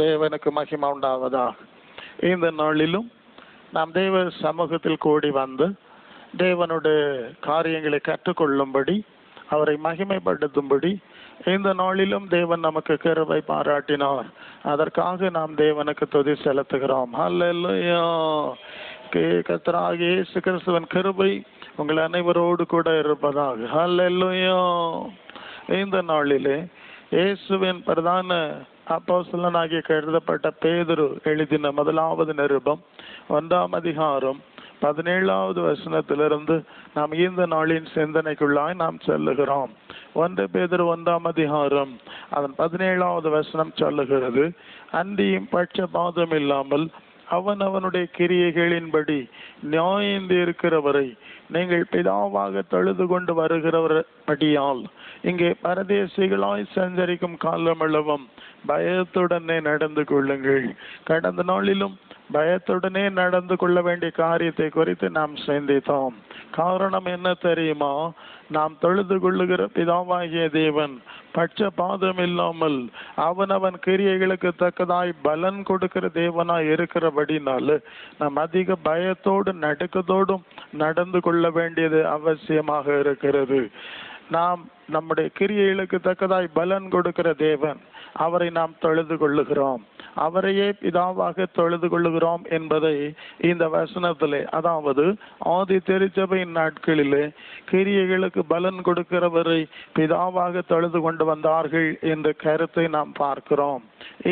தேவனுக்கு மகிமை உண்டாவதாக. இந்த நாளிலும் நாம் தேவ சமூகத்தில் கூடி வந்து தேவனுடைய காரியங்களை கற்றுக்கொள்ளும்படி, அவரை மகிமைப்படுத்தும்படி இந்த நாளிலும் தேவன் நமக்கு கிருபை பாராட்டினார். அதற்காக நாம் தேவனுக்கு துதி செலுத்துகிறோம். அல்லேலூயா. கர்த்தராகிய இயேசு கிறிஸ்துவின் கிருபை உங்கள் அனைவரோடு கூட இருப்பதாக. அல்லேலூயா. இந்த நாளிலே இயேசுவின் பிரதான அப்போஸ்தலனாகிய கருதப்பட்ட பேதுரு எழுதின முதலாவது நிருபம் 1ஆம் அதிகாரம் 17வது வசனத்திலிருந்து நாம் இந்த நாளின் சிந்தனைக்குள்ளாய் நாம் செல்லுகிறோம். 1 பேதுரு 1ஆம் அதிகாரம் அதன் 17வது வசனம் சொல்லுகிறது, அன்றியும் பட்சபாதம் இல்லாமல் அவனுடைய கிரியைகளின்படி நியாயந்து இருக்கிறவரை நீங்கள் பிதாவாக தொழுது கொண்டு வருகிறவரடியால் இங்கே பரதேசிகளாய் சஞ்சரிக்கும் காலமளவும் பயத்துடனே நடந்து கொள்ளுங்கள். கடந்த நாளிலும் பயத்துடனே நடந்து கொள்ள வேண்டிய காரியத்தை குறித்து நாம் சிந்தித்தோம். காரணம் என்ன தெரியுமா? நாம் தொழுது கொள்ளுகிற பிதாவாகிய தேவன் பட்சபாதம் இல்லாமல் அவனவன் கிரியைகளுக்கு தக்கதாய் பலன் கொடுக்கிற தேவனாய் இருக்கிறபடினால நாம் அதிக பயத்தோடு நடுக்கத்தோடும் நடந்து கொள்ள வேண்டியது அவசியமாக இருக்கிறது. நாம் நம்முடைய கிரியைகளுக்கு தக்கதாய் பலன் கொடுக்கிற தேவன், அவரை நாம் தொழுது கொள்ளுகிறோம், அவரையே பிதாவாக தொழுது கொள்ளுகிறோம் என்பதை இந்த வசனத்திலே, அதாவது ஆதி திருச்சபையின் நாட்களிலே கிரியைகளுக்கு பலன் கொடுக்கிறவரை பிதாவாக தொழுது கொண்டு வந்தார்கள் என்ற கருத்தை நாம் பார்க்கிறோம்.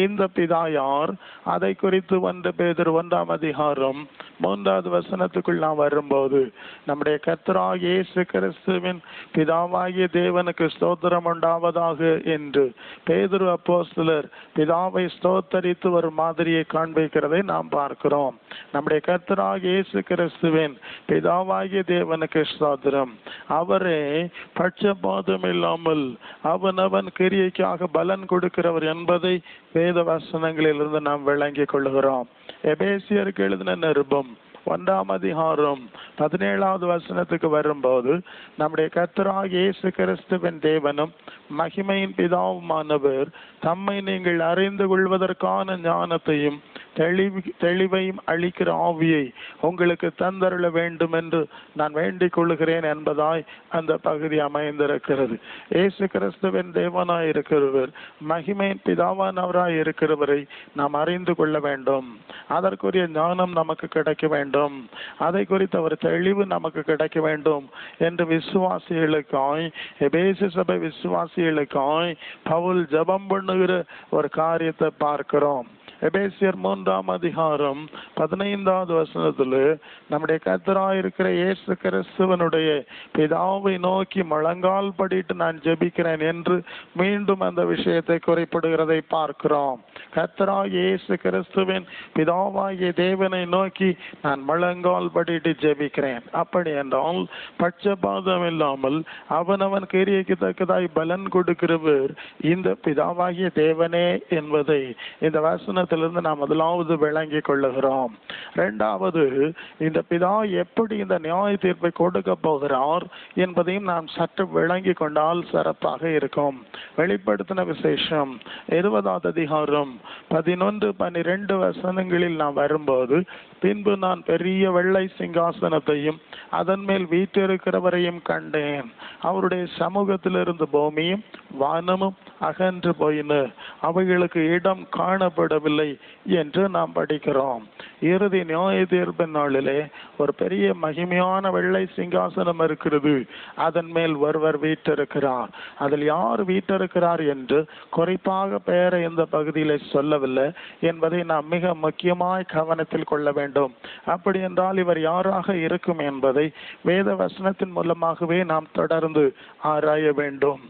இந்த பிதா யார்? அதை குறித்து 1 பேதுரு 1ஆம் அதிகாரம் 3வது வசனத்துக்குள் நாம் வரும்போது, நம்முடைய கர்த்தராகிய இயேசு கிறிஸ்துவின் பிதாவாகிய தேவனுக்கு ஸ்தோத்திரம் உண்டாவதாக என்று பேதுரு அப்போஸ்தலர் பிதாவை ஸ்தோத்தரித்து ஒரு மாதிரியை காண்பிக்கிறதை நாம் பார்க்கிறோம். நம்முடைய கர்த்தராகிய இயேசு கிறிஸ்துவின் பிதாவாகிய தேவனுக்கு ஸ்தோத்திரம். அவரே பட்சபாதம் இல்லாமல் அவனவன் கிரியைக்காக பலன் கொடுக்கிறவர் என்பதை வேத வசனங்களிலிருந்து நாம் விளங்கிக் கொள்கிறோம். எபேசியருக்கு எழுதின நிருபம் 1ஆம் அதிகாரம் 17வது வசனத்துக்கு வரும்போது, நம்முடைய கர்த்தராகிய இயேசு கிறிஸ்துவின் தேவனும் மகிமையின் பிதாவுமானவர் தம்மை நீங்கள் அறிந்து கொள்வதற்கான ஞானத்தையும் தெளிவையும் அளிக்கிற ஆவியை உங்களுக்கு தந்தருள வேண்டும் என்று நான் வேண்டிக் கொள்கிறேன் என்பதாய் அந்த பகுதி அமைந்திருக்கிறது. இயேசு கிறிஸ்துவின் தேவனாய் இருக்கிறவர், மகிமையின் பிதாவானவராய் இருக்கிறவரை நாம் அறிந்து கொள்ள வேண்டும். அதற்குரிய ஞானம் நமக்கு கிடைக்க வேண்டும். அதை குறித்த ஒரு தெளிவு நமக்கு கிடைக்க வேண்டும் என்று விசுவாசிகளுக்காய், எபேசு சபை விசுவாசிகளுக்காய் பவுல் ஜெபம் பண்ணுகிற ஒரு காரியத்தை பார்க்கிறோம். எபேசியர் 3ஆம் அதிகாரம் 15வது வசனத்தில் நம்முடைய கர்த்தராயிருக்கிற இயேசு கிறிஸ்துவனுடைய பிதாவை நோக்கி முழங்கால் படிட்டு நான் ஜெபிக்கிறேன் என்று மீண்டும் அந்த விஷயத்தை குறிப்பிடுகிறதை பார்க்கிறோம். கர்த்தராகிய இயேசு கிறிஸ்துவின் பிதாவாகிய தேவனை நோக்கி நான் முழங்கால் படிட்டு ஜெபிக்கிறேன். அப்படி என்றால் பட்சபாதம் இல்லாமல் அவனவன் கிரியைக்கு தக்கதாய் பலன் கொடுக்கிறவர் இந்த பிதாவாகிய தேவனே என்பதை இந்த வசன நாம் முதலாவது விளங்கிக் கொள்ளுகிறோம். இரண்டாவது, இந்த பிதா எப்படி இந்த நியாய தீர்ப்பை கொடுக்க போகிறார் என்பதையும் நாம் சற்று விளங்கி கொண்டால் சிறப்பாக இருக்கும். வெளிப்படுத்தின விசேஷம் 20ஆம் அதிகாரம் 11-12 வசனங்களில் நாம் வரும்போது, பின்பு நான் பெரிய வெள்ளை சிங்காசனத்தையும் அதன் மேல் வீற்றிருக்கிறவரையும் கண்டேன். அவருடைய சமூகத்திலிருந்து பூமியும் வானமும் அகன்று போயின, அவைகளுக்கு இடம் காணப்படவில்லை என்று நாம் படிக்கிறோம். இறுதி நியாய தீர்ப்பின் நாளிலே ஒரு பெரிய மகிமையான வெள்ளை சிங்காசனம் இருக்கிறது. அதன் மேல் ஒருவர் வீற்றிருக்கிறார். அதில் யார் வீற்றிருக்கிறார் என்று குறிப்பாக பெயரை இந்த பகுதியிலே சொல்லவில்லை என்பதை நாம் மிக முக்கியமாய் கவனத்தில் கொள்ள வேண்டும். அப்படி என்றால் இவர் யாராக இருக்கும் என்பதை வேத வசனத்தின் மூலமாகவே நாம் தொடர்ந்து ஆராய வேண்டும்.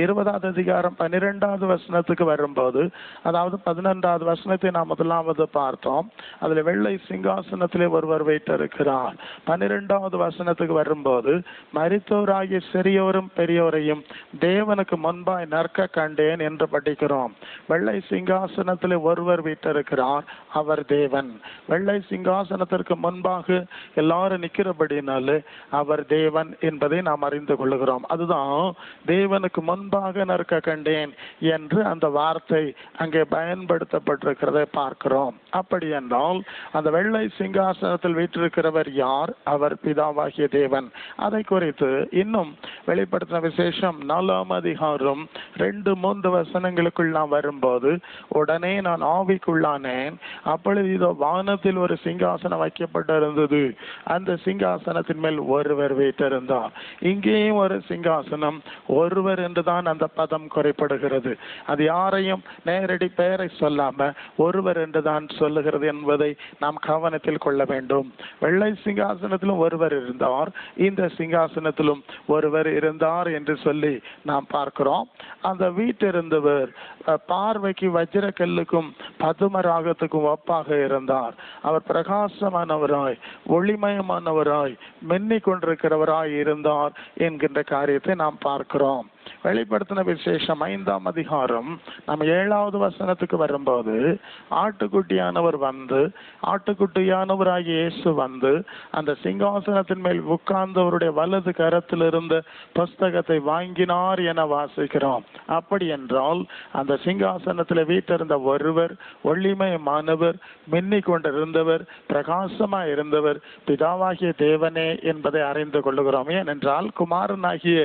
20ஆம் அதிகாரம் 12வது வசனத்துக்கு வரும்போது, அதாவது 11வது வசனத்தில் காரியத்தை நாம் முதலாவது பார்த்தோம். அதுல வெள்ளை சிங்காசனத்திலே ஒருவர் வீற்றிருக்கிறார். 12வது வசனத்துக்கு வரும்போது, மரித்தோராகிய சிறியோரும் பெரியோரையும் தேவனுக்கு முன்பாய் நிற்க கண்டேன் என்று படிக்கிறோம். வெள்ளை சிங்காசனத்திலே ஒருவர் வீற்றிருக்கிறார், அவர் தேவன். வெள்ளை சிங்காசனத்திற்கு முன்பாக எல்லாரும் நிற்கிறபடினாலே அவர் தேவன் என்பதை நாம் அறிந்து கொள்ளுகிறோம். அதுதான் தேவனுக்கு முன்பாக நிற்க கண்டேன் என்று அந்த வார்த்தை அங்கே பயன்படுத்தப்பட்டிருக்கிறதை பார்க்கிறோம். அப்படி என்றால் அந்த வெள்ளை சிங்காசனத்தில் வீற்றிருக்கிறவர் யார்? அவர் பிதாவாகிய தேவன். அதை குறித்து இன்னும் வெளிப்படுத்தின விசேஷம் 4ஆம் அதிகாரம் 2-3 வசனங்களுக்குள் நாம் வரும்போது, உடனே நான் ஆவிக்குள்ளானேன், அப்பொழுது இதோ வானத்தில் ஒரு சிங்காசனம் வைக்கப்பட்டிருந்தது, அந்த சிங்காசனத்தின் மேல் ஒருவர் வீற்றிருந்தார். இங்கேயும் ஒரு சிங்காசனம், ஒருவர் என்றுதான் அந்த பதம் குறைப்படுகிறது. அது யாரையும் நேரடி பெயரை சொல்லாம ஒருவர் என்றுதான் சொல்லுகிறது என்பதை நாம் கவனத்தில் கொள்ள வேண்டும். வெள்ளை சிங்காசனத்திலும் ஒருவர் இருந்தார், இந்த சிங்காசனத்திலும் ஒருவர் இருந்தார் என்று சொல்லி நாம் பார்க்கிறோம். அந்த வீட்டிருந்தவர் பார்வைக்கு வஜ்ரக்கல்லுக்கும் பதுமராகத்துக்கும் ஒப்பாக இருந்தார். அவர் பிரகாசமானவராய், ஒளிமயமானவராய், மென்னிக் கொண்டிருக்கிறவராய் இருந்தார் என்கின்ற காரியத்தை நாம் பார்க்கிறோம். வெளிப்படுத்தின விசேஷம் 5ஆம் அதிகாரம் நம்ம 7வது வசனத்துக்கு வரும்போது, ஆட்டுக்குட்டியானவர் வந்து, ஆட்டுக்குட்டியானவராகிய இயேசு வந்து அந்த சிங்காசனத்தின் மேல் உட்கார்ந்தவருடைய வலது கரத்தில் இருந்த புஸ்தகத்தை வாங்கினார் என வாசிக்கிறோம். அப்படி என்றால் அந்த சிங்காசனத்தில் வீட்டிருந்த ஒருவர், ஒளிமயமானவர், மின்னிக் கொண்டிருந்தவர், பிரகாசமாய் இருந்தவர் பிதாவாகிய தேவனே என்பதை அறிந்து கொள்ளுகிறோம். ஏனென்றால் குமாரனாகிய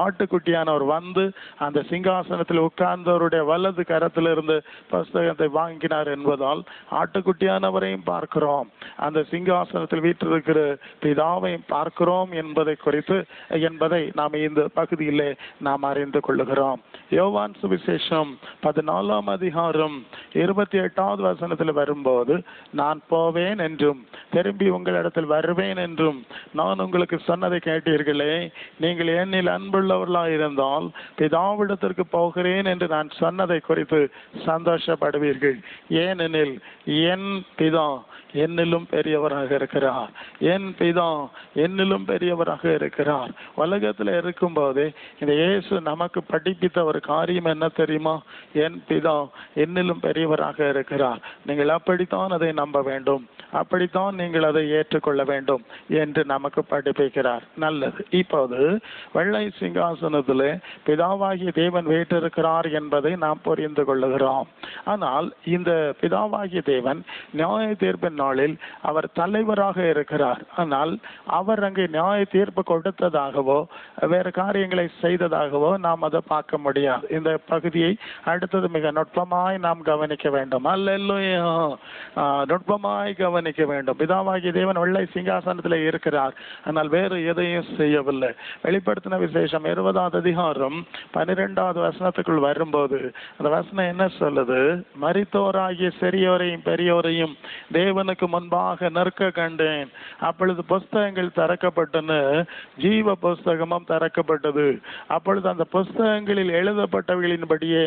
ஆட்டுக்குட்டியானவர் வந்து அந்த சிங்காசனத்தில் உட்கார்ந்தவருடைய வலது கரத்தில் இருந்து புஸ்தகத்தை வாங்கினார் என்பதால் ஆட்டுக்குட்டியானவரையும் பார்க்கிறோம், அந்த சிங்காசனத்தில் வீற்றிருக்கிற பிதாவையும் பார்க்கிறோம் என்பதை நாம் இந்த பகுதியிலே நாம் அறிந்து கொள்ளுகிறோம். யோவான் சுவிசேஷம் 14ஆம் அதிகாரம் 28வது வசனத்தில் வரும்போது, நான் போவேன் என்றும் திரும்பி உங்களிடத்தில் வருவேன் என்றும் நான் உங்களுக்கு சொன்னதை கேட்டீர்களே, நீங்கள் என்னில் அன்புள்ளவர்களாக இருந்தால் பிதாவிடத்திற்கு போகிறேன் என்று நான் சொன்னதை குறித்து சந்தோஷப்படுவீர்கள். ஏனெனில் என் பிதா என்னிலும் பெரியவராக இருக்கிறார், என் பிதா என்னிலும் பெரியவராக இருக்கிறார். உலகத்தில் இருக்கும் போதே இந்த இயேசு நமக்கு படிப்பித்த ஒரு காரியம் என்ன தெரியுமா? என் பிதா என்னிலும் பெரியவராக இருக்கிறார். நீங்கள் அப்படித்தான் அதை நம்ப வேண்டும், அப்படித்தான் நீங்கள் அதை ஏற்றுக்கொள்ள வேண்டும் என்று நமக்கு படிப்பிக்கிறார். நல்லது. இப்போது வெள்ளை சிங்காசனத்திலே பிதாவாகிய தேவன் வீற்றிருக்கிறார் என்பதை நாம் புரிந்து கொள்ளுகிறோம். ஆனால் இந்த பிதாவாகிய தேவன் நியாய தீர்ப்பின் நாளில் அவர் தலைவராக இருக்கிறார். ஆனால் அவர் அங்கே நியாய தீர்ப்பு கொடுத்ததாகவோ வேறு காரியங்களை செய்ததாகவோ நாம் அதை பார்க்க முடியாது. இந்த பகுதியை அடுத்தது மிக நுட்பமாய் நாம் கவனிக்க வேண்டும். அல்லேலூயா, நுட்பமாய் கவனிக்க வேண்டும். பிதாவாகிய தேவன் வெள்ளை சிங்காசனத்தில் இருக்கிறார், ஆனால் வேறு எதையும் செய்யவில்லை. வெளிப்படுத்தின விசேஷம் 20வது அதிகாரம் 12வது வசனத்துக்குள் வரும்போது அந்த வசனம் என்ன சொல்லுது? மரித்தோராகிய சிறியோரையும் பெரியோரையும் தேவனுக்கு முன்பாக நிற்க கண்டேன், அப்பொழுது புஸ்தகங்கள் திறக்கப்பட்டன, ஜீவ புஸ்தகமும் திறக்கப்பட்டது. அப்பொழுது அந்த புஸ்தகங்களில் எழுதப்பட்டவர்களின்படியே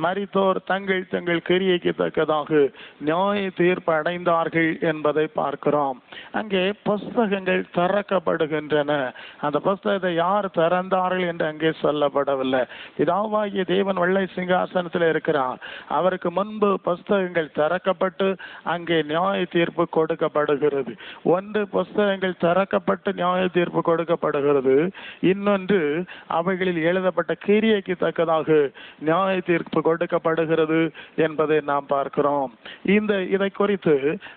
மரித்தோர் தங்கள் தங்கள் கிரியைக்கு தக்கதாக நியாய தீர்ப்பு அடைந்தார்கள் என்பதை பார்க்கிறோம். அங்கே புஸ்தகங்கள் திறக்கப்படுகின்றன. அந்த புஸ்தகத்தை யார் திறந்தார்கள் என்று அங்கே சொல்லப்படவில்லை. பிதாவாகிய தேவன் வெள்ளை சிங்காசனத்தில் இருக்கிறார். அவருக்கு முன்பு புஸ்தகங்கள் திறக்கப்பட்டு அங்கே நியாய தீர்ப்பு கொடுக்கப்படுகிறது. ஒன்று புஸ்தகங்கள் திறக்கப்பட்டு நியாய தீர்ப்பு கொடுக்கப்படுகிறது, இன்னொன்று அவைகளில் எழுதப்பட்ட கிரியைக்கு தக்கதாக நியாய தீர்ப்பு கொடுக்கப்படுகிறது என்பதை நாம் பார்க்கிறோம். இதை குறித்து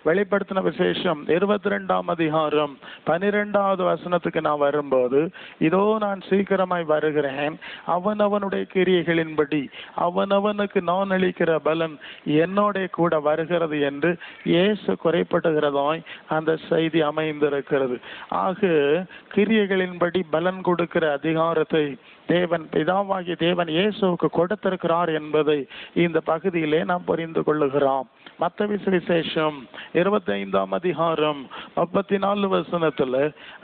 வெளிப்படுத்தின விசேஷம் 22ஆம் அதிகாரம் 12வது வசனத்துக்கு நான் வரும்போது, இதோ நான் சீக்கிரமாய் வருகிறேன், அவனவனுடைய கிரியைகளின்படி அவனவனுக்கு நான் அளிக்கிற பலன் என்னோட கூட வருகிறது என்று இயேசு குறைப்படுகிறதாய் அந்த செய்தி அமைந்திருக்கிறது. ஆக கிரியைகளின்படி பலன் கொடுக்கிற அதிகாரத்தை தேவன் பிதாவாகிய தேவன் இயேசுவுக்கு கொடுத்திருக்கிறார் என்பதை இந்த பகுதியிலே நாம் புரிந்து கொள்ளுகிறோம். மத்தேயு சுவிசேஷம் 25ஆம் அதிகாரம் 34 வசனத்துல,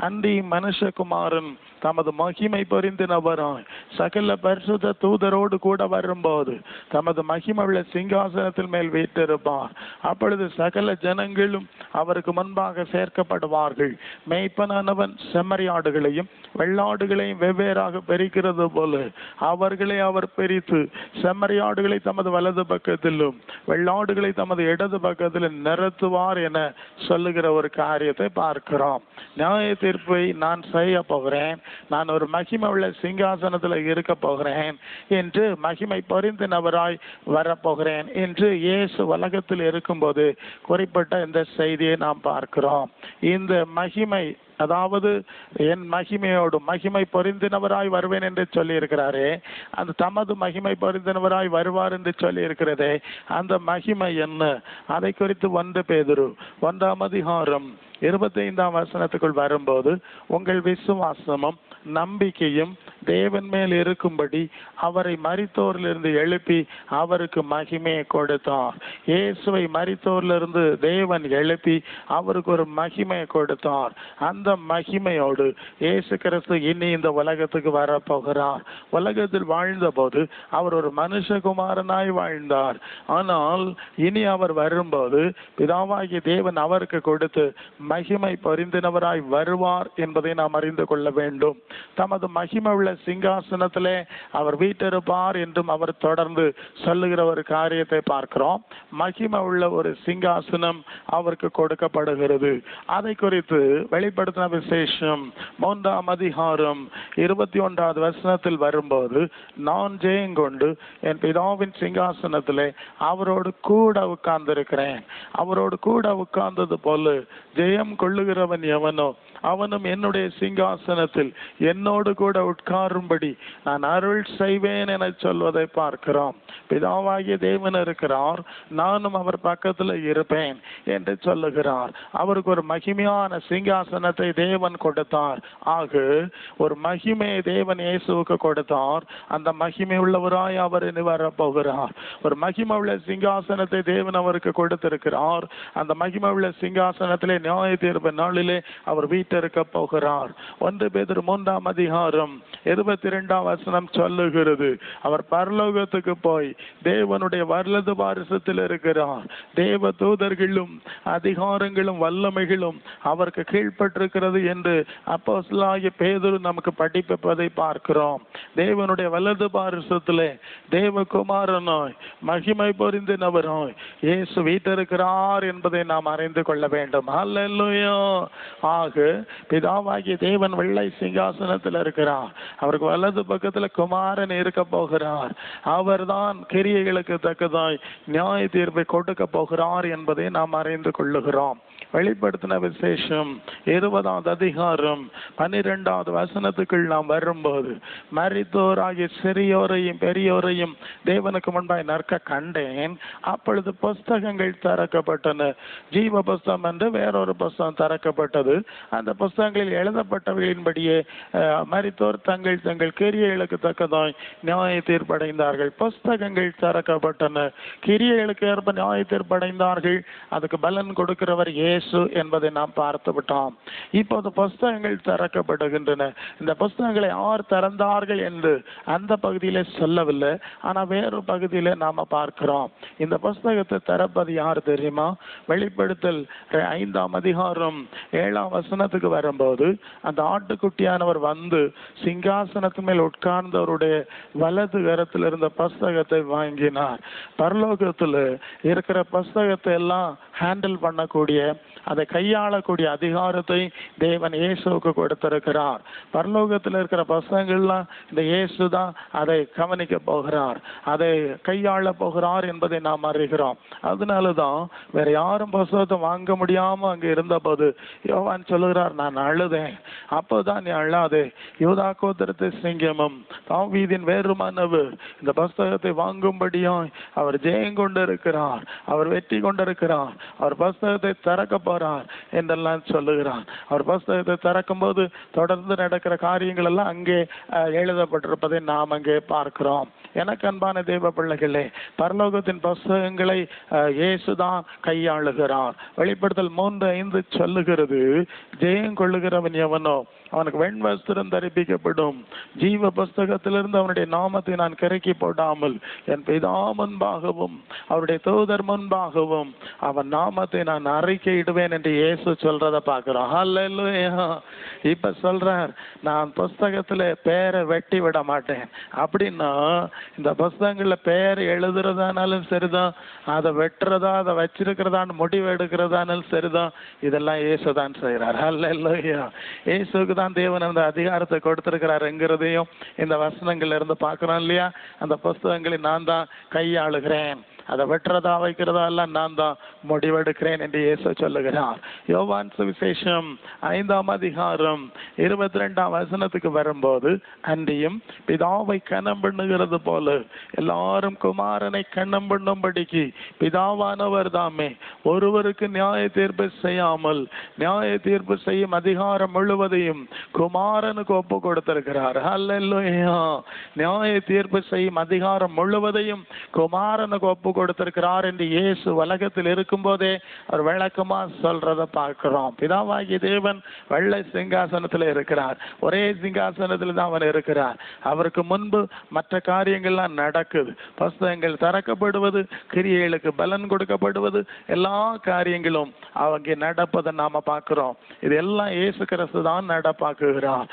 அன்றி மனுஷகுமாரன் தமது மகிமை பொருந்தினவராய் சகல பரிசுத்த தூதரோடு கூட வரும்போது தமது மகிமையுள்ள சிங்காசனத்தில் மேல் வீற்றிருப்பார். அப்பொழுது சகல ஜனங்களும் அவருக்கு முன்பாக சேர்க்கப்படுவார்கள். மேய்ப்பனானவன் செம்மறியாடுகளையும் வெள்ளாடுகளையும் வெவ்வேறாக பிரிக்கிறது போல அவர்களை அவர் பிரித்து செம்மறியாடுகளை தமது வலது பக்கத்திலும் வெள்ளாடுகளை தமது இடது பக்கத்திலும் நிறுத்துவார் என சொல்லுகிற ஒரு காரியத்தை பார்க்கிறோம். நியாய தீர்ப்பை நான் செய்ய போகிறேன், நான் ஒரு மகிமை உள்ள சிங்காசனத்தில் இருக்க போகிறேன் என்று மகிமை பொருந்தினவராய் வரப்போகிறேன் என்று இயேசு உலகத்தில் இருக்கும்போது குறிப்பிட்ட இந்த செய்தியை நாம் பார்க்கிறோம். இந்த மகிமை, அதாவது என் மகிமையோடு மகிமை பொருந்தினவராய் வருவேன் என்று சொல்லி இருக்கிறாரே, அந்த தமது மகிமை பொருந்தினவராய் வருவார் என்று சொல்லி இருக்கிறதே, அந்த மகிமை என்ன? அதை குறித்து 1 பேதுரு 1:25 வரும்போது உங்கள் விசுவாசமும் நம்பிக்கையும் தேவன் மேல் இருக்கும்படி அவரை மரித்தோரிலிருந்து எழுப்பி அவருக்கு மகிமையை கொடுத்தார். இயேசுவை மரித்தோரிலிருந்து தேவன் எழுப்பி அவருக்கு ஒரு மகிமையை கொடுத்தார். அந்த மகிமையோடு இயேசு கிறிஸ்து இனி இந்த உலகத்துக்கு வரப்போகிறார். உலகத்தில் வாழ்ந்த போது அவர் ஒரு மனுஷகுமாரனாய் வாழ்ந்தார். ஆனால் இனி அவர் வரும்போது பிதாவாகிய தேவன் அவருக்கு கொடுத்து மகிமை பொருந்தினவராய் வருவார் என்பதை நாம் அறிந்து கொள்ள வேண்டும். தமது மகிமை உள்ள சிங்காசனத்திலே அவர் வீற்றிருப்பார் என்றும் அவர் தொடர்ந்து சொல்லுகிற ஒரு காரியத்தை பார்க்கிறோம். மகிமை உள்ள ஒரு சிங்காசனம் அவருக்கு கொடுக்கப்படுகிறது. அதை குறித்து வெளிப்படுத்தின விசேஷம் 3:21 வரும்போது, நான் ஜெயங்கொண்டு என் பிதாவின் சிங்காசனத்திலே அவரோடு கூட உட்கார்ந்திருக்கிறேன். அவரோடு கூட உட்கார்ந்தது போல ஜெயம் கொள்ளுகிறவன் எவனோ அவனும் என்னுடைய சிங்காசனத்தில் என்னோடு கூட உட்காரும்படி நான் அருள் செய்வேன் என சொல்வதை பார்க்கிறோம். பிதாவாகிய தேவன் இருக்கிறார், நானும் அவர் பக்கத்தில் இருப்பேன் என்று சொல்லுகிறார். அவருக்கு ஒரு மகிமையான சிங்காசனத்தை தேவன் கொடுத்தார். ஆக ஒரு மகிமையை தேவன் இயேசுவுக்கு கொடுத்தார். அந்த மகிமை உள்ளவராய் அவர் இனி வரப்போகிறார். ஒரு மகிமை உள்ள சிங்காசனத்தை தேவன் அவருக்கு கொடுத்திருக்கிறார். அந்த மகிமை உள்ள சிங்காசனத்திலே நியாய தீர்ப்பு நாளிலே அவர் வீட்டிருக்க போகிறார். 1 பேதுரு 3:22 சொல்லுகிறது, அவர் பரலோகத்துக்கு போய் தேவனுடைய வலது பாரிசத்தில் இருக்கிறார். தேவ தூதர்களும் அதிகாரங்களும் வல்லமைகளும் அவருக்கு கீழ்ப்பட்டிருக்கிறது என்று அப்போஸ்தலனாகிய பேதுரு நமக்கு படிப்பதை பார்க்கிறோம். தேவனுடைய வலது பாரிசத்திலே தேவகுமாரனாய் மகிமை பொருந்தினவராய் இயேசு வீட்டிருக்கிறார் என்பதை நாம் அறிந்து கொள்ள வேண்டும். அல்லேலூயா. ஆக பிதாவாகிய தேவன் வெள்ளை சிங்காசனத்தில் இருக்கிறார். அவருக்கு வலது பக்கத்துல குமாரன் இருக்க போகிறார். அவர்தான் கிரியைகளுக்கு தக்கதாய் நியாய தீர்ப்பை கொடுக்க போகிறார் என்பதை நாம் அறிந்து கொள்ளுகிறோம். வெளிப்படுத்தின விசேஷம் 20:12 நாம் வரும்போது, மரித்தோராகிய சிறியோரையும் பெரியோரையும் தேவனுக்கு முன்பாய் நிற்க கண்டேன். அப்பொழுது புஸ்தகங்கள் திறக்கப்பட்டன. ஜீவ புஸ்தகம் என்று வேறொரு புஸ்தகம் திறக்கப்பட்டது. அந்த புஸ்தகங்களில் எழுதப்பட்டவைகளின்படியே மரித்தோர் தங்கள் தங்கள் கிரியைகளுக்கு தக்கதாய் நியாய தீர்ப்படைந்தார்கள். புஸ்தகங்கள் திறக்கப்பட்டன. கிரியைகளுக்கு ஏற்ப நியாய தீர்ப்படைந்தார்கள். அதுக்கு பலன் கொடுக்கிறவர் இயேசு என்பதை நாம் பார்த்து விட்டோம். இப்போது புஸ்தகங்கள் திறக்கப்படுகின்றன. இந்த புஸ்தகங்களை யார் திறந்தார்கள் என்று அந்த பகுதியிலே சொல்லவில்லை. ஆனால் வேறு பகுதியிலே நாம பார்க்கிறோம். இந்த புஸ்தகத்தை திறப்பது யார் தெரியுமா? வெளிப்படுத்தல் 5:7 வரும்போது அந்த ஆட்டுக்குட்டியானவர் வந்து சிங்காசனத்தின் மேல் உட்கார்ந்தவருடைய வலது கரத்தில் இருந்த புஸ்தகத்தை வாங்கினார். பரலோகத்தில் இருக்கிற புஸ்தகத்தை எல்லாம் ஹேண்டில் பண்ணக்கூடிய, அதை கையாளக்கூடிய அதிகாரத்தை தேவன் இயேசுவுக்கு கொடுத்திருக்கிறார். பரலோகத்தில் இருக்கிற புஸ்தகங்கள்லாம் இந்த இயேசு தான் அதை கவனிக்க போகிறார், அதை கையாள போகிறார் என்பதை நாம் அறிகிறோம். அதனாலதான் வேற யாரும் புஸ்தகத்தை வாங்க முடியாம அங்க இருந்த போது யோவான் சொல்லுகிறார், நான் அழுதேன். அப்போதான் நீ அழாதே, யூதா கோத்திரத்து சிங்கமும் தாவீதின் வேறுமானவர் இந்த புஸ்தகத்தை வாங்கும்படியாய் அவர் ஜெயம் கொண்டிருக்கிறார், அவர் வெற்றி கொண்டிருக்கிறார், அவர் புஸ்தகத்தை திறக்க போறார் என்றெல்லாம் சொல்லுகிறார். அவர் புஸ்தகத்தை திறக்கும் போது தொடர்ந்து நடக்கிற காரியங்கள் எல்லாம் அங்கே எழுதப்பட்டிருப்பதை நாம் அங்கே பார்க்கிறோம். எனக்கு அன்பான தேவ பிள்ளைகளே, பரலோகத்தின் புஸ்தகங்களை இயேசுதான் கையாளுகிறார். வெளிப்படுத்தல் 3:5 சொல்லுகிறது, ஜெயம் கொள்ளுகிறவன் எவனோ அவனுக்கு வெண்வஸ்திரம் தரிப்பிக்கப்படும், ஜீவ புஸ்தகத்திலிருந்து அவனுடைய நாமத்தை நான் கிறக்கி போடாமல் என் பிதா முன்பாகவும் அவருடைய தூதர் முன்பாகவும் அவன் நாமத்தை நான் அறிக்கையிடுவேன் என்று இயேசு சொல்றத பார்க்கிறோம். ஹல்லேலூயா. இப்ப சொல்றார், நான் புஸ்தகத்துல பேரை வெட்டி விட மாட்டேன். அப்படின்னா இந்த புஸ்தகங்கள்ல பேர் எழுதுறதானாலும் சரிதான், அதை வெட்டுறதா அதை வச்சிருக்கிறதான்னு முடிவு எடுக்கிறதானாலும் சரிதான், இதெல்லாம் இயேசுதான் செய்யறார். ஹல்லேலூயா. இயேசுக்கு தான் தேவன் அந்த அதிகாரத்தை கொடுத்திருக்கிறாருங்கிறதையும் இந்த வசனங்கள்ல இருந்து பார்க்கிறோம் இல்லையா? அந்த புஸ்தகங்களை நான் தான் கையாளுகிறேன், அதை வெட்டுறதா வைக்கிறதா எல்லாம் நான் தான் முடிவெடுக்கிறேன் என்று இயேசு சொல்லுகிறார். யோவான் சுவிசேஷம் 5:22 வரும்போது, அன்றியும் பிதாவை கனம் பண்ணுகிறது போல எல்லாரும் குமாரனை கனம் பண்ணும்படிக்கு பிதாவானவர் தாமே ஒருவருக்கு நியாய தீர்ப்பு செய்யாமல் நியாய தீர்ப்பு செய்யும் அதிகாரம் முழுவதையும் குமாரனுக்கு ஒப்பு கொடுத்திருக்கிறார். ஹல்லேலூயா. நியாய தீர்ப்பு செய்யும் அதிகாரம் முழுவதையும் குமாரனுக்கு ஒப்பு கொடுத்திருக்கிறார் என்று இயேசு உலகத்தில் இருக்கும் போதே அவர் விளக்கமா சொல்றத பார்க்கிறோம். பிதாவாகிய தேவன் வெள்ளை சிங்காசனத்தில் இருக்கிறார், ஒரே சிங்காசனத்தில் தான் அவர் இருக்கிறார். அவருக்கு முன்பு மற்ற காரியங்கள்லாம் நடக்குது, புஸ்தகங்கள் திறக்கப்படுவது, கிரியைகளுக்கு பலன் கொடுக்கப்படுவது, எல்லா காரியங்களும் அவங்க நடப்பதை நாம பார்க்கிறோம். இது எல்லாம் இயேசு கிறிஸ்து தான் நடப்பாக்குகிறார்.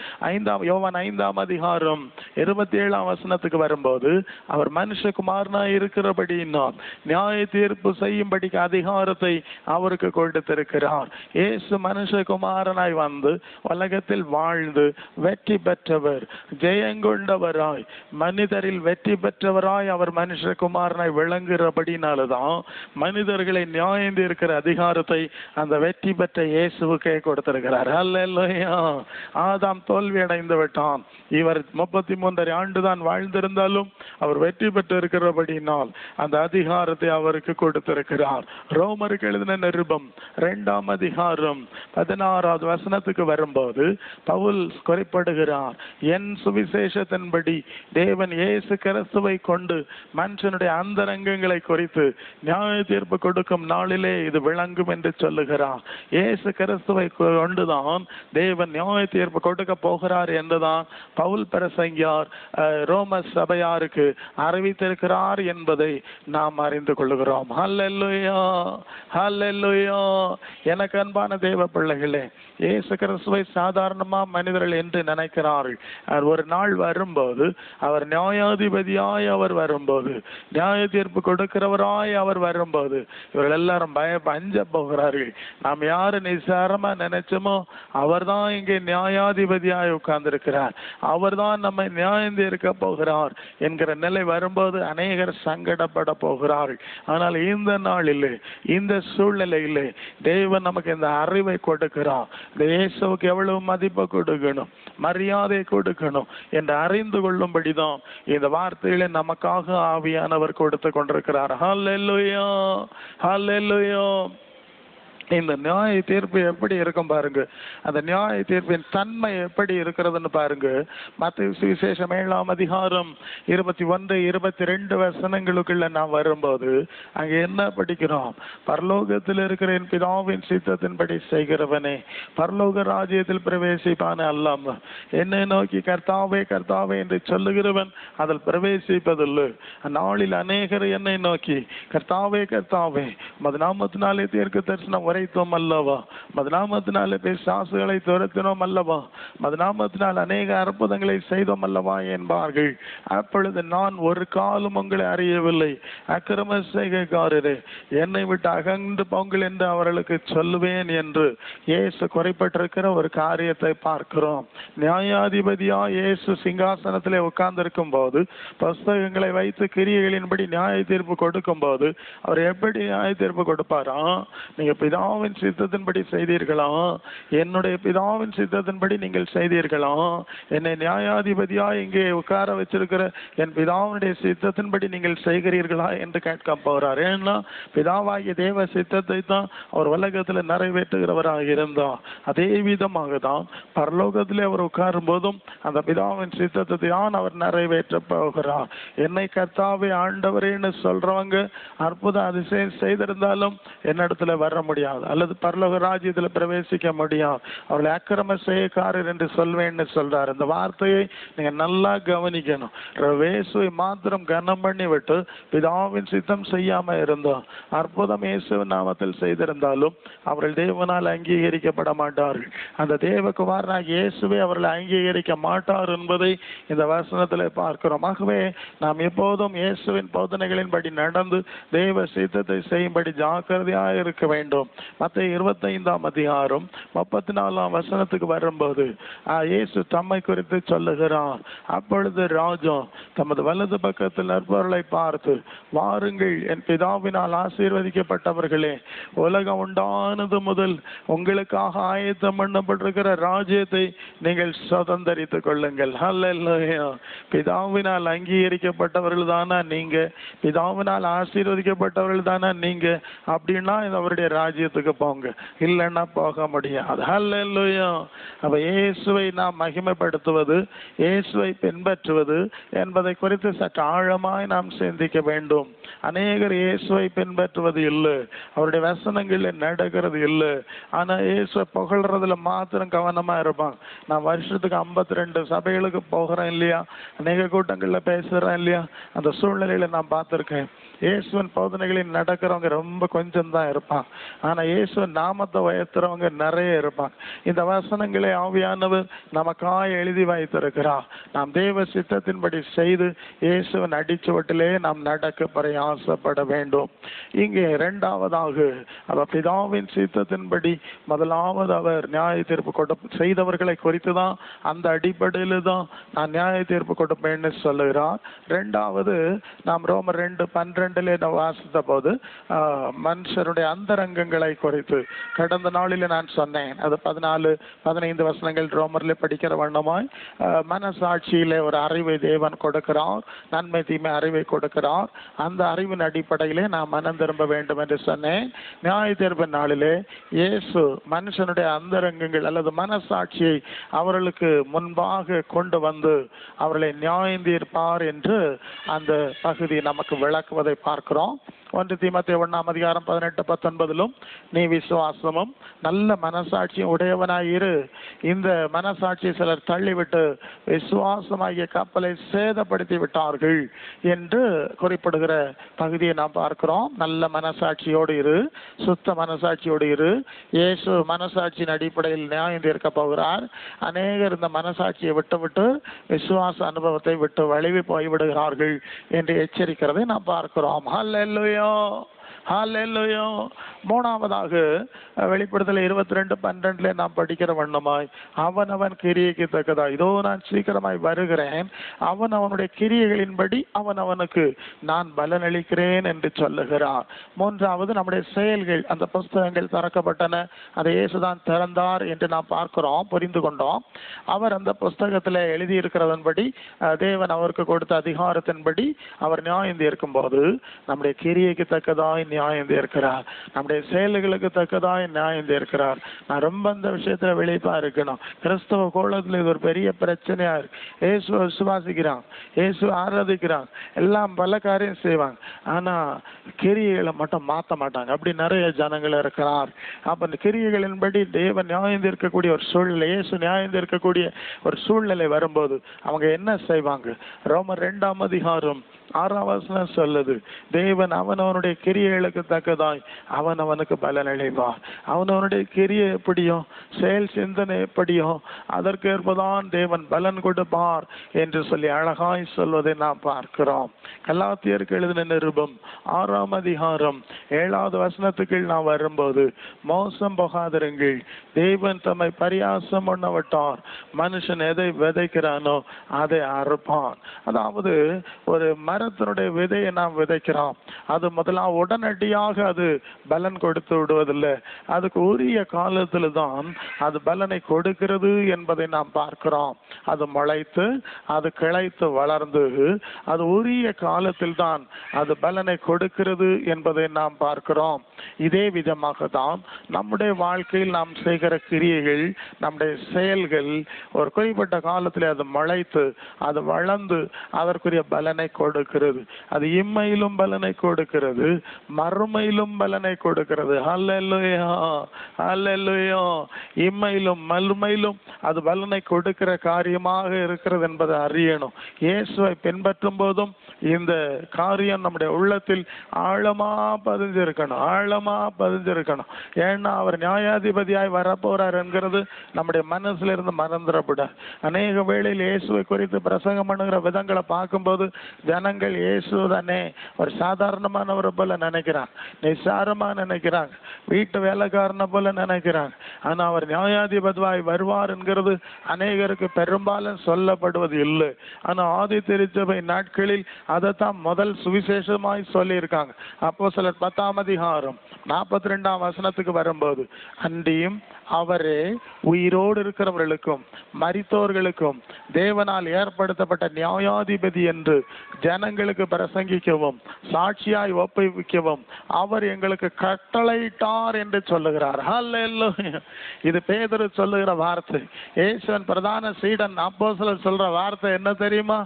யோவான் 5:27 வரும்போது, அவர் மனுஷகுமாரனாய் இருக்கிறபடியினால் நியாய தீர்ப்பு செய்யும்படிக்கு அதிகாரத்தை அவருக்கு கொடுத்திருக்கிறார். இயேசு மனுஷகுமாரனாய் வந்து உலகத்தில் வாழ்ந்து வெற்றி பெற்றவர், ஜெயங்கொண்டவராய் மனிதரில் வெற்றி பெற்றவராய் அவர் மனுஷகுமாரனாய் விளங்குகிறபடினால்தான் மனிதர்களை நியாயம் தீர்க்கிற அதிகாரத்தை அந்த வெற்றி பெற்ற இயேசுவுக்கே கொடுத்திருக்கிறார். அல்லேலூயா. ஆதாம் தோல்வி அடைந்து விட்டான். இவர் 33 ஆண்டு தான் வாழ்ந்திருந்தாலும் அவர் வெற்றி பெற்று இருக்கிறபடினால் அந்த அதிகாரத்தை அவருக்கு கொடுத்திருக்கிறார். ரோமருக்கு எழுதின நிருபம் 2:16 வரும்போது பவுல் குறிப்பிடுகிறார், என் சுவிசேஷத்தின்படி தேவன் இயேசு கிறிஸ்துவை கொண்டு மனுஷனுடைய அந்தரங்கங்களை குறித்து நியாய தீர்ப்பு கொடுக்கும் நாளிலே இது விளங்கும் என்று சொல்லுகிறார். இயேசு கிறிஸ்துவை கொண்டுதான் தேவன் நியாய தீர்ப்பு கொடுக்க போகிறார் என்றுதான் பவுல் பிரசங்கியார் ரோம சபையாருக்கு அறிவித்திருக்கிறார் என்பதை நாம் அறிந்து கொள்கிறோம். ஹல்லேலூயா. ஹல்லேலூயா. எனக்கு அன்பான தேவ பிள்ளைகளே, இயேசு கிறிஸ்துவை சாதாரணமா மனிதர்கள் என்று நினைக்கிறார்கள். ஒரு நாள் வரும்போது, அவர் நியாயாதிபதியாய் அவர் வரும்போது, நியாய தீர்ப்பு கொடுக்கிறவராய் அவர் வரும்போது, இவர்கள் எல்லாரும் அஞ்ச போகிறார்கள். நாம் யாரு நிசாரமா நினைச்சோமோ அவர் தான் இங்கே நியாயாதிபதியாய் உட்கார்ந்திருக்கிறார், அவர் தான் நம்மை நியாயம் தீர்க்க போகிறார் என்கிற நிலை வரும்போது அநேகர் சங்கடப்பட போகிறார்கள். ஆனால் இந்த நாளிலே, இந்த சூழ்நிலையிலே தேவன் நமக்கு இந்த அறிவை கொடுக்கிறார். இந்த இயேசுவுக்கு எவ்வளவு மதிப்பு கொடுக்கணும், மரியாதை கொடுக்கணும் என்று அறிந்து கொள்ளும்படிதான் இந்த வார்த்தைகளை நமக்காக ஆவியானவர் கொடுத்து கொண்டிருக்கிறார். ஹல்லேலூயா. ஹல்லேலூயா. இந்த நியாய தீர்ப்பு எப்படி இருக்கும் பாருங்க, அந்த நியாய தீர்ப்பின் தன்மை எப்படி இருக்கிறதுன்னு பாருங்க. மத்தேயு சுவிசேஷம் 7:21-22 நாம் வரும்போது அங்க என்ன படிக்கிறோம்? பரலோகத்தில் இருக்கிற என் பிதாவின் சித்தத்தின்படி செய்கிறவனே பரலோக ராஜ்யத்தில் பிரவேசிப்பானே அல்லாம என்னை நோக்கி கர்த்தாவே கர்த்தாவே என்று சொல்லுகிறவன் அதில் பிரவேசிப்பதில்லை. அந்நாளில் அநேகர் என்னை நோக்கி கர்த்தாவே கர்த்தாவே மது நாமத்தினாலே தீர்க்க தரிசனம் உரைத்தோம் அல்லவா, மது நாமத்தினாலே பிசாசுகளை துரத்தினோம் அல்லவா, மது நாமத்தினால் அநேக அற்புதங்களை செய்தோம் அல்லவா என்பார்கள். அப்பொழுது நான் ஒரு காலம் உங்களை அறியவில்லை, அக்கிரம செய்கைக்காரரே என்னை விட்டு அகன்று போங்கள் என்று அவர்களுக்கு சொல்லுவேன் என்று இயேசு குறைப்பட்டிருக்கிற ஒரு காரியத்தை பார்க்கிறோம். நியாயாதிபதியா இயேசு சிங்காசனத்திலே உட்கார்ந்திருக்கும் போது, புஸ்தகங்களை வைத்து கிரியைகளின்படி நியாய தீர்ப்பு கொடுக்கும் போது அவர் எப்படி நியாய தீர்ப்பு தீர்ப்பு கொடுப்பாராம். நீங்க பிதாவின் சித்தத்தின்படி செய்தீர்களா, என்னுடைய பிதாவின் சித்தத்தின்படி நீங்கள் செய்தீர்களா, என்னை நியாயாதிபதியா இங்கே உட்கார வச்சிருக்கிற என் பிதாவினுடைய சித்தத்தின்படி நீங்கள் செய்கிறீர்களா என்று கேட்க போறார். ஏன்னா பிதாவாகிய தேவ சித்தத்தை தான் அவர் உலகத்துல நிறைவேற்றுகிறவராக இருந்தார். அதே விதமாக தான் பரலோகத்திலே அவர் உட்காரும் போதும் அந்த பிதாவின் சித்தத்தை தான் அவர் நிறைவேற்ற போகிறார். என்னை கர்த்தாவே ஆண்டவரேன்னு சொல்றவங்க அற்புத அதிசயம் செய்திருந்தாலும் என்னிடத்துல வர முடியாது, அல்லது பரலோக ராஜ்யத்துல பிரவேசிக்க முடியாது. அவர்களை அக்கிரம செய்யக்காரர் என்று சொல்வேன்னு சொல்றார். இந்த வார்த்தையை நீங்க நல்லா கவனிக்கணும். இயேசுவை மாத்திரம் கனம் பண்ணி விட்டு பிதாவின் சித்தம் செய்யாம இருந்தோம், அற்புதம் இயேசுவின் நாமத்தில் செய்திருந்தாலும் அவர்கள் தேவனால் அங்கீகரிக்கப்பட மாட்டார்கள். அந்த தேவகுமாரனாகிய இயேசுவை அவர்களை அங்கீகரிக்க மாட்டார் என்பதை இந்த வசனத்தில் பார்க்கிறோம். ஆகவே நாம் எப்போதும் இயேசுவின் போதனைகளின்படி நடந்து தேவ சித்தத்தை செய்யும்படி ஜாக்கிரதையாக இருக்க வேண்டும். மத்தேயு 25ஆம் அதிகாரம் 34ஆம் வசனத்துக்கு வரும்போது இயேசு தம்மை குறித்து சொல்லுகிறார். அப்பொழுது ராஜா தமது வலது பக்கத்தில் நிற்பவர்களை பார்த்து, வாருங்கள் என் பிதாவினால் ஆசீர்வதிக்கப்பட்டவர்களே, உலகம் உண்டானது முதல் உங்களுக்காக ஆயத்தம் பண்ணப்பட்டிருக்கிற ராஜ்யத்தை நீங்கள் சுதந்தரித்துக் கொள்ளுங்கள். ஹல்லேலூயா. பிதாவினால் அங்கீகரிக்கப்பட்டவர்கள் தானா நீங்க, பிதாவினால் ஆசீர்வதிக்கப்பட்டவர்கள் தானா நீங்க, அப்படின்னா அவருடைய ராஜ்யத்துக்கு போங்க, இல்லைன்னா போக முடியாது. ஹல்லேலூயா. அப்ப இயேசுவை நாம் மகிமைப்படுத்துவது, இயேசுவை பின்பற்றுவது என்பதை குறித்து சற்று ஆழமாய் நாம் சிந்திக்க வேண்டும். அநேகர் இயேசுவை பின்பற்றுவது இல்லை, அவருடைய வசனங்களில் நடக்கிறது இல்லை, ஆனா இயேசுவை புகழ்றதுல மாத்திரம் கவனமா இருப்பாங்க. நான் வருஷத்துக்கு 52 சபைகளுக்கு போகிறேன் இல்லையா, அநேக கூட்டங்கள்ல பேசுறேன் இல்லையா, அந்த சூழ்நிலையில நான் பார்த்திருக்கேன். இயேசுவின் போதனைகளில் நடக்கிறவங்க ரொம்ப கொஞ்சம் தான் இருப்பாங்க, ஆனா இயேசுவின் நாமத்தை உயர்த்துறவங்க நிறைய இருப்பாங்க. இந்த வசனங்களை ஆவியானவர் நமக்காக எழுதி வைத்திருக்கிறார். நாம் தேவ சித்தத்தின்படி செய்து இயேசுவின் அடிச்சுவட்டிலே நாம் நடக்க பிரயாசப்பட வேண்டும். இங்கே இரண்டாவதாக அவர் பிதாவின் சித்தத்தின்படி முதலாவது அவர் நியாய தீர்ப்பு செய்தவர்களை குறித்து தான், அந்த அடிப்படையில தான் நான் நியாய தீர்ப்பு கொடுப்பேன்னு சொல்லுகிறார். இரண்டாவது நாம் ரோமர் 2:12 வாசித்த போது மனுஷருடைய அந்தரங்கங்களை குறித்து கடந்த நாளில் நான் சொன்னேன். அது 14-15 வசனங்கள் ரோமர்ல படிக்கிற வண்ணமாய் மனசாட்சியிலே ஒரு அறிவை தேவன் கொடுக்கிறார், நன்மை தீமை அறிவை கொடுக்கிறார். அந்த அறிவின் அடிப்படையிலே நாம் மனம் திரும்ப வேண்டும் என்று சொன்னேன். நியாய தீர்ப்பு நாளிலே இயேசு மனுஷனுடைய அந்தரங்கங்கள் அல்லது மனசாட்சியை அவர்களுக்கு முன்பாக கொண்டு வந்து அவர்களை நியாயம் தீர்ப்பார் என்று அந்த பகுதி நமக்கு விளக்குவதை பார்க்கிறோம். 1 தீமோத்தேயு 1ஆம் அதிகாரம் 18-19 நீ விசுவாசமும் நல்ல மனசாட்சியும் உடையவனாயிரு, இந்த மனசாட்சியை சிலர் தள்ளிவிட்டு விசுவாசமாகிய கப்பலை சேதப்படுத்தி விட்டார்கள் என்று குறிப்பிடுகிற பகுதியை நாம் பார்க்கிறோம். நல்ல மனசாட்சியோடு இரு, சுத்த மனசாட்சியோடு இரு. இயேசு மனசாட்சியின் அடிப்படையில் நியாயம் தீர்க்க போகிறார். அநேகர் இந்த மனசாட்சியை விட்டுவிட்டு விசுவாச அனுபவத்தை விட்டு வழுவி போய்விடுகிறார்கள் என்று எச்சரிக்கிறதை நாம் பார்க்கிறோம். ஹல்லேலூயா. ஹல்லேலூயா. மூணாவதாக வெளிப்படுத்தல் 22:12 நாம் படிக்கிற வண்ணமாய் அவன் கிரியைக்கு தக்கதா, இதோ நான் சீக்கிரமாய் வருகிறேன், அவனுடைய கிரியைகளின்படி அவனுக்கு நான் பலனளிக்கிறேன் என்று சொல்லுகிறார். மூன்றாவது நம்முடைய செயல்கள், அந்த புஸ்தகங்கள் திறக்கப்பட்டன, அதை இயேசுதான் திறந்தார் என்று நாம் பார்க்கிறோம், புரிந்து கொண்டோம். அவர் அந்த புஸ்தகத்தில் எழுதியிருக்கிறதன்படி தேவன் அவருக்கு கொடுத்த அதிகாரத்தின்படி அவர் நியாயம் தீர்க்கும் போது நம்முடைய கிரியைக்கு தக்கதாய் நியாயம் தீர்க்கிறார், நம்முடைய செயல்களுக்கு தக்கதாய் நியாயம் தீர்க்கிறார். நான் ரொம்ப அந்த விஷயத்துல விழிப்பா இருக்கணும். கிறிஸ்தவ கோலத்துல இது ஒரு பெரிய பிரச்சனையா இருக்கு. இயேசுவை விசுவாசிக்கிறாங்க, இயேசுவை ஆராதிக்கிறாங்க, எல்லாம் பல காரியம் செய்வாங்க, ஆனா கிரியைகளை மட்டும் மாற்ற மாட்டாங்க. அப்படி நிறைய ஜனங்கள் இருக்கிறார். அப்ப அந்த கிரியைகளின்படி தேவன் நியாயம் தீர்க்கக்கூடிய ஒரு சூழ்நிலை, இயேசு நியாயம் தீர்க்கக்கூடிய ஒரு சூழ்நிலை வரும்போது அவங்க என்ன செய்வாங்க? ரோமர் 2ஆம் அதிகாரம் 6ஆம் வசனம் சொல்லுது, தேவன் அவனுடைய கிரியைகளுக்கு தக்கதாய் அவனுக்கு பலன் அளிப்பார். அவனுடைய கிரியை எப்படியோ செயல் சிந்தனை எப்படியோ அதற்கேற்பதான் தேவன் பலன் கொடுப்பார் என்று சொல்லி அழகாய் சொல்வதை நாம் பார்க்கிறோம். கலாத்தியருக்கு எழுதின நிருபம் 6ஆம் அதிகாரம் 7வது வசனத்துக்கு நாம் வரும்போது, மோசம் போகாதிருங்கள், தேவன் தம்மை பரியாசம் பண்ணவிட்டார், மனுஷன் எதை விதைக்கிறானோ அதை அறுப்பான். அதாவது ஒரு மரத்தினுடைய விதையை நாம் விதைக்கிறோம், அது முதலாம் உடனடியாக அது பலன் கொடுத்து விடுவதில்லை, அதுக்கு உரிய காலத்துல தான் அது பலனை கொடுக்கிறது என்பதை நாம் பார்க்கிறோம். அது முளைத்து அது கிளைத்து வளர்ந்து அது உரிய காலத்தில் தான் அது பலனை கொடுக்கிறது என்பதை நாம் பார்க்கிறோம். இதே விதமாக தான் நம்முடைய வாழ்க்கையில் நாம் செய்கிற கிரியைகள், நம்முடைய செயல்கள் ஒரு குறிப்பிட்ட காலத்தில் அது முளைத்து அது வளர்ந்து அதற்குரிய பலனை கொடுக்கிறது. அது இம்மையிலும் பலனை கொடுக்கிறது, மறுமையிலும் பலனை கொடுக்கிறது. ஹல்லேலூயா, ஹல்லேலூயா. இம்மையிலும் மறுமையிலும் அது பலனை கொடுக்கிற காரியமாக இருக்கிறது என்பதை அறியணும். இயேசுவை பின்பற்றும் போதும் இந்த காரியம் நம்முடைய உள்ளத்தில் ஆழமா பதிஞ்சிருக்கணும், ஆழமா பதிஞ்சிருக்கணும். ஏன்னா அவர் நியாயாதிபதியாய் வரப்போறார் என்கிறது நம்முடைய மனசுல இருந்து மறந்துடப்பட. அநேக வேளையில் இயேசுவை குறித்து பிரசங்கம் பண்ணுகிற விதங்களை பார்க்கும்போது ஜனங்கள் இயேசு தானே ஒரு சாதாரணமானவரை போல நினைக்கிறாங்க, நிசாரமா நினைக்கிறாங்க, வீட்டு வேலைக்காரனை போல நினைக்கிறாங்க. ஆனா அவர் நியாயாதிபதியாய் வருவார் என்கிறது அநேகருக்கு பெரும்பாலும் சொல்லப்படுவது இல்லை. ஆனா ஆதி திருச்சபை நாட்களில் அதைத்தான் முதல் சுவிசேஷமாய் சொல்லி இருக்காங்க. அப்போஸ்தலர் 10ஆம் அதிகாரம் 42ஆம் வசனத்துக்கு வரும்போது, அன்றியும் அவரே உயிரோடு இருக்கிறவர்களுக்கும் மரித்தோர்களுக்கும் தேவனால் ஏற்படுத்தப்பட்ட நியாயாதிபதி என்று ஜனங்களுக்கு பிரசங்கிக்கவும் சாட்சியாய் ஒப்புவிக்கவும் அவர் எங்களுக்கு கட்டளையிட்டார் என்று சொல்லுகிறார். ஹல்லேலூயா. இது பேதுரு சொல்லுகிற வார்த்தை. இயேசுவின் பிரதான சீடன் அப்போஸ்தலர் சொல்ற வார்த்தை என்ன தெரியுமா?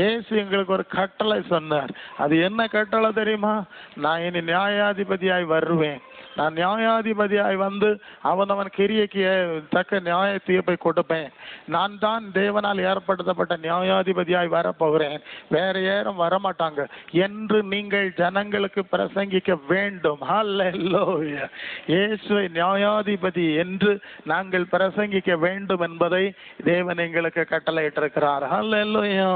இயேசு எங்களுக்கு ஒரு கட்டளை சொன்னார். அது என்ன கட்டளை தெரியுமா? நான் இனி நியாயாதிபதியாய் வருவேன், நான் நியாயாதிபதியாய் வந்து அவன் கிரியைக்கு தக்க நியாய தீர்ப்பை கொடுப்பேன், நான் தான் தேவனால் ஏற்படுத்தப்பட்ட நியாயாதிபதியாய் வரப்போகிறேன், வேற யாரும் வரமாட்டாங்க என்று நீங்கள் ஜனங்களுக்கு பிரசங்கிக்க வேண்டும். ஹல்லேலூயா. இயேசுவை நியாயாதிபதி என்று நாங்கள் பிரசங்கிக்க வேண்டும் என்பதை தேவன் எங்களுக்கு கட்டளையிட்டிருக்கிறார். ஹல்லேலூயா.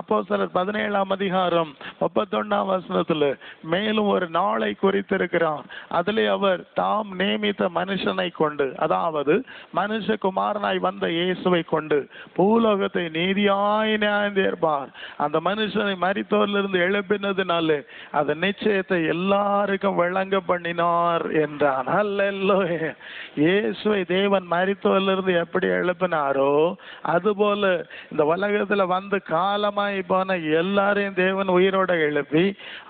அப்போஸ்தலர் 17ஆம் அதிகாரம் 31ஆம் வசனத்துல மேலும் ஒரு நாளை குறித்திருக்கிறார். அதிலே அவர் தாம் நியமித்த மனுஷனை கொண்டு, அதாவது மனுஷகுமாரனாய் வந்த இயேசுவை கொண்டு பூலோகத்தை நீதியாய் நியாயம் தீர்ப்பார். அந்த மனுஷனை மரித்தோரிலிருந்து எழுப்பினதுனால அந்த நிச்சயத்தை எல்லாருக்கும் விளங்க பண்ணினார் என்றான். ஹல்லேலூயா. இயேசுவை தேவன் மரித்தோரிலிருந்து எப்படி எழுப்பினாரோ அதுபோல இந்த உலகத்துல வந்து காலமாய் போன எல்லாரையும் தேவன் உயிரோட எழுப்பி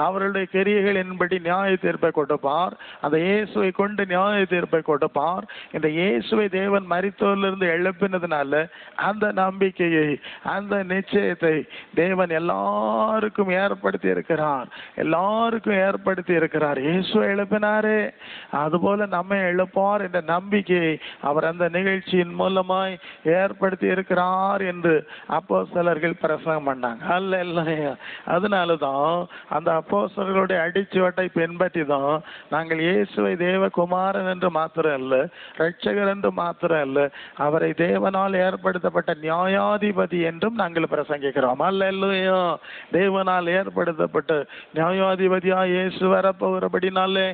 அவருடைய கிரியைகளின்படி நியாய தீர்ப்பை கொடுப்பார். அந்த இயேசுவை கொண்டு நியாய தீர்ப்பை கொடுப்பார். இந்த இயேசுவை தேவன் மரித்தோரிலிருந்து எழுப்பினதுனால அந்த நம்பிக்கையை, அந்த நிச்சயத்தை தேவன் எல்லாருக்கும் ஏற்படுத்தி இருக்கிறார், எல்லாருக்கும் ஏற்படுத்தி இருக்கிறார். இயேசுவை எழுப்பினாரே அதுபோல நம்ம எழுப்பார் என்ற நம்பிக்கையை அவர் அந்த நிகழ்ச்சியின் மூலமாய் ஏற்படுத்தி இருக்கிறார் என்று அப்போஸ்தலர்கள் பிரசங்கம் பண்ணாங்க. ஹல்லேலூயா. அதனாலதான் அந்த அப்போஸ்தலர்களுடைய அடிச்சுவட்டை பின்பற்றி தான் நாங்கள் இயேசுவை தேவகுமாரன் என்று மாத்திரம் அல்ல, இரட்சகர் என்று மாத்திரம் அல்ல, அவரை தேவனால் ஏற்படுத்தப்பட்ட நியாயாதிபதி என்றும் நாங்கள் பிரசங்கிக்கிறோம். அல்லேலூயா. தேவனால் ஏற்படுத்தப்பட்ட நியாயாதிபதியா இயேசு வரப்போகிறபடினாலே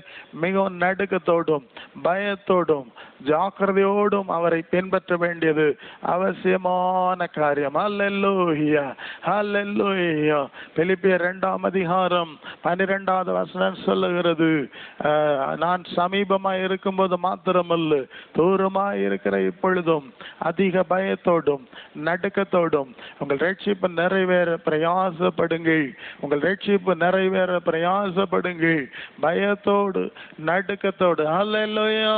மிகவும் நடுக்கத்தோடும் பயத்தோடும் ஜாக்கிரதையோடும் அவரை பின்பற்ற வேண்டியது அவசியமான காரியம். அல்லேலூயா, அல்லேலூயா. பிலிப்பியர் 2ஆம் அதிகாரம் 12வது வசனம் சொல்லுகிறது, நான் சமீபமாய் இருக்கும்போது மாத்திரமல்ல தூரமாய் இருக்கிற இப்பொழுதும் அதிக பயத்தோடும் நடுக்கத்தோடும் உங்கள் ரட்சிப்பு நிறைவேற பிரயாசப்படுங்கள், உங்கள் ரட்சிப்பு நிறைவேற பிரயாசப்படுங்கள், பயத்தோடு நடுக்கத்தோடு. அல்லேலூயா,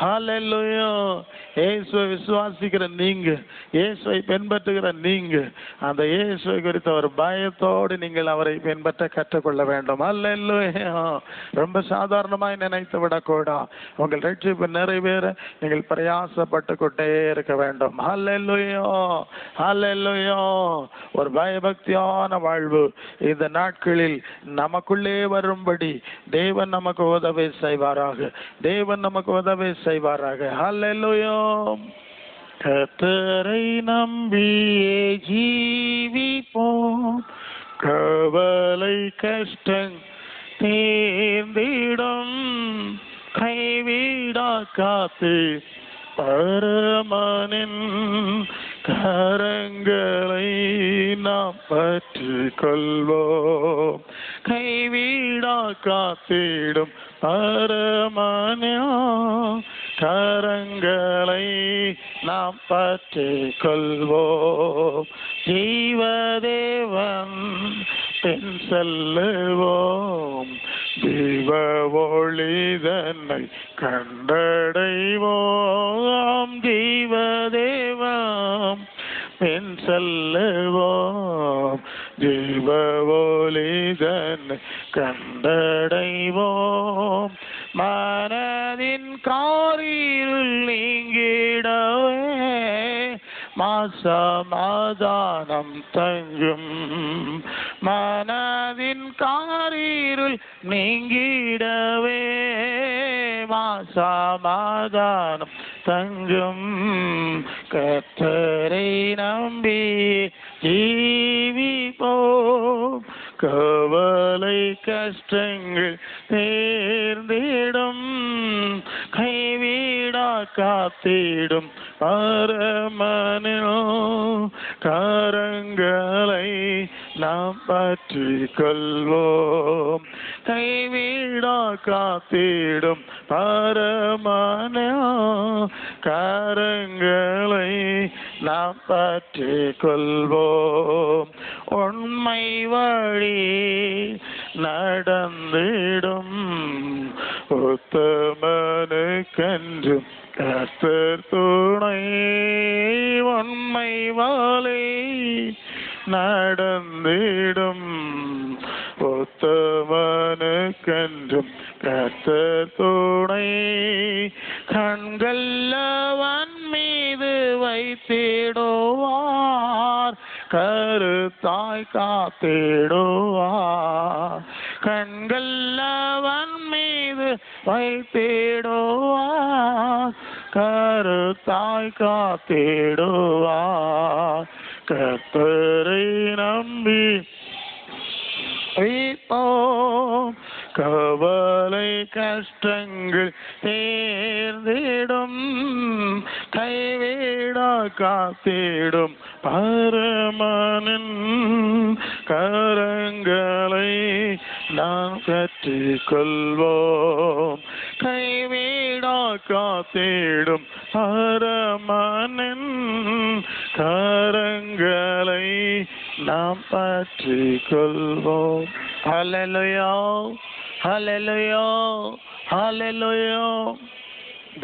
ஹல்லேலூயா. இயேசுவை விசுவாசிக்கிற நீங்க, இயேசுவை பின்பற்றுகிற நீங்க அந்த இயேசுவை குறித்த ஒரு பயத்தோடு நீங்கள் அவரை பின்பற்ற கற்றுக்கொள்ள வேண்டும். அல்லேலூயா. ரொம்ப சாதாரணமாய் நினைத்து விடக்கூடாது. உங்கள் ரட்சிப்பு நிறைவேற நீங்கள் பிரயாசப்பட்டு கொண்டே இருக்க வேண்டும். அல்லேலூயா, அல்லேலூயா. ஒரு பயபக்தியான வாழ்வு இந்த நாட்களில் நமக்குள்ளே வரும்படி தேவன் நமக்கு உதவி செய்வாராக, தேவன் நமக்கு உதவி செய்வாராக. ஹல்லேலூயா. கர்த்தரை நம்பியே ஜீவிப்போம், கவலை கஷ்டம் தீர்ந்திடுமே, காத்தே பரமனின் கரங்களை நாம் பற்றி கொள்வோம். கைவிடா காத்திடும் பரமனின் கரங்களை நாம் பற்றி கொள்வோம். ஜீவதேவன் பின் செல்லுவோம், ஜீவ ஒளிதனை கண்டடைவோம். ஜீவதேவம் பின் செல்லுவோம், ஜீவ ஒளிதனை கண்டடைவோம். மனதின் காரிருள் நீங்கிடவே சமாதானம் தங்கும். மனதின் காரிருள் நீங்கிடவே சமாதானம் தங்கும். கர்த்தரை நம்பி ஜீவிப்போம், கவலை கஷ்டங்கள் தேர்ந்திடும். கைவிடா காத்திடும் பரமனின் கரங்களை நாம் பற்றி கொள்வோம். கைவிடா காத்திடும் பரமனின் கரங்களை நாம் பற்றி கொள்வோம். உண்மை வழி நடந்திடும் உத்தமனுக்கென்று கர்த்தர் துணை. உண்மை வழி நடந்திடும் உத்தமனுக்கென்றும் கர்த்தர் துணை. கண்கள் அவன் மீது வைத்திடுவார், கருத்தாய் காத்திடுவார். கண்கள் அவன் மீது வைத்திடுவார், கருத்தாய் காத்திடுவார். கர்த்தரை நம்பி வைப்போம், கவலை கஷ்டங்கள் தேர்ந்திடும். கைவிடா காத்திடும் பரமனின் கரங்களை நாம் கற்றி கொள்வோம். கைவிடா காத்திடும் பரமனின் கரங்களை நாம் பற்றி கொள்வோம். ஹல்லேலூயா, ஹல்லேலூயா, ஹல்லேலூயா.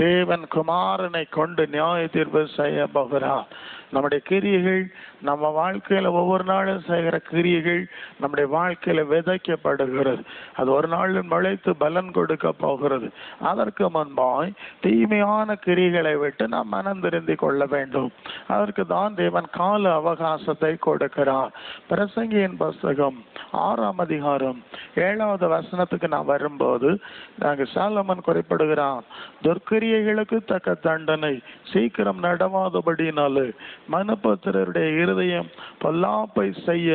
தேவன் குமாரனை கொண்டு நியாய தீர்ப்பு செய்ய போகிறார். நம்முடைய கிரியைகள், நம்ம வாழ்க்கையில ஒவ்வொரு நாளும் செய்கிற கிரியைகள் நம்முடைய வாழ்க்கையில விதைக்கப்படுகிறது. அது ஒரு நாளில் முளைத்து பலன் கொடுக்க போகிறது. அதற்கு முன்பாய் தீமையான கிரியைகளை விட்டு நாம் மனம் திருந்தி கொள்ள வேண்டும். அதற்கு தான் தேவன் கால அவகாசத்தை கொடுக்கிறார். பிரசங்கியின் புஸ்தகம் 6ஆம் அதிகாரம் 7வது வசனத்துக்கு நான் வரும்போது நாங்க சாலமன் குறிப்பிடுகிறான், துர்க்கிரியைகளுக்கு தக்க தண்டனை சீக்கிரம் நடவாதபடினாலே மனுபுத்திரருடைய இருதயம் பொல்லாப்பை செய்ய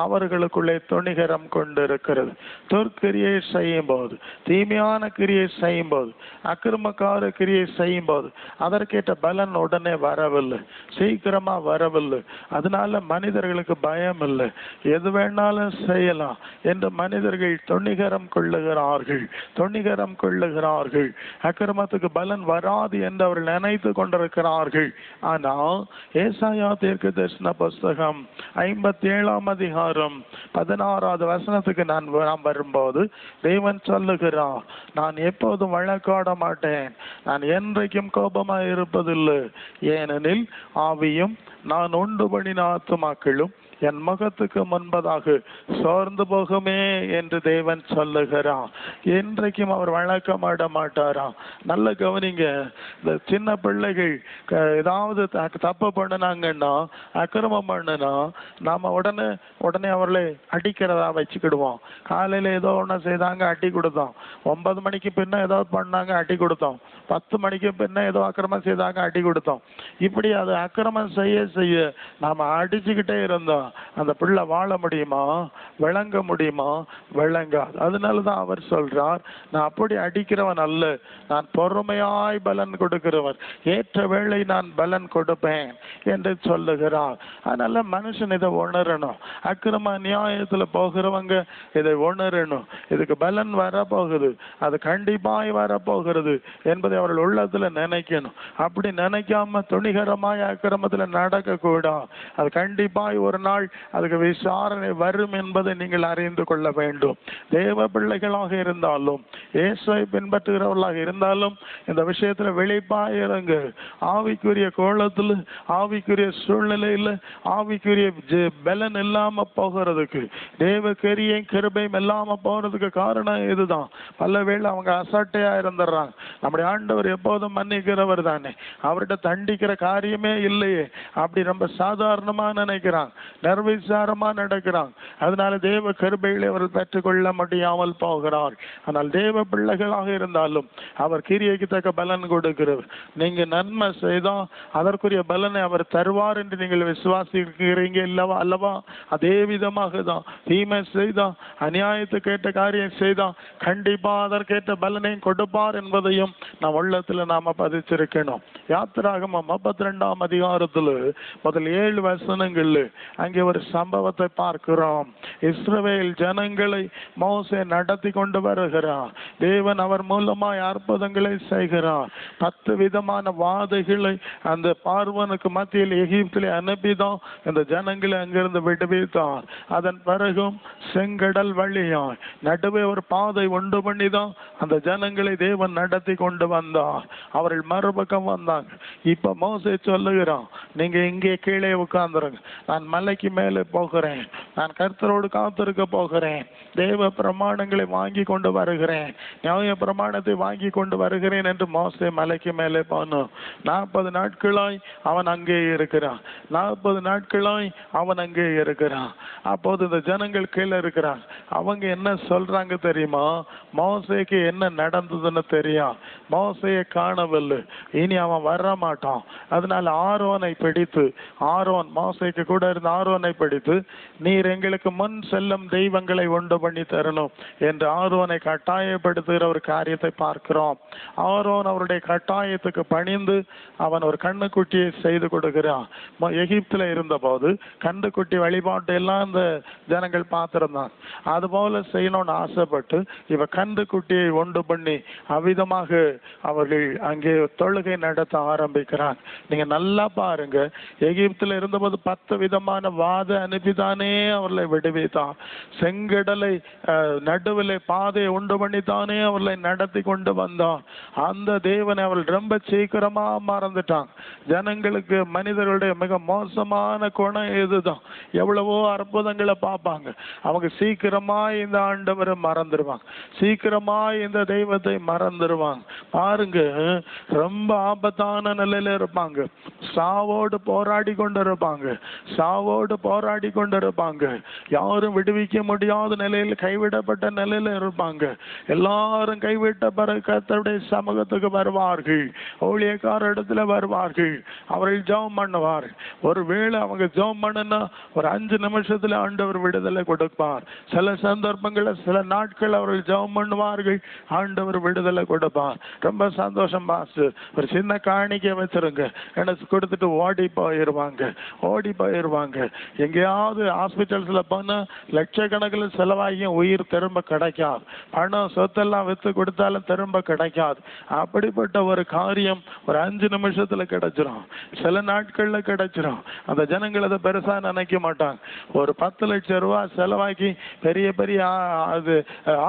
அவர்களுக்குள்ளே துணிகரம் கொண்டிருக்கிறது. துர்க்கிரியை செய்யும் போது, தீமையான கிரியை செய்யும் போது, அக்கிரமக்கார கிரியை செய்யும் போது அதற்கேற்ற பலன் உடனே வரவில்லை, சீக்கிரமா வரவில்லை. அதனால மனிதர்களுக்கு பயம் இல்லை, எது வேணாலும் செய்யலாம் என்று மனிதர்கள் துணிகரம் கொள்ளுகிறார்கள், துணிகரம் கொள்ளுகிறார்கள். அக்கிரமத்துக்கு பலன் வராது என்று அவர்கள் நினைத்து கொண்டிருக்கிறார்கள். ஆனால் ஏசாயா தீர்க்கதரிசன புஸ்தகம் 57ஆம் அதிகாரம் 16வது வசனத்துக்கு நாம் வரும்போது தேவன் சொல்லுகிறார், நான் எப்போதும் வழக்காட மாட்டேன், நான் என்றைக்கும் கோபமாய் இருப்பதில்லை. ஏனெனில் ஆவியும் நான் உண்டு பண்ணின ஆத்துமாக்களும் என் முகத்துக்கு முன்பதாக சோர்ந்து போகுமே என்று தேவன் சொல்லுகிறான். என்றைக்கும் அவர் வழக்கமாட மாட்டாராம். நல்ல கவனிங்க, இந்த சின்ன பிள்ளைகள் ஏதாவது தப்பு பண்ணினாங்கன்னா, அக்கிரமம் பண்ணுனா நாம உடனே அவர்களை அடிக்கிறதா வச்சுக்கிடுவோம். காலையில ஏதோ ஒன்று செய்தாங்க, அடி கொடுத்தோம். 9 மணிக்கு பின்ன ஏதாவது பண்ணாங்க, அடி கொடுத்தோம். 10 மணிக்கு பின்ன ஏதோ அக்கிரமம் செய்தாங்க, அடி கொடுத்தோம். இப்படி அது அக்கிரமம் செய்ய செய்ய நாம அடிச்சுக்கிட்டே இருந்தோம். அந்த பிள்ளை வாழ முடியுமா, விளங்க முடியுமா? விளங்காது. அதனாலதான் அவர் சொல்றார், நான் அப்படி அடிக்கிறவன் அல்ல, நான் பொறுமையாய் பலன் கொடுக்கிறவர், ஏற்ற வேளை நான் பலன் கொடுப்பேன் என்று சொல்லுகிறார். அதனால மனுஷன் இதை உணரணும். அக்கிரம நியாயத்துல போகிறவங்க இதை உணரணும். இதுக்கு பலன் வரப்போகுது, அது கண்டிப்பாய் வரப்போகிறது என்பதை அவர்கள் உள்ளத்துல நினைக்கணும். அப்படி நினைக்காம துணிகரமாய் அக்கிரமத்துல நடக்க கூடாது. அது கண்டிப்பாய் ஒரு நாள் அதுக்கு விசாரணை வரும் என்பதை நீங்கள் அறிந்து கொள்ள வேண்டும். தேவ பிள்ளைகளாக இருந்தாலும் இயேசுவை பின்பற்றுகிறவர்களாக இருந்தாலும் இந்த விஷயத்துல வெளிப்பாய் இருங்க. ஆவிக்குரிய கோலத்துல, ஆவிக்குரிய சூழ்நிலையில, ஆவிக்குரிய பலன் இல்லாம போகிறதுக்கு, தேவ கிருபையும் இல்லாம போறதுக்கு காரணம் இதுதான். பலவேளை அவங்க அசாட்டையா இருந்துடுறாங்க. நம்முடைய ஆண்டவர் எப்போதும் மன்னிக்கிறவர் தானே, அவர்கிட்ட தண்டிக்கிற காரியமே இல்லையே, அப்படி ரொம்ப சாதாரணமா நினைக்கிறாங்க, நிர்விசாரமா நடக்கிறாங்க. அதனால தேவ கிருபைகளை அவர்கள் பெற்றுக்கொள்ள முடியாமல் போகிறார். ஆனால் தேவ பிள்ளைகளாக இருந்தாலும் அவர் கிரியைக்கு தக்க பலன் கொடுக்கிறவர். நீங்க நன்மை செய்தா அதற்குரிய பலனை அவர் தருவார் என்று நீங்கள் விசுவாசிக்கிறீங்க அல்லவா? அதே விதமாக தான் தீமை செய்தா, அநியாயத்துக்கு கேட்ட காரியம் செய்தா கண்டிப்பா அதற்கேற்ற பலனையும் கொடுப்பார் என்பதையும் நாம் உள்ளத்துல நாம பதிச்சிருக்கணும். யாத்திராகமம் 32ஆம் அதிகாரத்துல முதல் 7 வசனங்கள்ல அங்கே ஒரு சம்பவத்தை பார்க்கிறோம். இஸ்ரவேல் ஜனங்களை மோசே நடத்தி கொண்டு வருகிறார். தேவன் அவர் மூலமாய் அற்புதங்களை செய்கிறார். 10 விதமான வாதைகளை அந்த பார்வனுக்கு மத்தியில் எகிப்திலே அனுப்பிதான் இந்த ஜனங்களை அங்கிருந்து விடுவித்தார். அதன் பிறகும் செங்கடல் வழியாய் நடுவே ஒரு பாதை உண்டு பண்ணிதான் அந்த ஜனங்களை தேவன் நடத்தி கொண்டு வந்தார். அவர்கள் மறுபக்கம் வந்தாங்க. இப்ப மோசே சொல்லுகிறான், நீங்க இங்கே கீழே உட்கார்ந்துருங்க, நான் மலைக்கு மேலே போகிறேன், நான் கர்த்தரோடு காத்திருக்க போகிறேன், தேவ பிரமாணங்களை வாங்கி கொண்டு வருகிறேன், நியாய பிரமாணத்தை வாங்கி கொண்டு வருகிறேன் என்று மோசே மலைக்கு மேலே போனான். 40 நாட்களாய் அவன் அங்கே இருக்கிறான். 40 நாட்களாய் அவன் அங்கே இருக்கிறான். அப்போது இந்த ஜனங்கள் கீழே இருக்கிறாங்க. அவங்க என்ன சொல்றாங்க தெரியுமா? மோசேக்கு என்ன நடந்ததுன்னு தெரியும், மோசையை காணவில்லை, இனி அவன் வர மாட்டான். அதனால ஆரோனை பிடித்து, ஆரோன் மோசேக்கு கூட இருந்த ஆரோனை பிடித்து, நீர் எங்களுக்கு முன் செல்லும் தெய்வங்களை உண்டு பண்ணி தரணும் என்று ஆரோனை கட்டாயப்படுத்துகிற ஒரு காரியத்தை பார்க்கிறோம். ஆரோன் அவருடைய கட்டாயத்துக்கு பணிந்து அவன் ஒரு கண்ணுக்குட்டியை செய்து கொடுக்கிறான். எகிப்துல இருந்த போது கண்ணுக்குட்டி வழிபாட்டை எல்லாம் இந்த ஜனங்கள் பார்த்திருந்தான். அது போல செய்யணும்னு ஆசைப்பட்டு இவ கண்ணுக்குட்டியை உண்டு பண்ணி அவ்விதமாக அவர்கள் அங்கே தொழுகை நடத்த ஆரம்பிக்கிறாங்க. நீங்க நல்லா பாருங்க, எகிப்துல இருந்தபோது 10 விதமான வாத அனுப்பித்தானே அவர்களை விடுவித்தான். செங்கடலை நடுவில் பாதையை உண்டு பண்ணித்தானே அவர்களை நடத்தி கொண்டு வந்தான். அந்த தேவனை அவர்கள் ரொம்ப சீக்கிரமா மறந்துட்டாங்க. ஜனங்களுக்கு மனிதர்களுடைய மிக மோசமான குணம் இதுதான். எவ்வளவோ அற்புதங்களை பார்ப்பாங்க, அவங்க சீக்கிரமா இந்த ஆண்டவரை மறந்துடுவாங்க, சீக்கிரமா இந்த தெய்வத்தை மறந்துடுவாங்க. பாருங்க, ரொம்ப ஆபத்தான நிலையில இருப்பாங்க, சாவோடு போராடி கொண்டு இருப்பாங்க, சாவோடு போராடி கொண்டு இருப்பாங்க, யாரும் விடுவிக்க முடியாத நிலையில் கைவிடப்பட்ட நிலையில இருப்பாங்க. எல்லாரும் கைவிட்ட பிறகு கர்த்தருடைய சமூகத்துக்கு வருவார்கள், ஊழியக்கார இடத்துல வருவார்கள், அவர்கள் ஜெபம் பண்ணுவார். ஒருவேளை அவங்க ஜெபம் பண்ணுனா ஒரு 5 நிமிஷத்துல ஆண்டவர் விடுதலை கொடுப்பார். சில சந்தர்ப்பங்களில் சில நாட்கள் அவர்கள் ஜெபம் பண்ணுவார்கள், ஆண்டவர் விடுதலை கொடுப்பார். ரொம்ப சந்தோஷம் பாஸ், ஒரு சின்ன காணிக்கை வச்சிருங்க எனக்கு கொடுத்துட்டு ஓடி போயிருவாங்க, ஓடி போயிருவாங்க. எங்கேயாவது ஹாஸ்பிட்டல்ஸ்ல போனா லட்சக்கணக்கில் செலவாகியும் உயிர் திரும்ப கிடைக்காது, பணம் சொத்தெல்லாம் வித்து கொடுத்தாலும் திரும்ப கிடைக்காது. அப்படிப்பட்ட ஒரு காரியம் ஒரு 5 நிமிஷத்துல கிடைச்சிடும், சில நாட்கள்ல கிடைச்சிடும். அந்த ஜனங்கள் அதை பெருசா நினைக்க மாட்டாங்க. ஒரு 10 லட்சம் ரூபாய் செலவாக்கி பெரிய பெரிய அது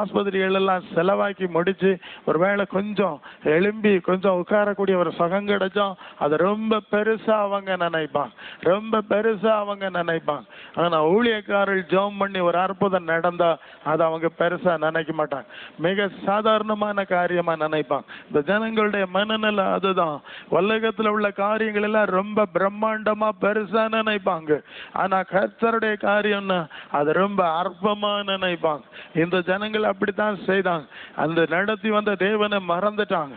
ஆஸ்பத்திரிகள் எல்லாம் செலவாக்கி முடிச்சு ஒருவேளை கொஞ்சம் எழும்பி கொஞ்சம் உட்காரக்கூடிய ஒரு சுகம் கிடைச்சா அது ரொம்ப பெருசா அவங்க நினைப்பாங்க, ரொம்ப பெருசா அவங்க நினைப்பாங்க. ஆனா ஊழியக்காரர்கள் ஜெபம் பண்ணி ஒரு அற்புதம் நடந்தா அதை அவங்க பெருசா நினைக்க மாட்டாங்க, மிக சாதாரணமான காரியமா நினைப்பாங்க. இந்த ஜனங்களுடைய மனநிலை அதுதான். உலகத்துல உள்ள காரியங்கள் எல்லாம் ரொம்ப பிரம்மாண்டமா பெருசா நினைப்பாங்க. ஆனா கர்த்தருடைய காரியம்னா அது ரொம்ப அற்பமா நினைப்பாங்க. இந்த ஜனங்கள் அப்படித்தான் செய்தாங்க. அந்த நடத்தி வந்த தேவனை மறந்துட்டாங்க. வந்துட்டாங்க.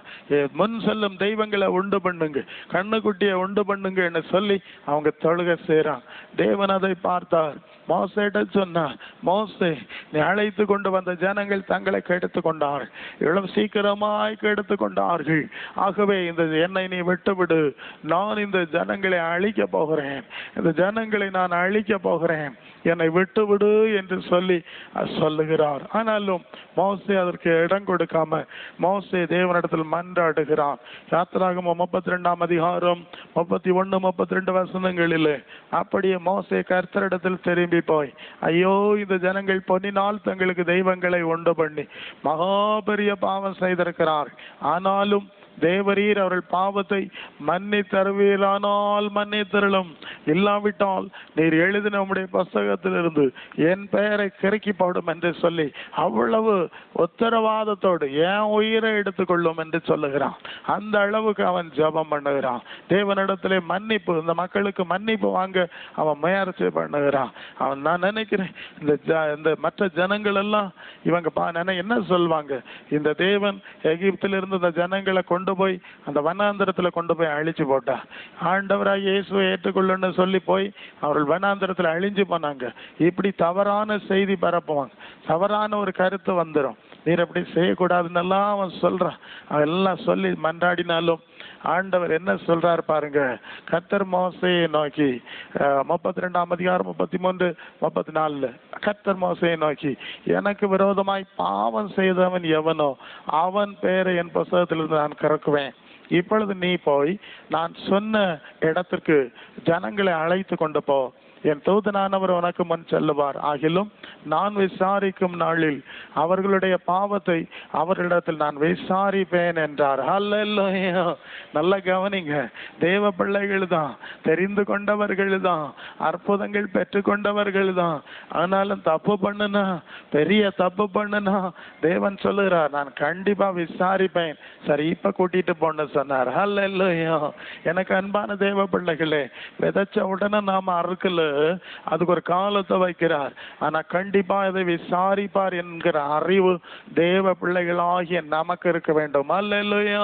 முன் செல்லும் தெய்வங்களை உண்டு பண்ணுங்க, கண்ணுக்குட்டியை உண்டு பண்ணுங்க என்று சொல்லி அவங்க தொழுகை செய்றாங்க. தேவன் அதை பார்த்தார். மோசேட்ட சொன்னார், மோசே, நீ அழைத்து கொண்டு வந்த ஜனங்கள் தங்களை கெடுத்து கொண்டார்கள், இவ்வளவு சீக்கிரமாய் கெடுத்து கொண்டார்கள். ஆகவே இந்த என்னை நீ விட்டுவிடு, நான் இந்த ஜனங்களை அழிக்க போகிறேன், இந்த ஜனங்களை நான் அழிக்க போகிறேன், என்னை விட்டுவிடு என்று சொல்லி சொல்லுகிறார். ஆனாலும் மோசே அதற்கு இடம் கொடுக்காம மோசே தேவனிடத்தில் மன்றாடுகிறான். யாத்திராகமம் 32 அதிகாரம் 31, 32 வசனங்களிலே அப்படியே மோசே கர்த்தரிடத்தில் திரும்பி போய், ஐயோ, இந்த ஜனங்கள் பொன்னினால் தங்களுக்கு தெய்வங்களை உண்டு பண்ணி மகா பெரிய பாவம் செய்திருக்கிறார். ஆனாலும் தேவரீர் அவர்கள் பாவத்தை மன்னித்தருவீரானால் மன்னித்தருளும், இல்லாவிட்டால் நீர் எழுதின உம்முடைய புஸ்தகத்திலிருந்து என் பெயரை கிறக்கி போடும் என்று சொல்லி அவ்வளவு உத்தரவாதத்தோடு என் உயிரை எடுத்துக்கொள்ளும் என்று சொல்லுகிறான். அந்த அளவுக்கு அவன் ஜெபம் பண்ணுகிறான். தேவனிடத்திலே மன்னிப்பு, இந்த மக்களுக்கு மன்னிப்பு வாங்க அவன் முயற்சி பண்ணுகிறான். அவன், நான் நினைக்கிறேன் இந்த மற்ற ஜனங்கள் எல்லாம் இவங்க என்ன சொல்வாங்க, இந்த தேவன் எகிப்திலிருந்து இந்த ஜனங்களை கொண்டு போய் அந்த வனாந்தரத்துல கொண்டு போய் அழிச்சு போட்டா, ஆண்டவராய் இயேசுவை ஏற்றுக்கொள்ளுன்னு சொல்லி போய் அவர்கள் வனாந்தரத்துல அழிஞ்சு போனாங்க. இப்படி தவறான செய்தி பரப்புவாங்க, தவறான ஒரு கருத்து வந்துடும், நீர் அப்படி செய்யக்கூடாதுன்னு அவன் சொல்றான். அவன் எல்லாம் சொல்லி மன்றாடினாலும் ஆண்டவர் என்ன சொல்றார் பாருங்க. கர்த்தர் மோசேயை நோக்கி 32 அதிகாரம் 33, 34 கர்த்தர் மோசேயை நோக்கி, எனக்கு விரோதமாய் பாவம் செய்தவன் எவனோ அவன் பேரை என் புஸ்தகத்திலிருந்து நான் கறக்குவேன். இப்பொழுது நீ போய் நான் சொன்ன இடத்திற்கு ஜனங்களை அழைத்து கொண்டு போ, என் தூதனானவர் உனக்கு முன் செல்லுவார். ஆகிலும் நான் விசாரிக்கும் நாளில் அவர்களுடைய பாவத்தை அவர்களிடத்தில் நான் விசாரிப்பேன் என்றார். ஹல்லேலூயா. நல்ல கவனிங்க, தேவ பிள்ளைகள் தான், தெரிந்து கொண்டவர்கள் தான், அற்புதங்கள் பெற்று கொண்டவர்கள் தான். ஆனாலும் தப்பு பண்ணுனா, பெரிய தப்பு பண்ணுனா தேவன் சொல்லுகிறார், நான் கண்டிப்பா விசாரிப்பேன். சரி, இப்ப கூட்டிட்டு போன்னு சொன்னார். ஹல்லேலூயா. எனக்கு அன்பான தேவ பிள்ளைகளே, விதைச்ச உடனே நாம அறுக்கல, அதுக்கு ஒரு காலத்தை வைக்கிறார். ஆனா கண்டிப்பா இதை விசாரிப்பார் என்கிற அறிவு தேவ பிள்ளைகளாகிய நமக்கு இருக்க வேண்டும். அல்லேலூயா.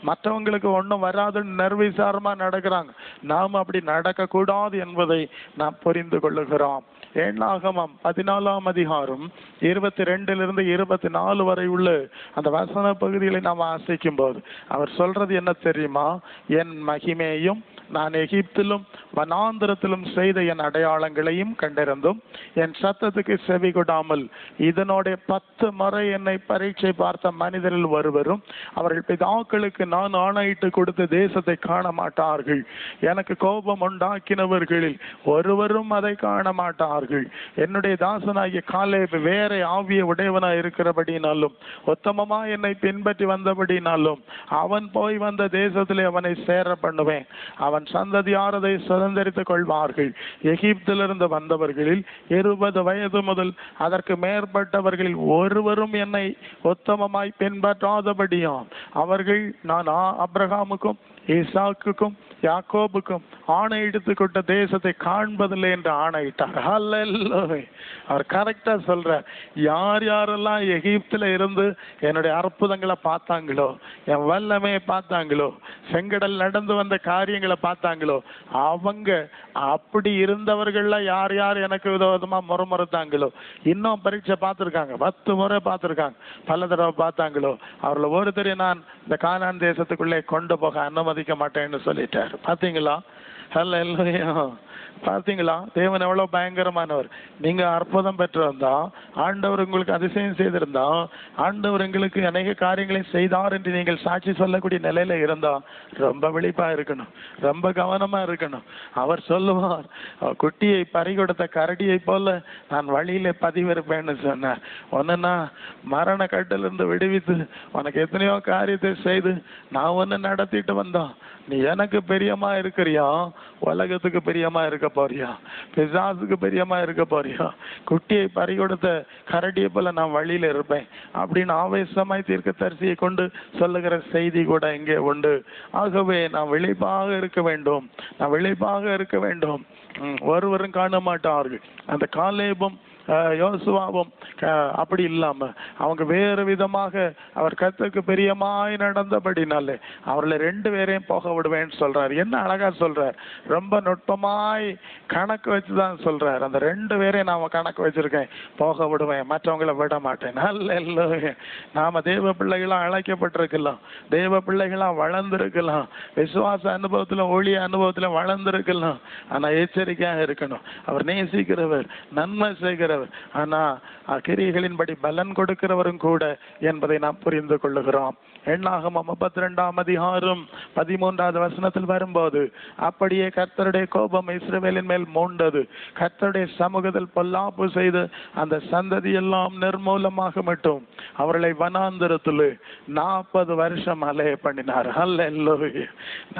மற்றவங்களுக்கு ஒண்ணும் வராதுன்னு நிர்விசாரமா நடக்கிறாங்க, நாம் அப்படி நடக்க கூடாது என்பதை நாம் புரிந்து கொள்ளுகிறோம். எண்ணாகமம் 14 அதிகாரம் 22 24 வரை உள்ள அந்த வசன பகுதிகளை நாம் வாசிக்கும் போது அவர் சொல்றது என்ன தெரியுமா? என் மகிமையும் நான் எகிப்திலும் வனாந்திரத்திலும் செய்த என் அடையாளங்களையும் கண்டிருந்தும் என் சத்தத்துக்கு செவி கொடாமல் இதனோட 10 முறை என்னை பரீட்சை பார்த்த மனிதரில் ஒருவரும் அவர்கள் பிதாக்களுக்கு நான் ஆணையிட்டு கொடுத்த தேசத்தை காண மாட்டார்கள். எனக்கு கோபம் உண்டாக்கினவர்களில் ஒருவரும் அதை காண மாட்டார்கள். என்னுடைய தாசனாகிய காலேப் வேற ஆவிய உடையவனாய் இருக்கிறபடினாலும் உத்தமமா என்னை பின்பற்றி வந்தபடினாலும் அவன் போய் வந்த தேசத்திலே அவனை சேர பண்ணுவேன். அவன் சந்ததியார் அதை சுதந்திரித்துக் கொள்வார்கள். எகிப்திலிருந்து வந்தவர்களில் 20 வயது முதல் அதற்கு மேற்பட்டவர்களில் ஒருவரும் என்னை உத்தமமாய் பின்பற்றாதபடியாம் அவர்கள் நான் ஆபிரகாமுக்கும் ஈசாக்குக்கும் யாக்கோபுக்கும் ஆணையிட்டு கொண்ட தேசத்தை காண்பதில்லை என்று ஆணையிட்டார். ஹல்லேலூயா. அவர் கரெக்டா சொல்றார். யார் யாரெல்லாம் எகிப்துல இருந்து என்னுடைய அற்புதங்களை பார்த்தாங்களோ, என் வல்லமையை பார்த்தாங்களோ, செங்கடல் நடந்து வந்த காரியங்களை பார்த்தாங்களோ, அவங்க அப்படி இருந்தவர்கள்ல யார் யார் எனக்கு விதவிதமா முறமுறுத்தாங்களோ, இன்னும் பரீட்சை பார்த்திருக்காங்க, 10 முறை பார்த்திருக்காங்க, பல தடவை பார்த்தாங்களோ, அவர்களை ஒருத்தரை நான் இந்த கானான் தேசத்துக்குள்ளே கொண்டு போக அனுமதிக்க மாட்டேன்னு சொல்லிட்டார். பாத்தீங்களா? ஹல்லேலூயா. பார்த்தீங்களா? தேவன் எவ்வளவு பயங்கரமானவர். நீங்க அற்புதம் பெற்றிருந்தா, ஆண்டவர் உங்களுக்கு அதிசயம் செய்திருந்தா, ஆண்டவர் எங்களுக்கு அநேக காரியங்களை செய்தார் என்று நீங்கள் சாட்சி சொல்லக்கூடிய நிலையில இருந்தா ரொம்ப விழிப்பா இருக்கணும், ரொம்ப கவனமா இருக்கணும். அவர் சொல்லுவார், குட்டியை பறிகொடுத்த கரடியை போல நான் வழியில பதிவிருப்பேன்னு சொன்னார். ஒன்னுன்னா மரண கட்டிலிருந்து விடுவித்து உனக்கு எத்தனையோ காரியத்தை செய்து நான் ஒன்னு நடத்திட்டு வந்தோம். நீ எனக்கு பிரியமா இருக்கிறியா, உலகத்துக்கு பிரியமா இருக்க போறியா, பிசாசுக்கு பிரியமா இருக்க போறியா? குட்டியை பறிகொடுத்த கரடியை போல நான் வழியில இருப்பேன் அப்படின்னு ஆவேசமாய் தீர்க்கதரிசியை கொண்டு சொல்லுகிற செய்தி கூட இங்கே உண்டு. ஆகவே நான் விழிப்பாக இருக்க வேண்டும், நான் விழிப்பாக இருக்க வேண்டும். ஒருவரும் காண மாட்டார்கள். அந்த காலேபும் யோசுவாவும் அப்படி இல்லாம அவங்க வேறு விதமாக அவர் கர்த்தருக்கு பிரியமாய் நடந்தபடினாலே அவர்களை 2 பேரையும் போக விடுவேன்னு சொல்றார். என்ன அழகா சொல்றார், ரொம்ப நுட்பமாய் கணக்கு வச்சுதான் சொல்றார். அந்த 2 பேரையும் நாம கணக்கு வச்சிருக்கேன், போக விடுவேன், மற்றவங்களை விட மாட்டேன். அல்லேலூயா. நாம தேவ பிள்ளைகளா அழைக்கப்பட்டிருக்கலாம், தேவ பிள்ளைகளா வளர்ந்திருக்கலாம், விசுவாச அனுபவத்துல ஊழிய அனுபவத்துல வளர்ந்திருக்கலாம். ஆனா எச்சரிக்கையாக இருக்கணும். அவர் நேசிக்கிறவர், நன்மை செய்கிறவர், ஆனா கிரியைகளின்படி பலன் கொடுக்கிறவரும் கூட என்பதை நாம் புரிந்து கொள்ளுகிறோம். எண்ணாகமம் 32ஆம் அதிகாரம் 13வது வசனத்தில் வரும்போது, அப்படியே கர்த்தருடைய கோபம் இஸ்ரவேலின் மேல் மூண்டது, கர்த்தருடைய சமூகத்தில் பொல்லாப்பு செய்து அந்த சந்ததி எல்லாம் நிர்மூலமாக மட்டும் அவர்களை வனாந்தரத்தில் 40 வருஷம் அலைய பண்ணினார். அல்லேலூயா.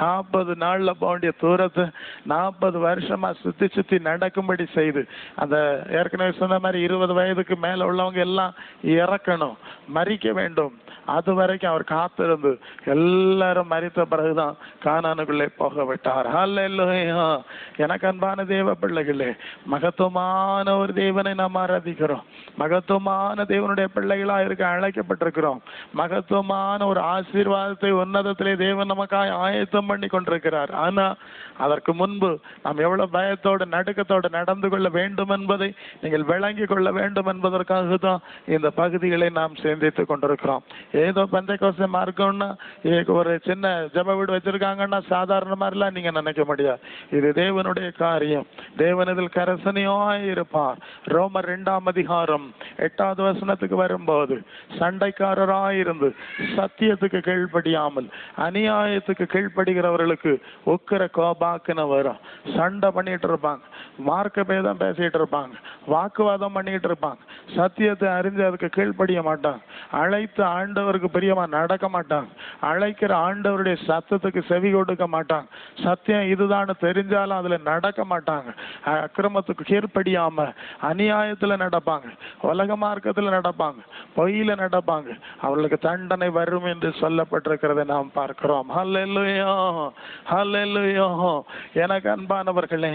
40 நாள்ல போக வேண்டிய தூரத்தை 40 வருஷமா சுத்தி சுத்தி நடக்கும்படி செய்து, அந்த ஏற்கனவே சொன்ன மாதிரி 20 வயதுக்கு மேல உள்ளவங்க எல்லாம் இறக்கணும், மரிக்க வேண்டும். அது வரைக்கும் அவர் காத்திருந்து எல்லாரும் மரித்த பிறகுதான் கானானுக்குள்ளே போக விட்டார். அல்லேலூயா. எனக்கு அன்பான தேவ பிள்ளைகளே, மகத்துவமான ஒரு தேவனை நாம் ஆராதிக்கிறோம், மகத்துவமான தேவனுடைய பிள்ளைகளா இருக்க அழைக்கப்பட்டிருக்கிறோம், மகத்துவமான ஒரு ஆசீர்வாதத்தை உன்னதத்திலே தேவன் நமக்காக ஆயத்தம் பண்ணி கொண்டிருக்கிறார். ஆனா அதற்கு முன்பு நாம் எவ்வளவு பயத்தோடு நடுக்கத்தோடு நடந்து கொள்ள வேண்டும் என்பதை நீங்கள் விளங்கி கொள்ள வேண்டும் என்பதற்காக தான் இந்த பகுதிகளை நாம் சிந்தித்துக் கொண்டிருக்கிறோம். ஏதோ பெந்தைக்கோஸ்தே மார்க்கம்னா ஒரு சின்ன ஜெப வீடு வச்சிருக்காங்கன்னா சாதாரண மாதிரிலாம் நீங்க நினைக்க முடியாது. இது தேவனுடைய காரியம். தேவன் இதில் கரசனையாய் இருப்பார். ரோமர் 2ஆம் அதிகாரம் 8வது வசனத்துக்கு வரும்போது, சண்டைக்காரராயிருந்து சத்தியத்துக்கு கீழ்ப்படியாமல் அநியாயத்துக்கு கீழ்ப்படுகிறவர்களுக்கு உக்கிர கோபாக்குன்னு வரும். சண்டை பண்ணிட்டு இருப்பாங்க, மார்க்க பேதம் பேசிட்டு இருப்பாங்க, வாக்குவாதம் பண்ணிட்டு இருப்பாங்க, சத்தியத்தை அறிஞ்சு அதுக்கு கீழ்ப்படிய மாட்டாங்க, அழைத்த ஆண்டவருக்கு பிரியமா நடக்க மாட்டாங்க, அழைக்கிற ஆண்டவருடைய சத்தத்துக்கு செவி கொடுக்க மாட்டாங்க, சத்தியம் இதுதான் தெரிஞ்சாலும் அதுல நடக்க மாட்டாங்க, அக்கிரமத்துக்கு கீழ்ப்படியாம அநியாயத்துல நடப்பாங்க, உலக மார்க்கத்துல நடப்பாங்க, பொய்யில நடப்பாங்க. அவர்களுக்கு தண்டனை வரும் என்று சொல்லப்பட்டிருக்கிறதை நாம் பார்க்கிறோம். ஹல்லேலூயா, ஹல்லேலூயா. எனக்கு அன்பானவர்களே,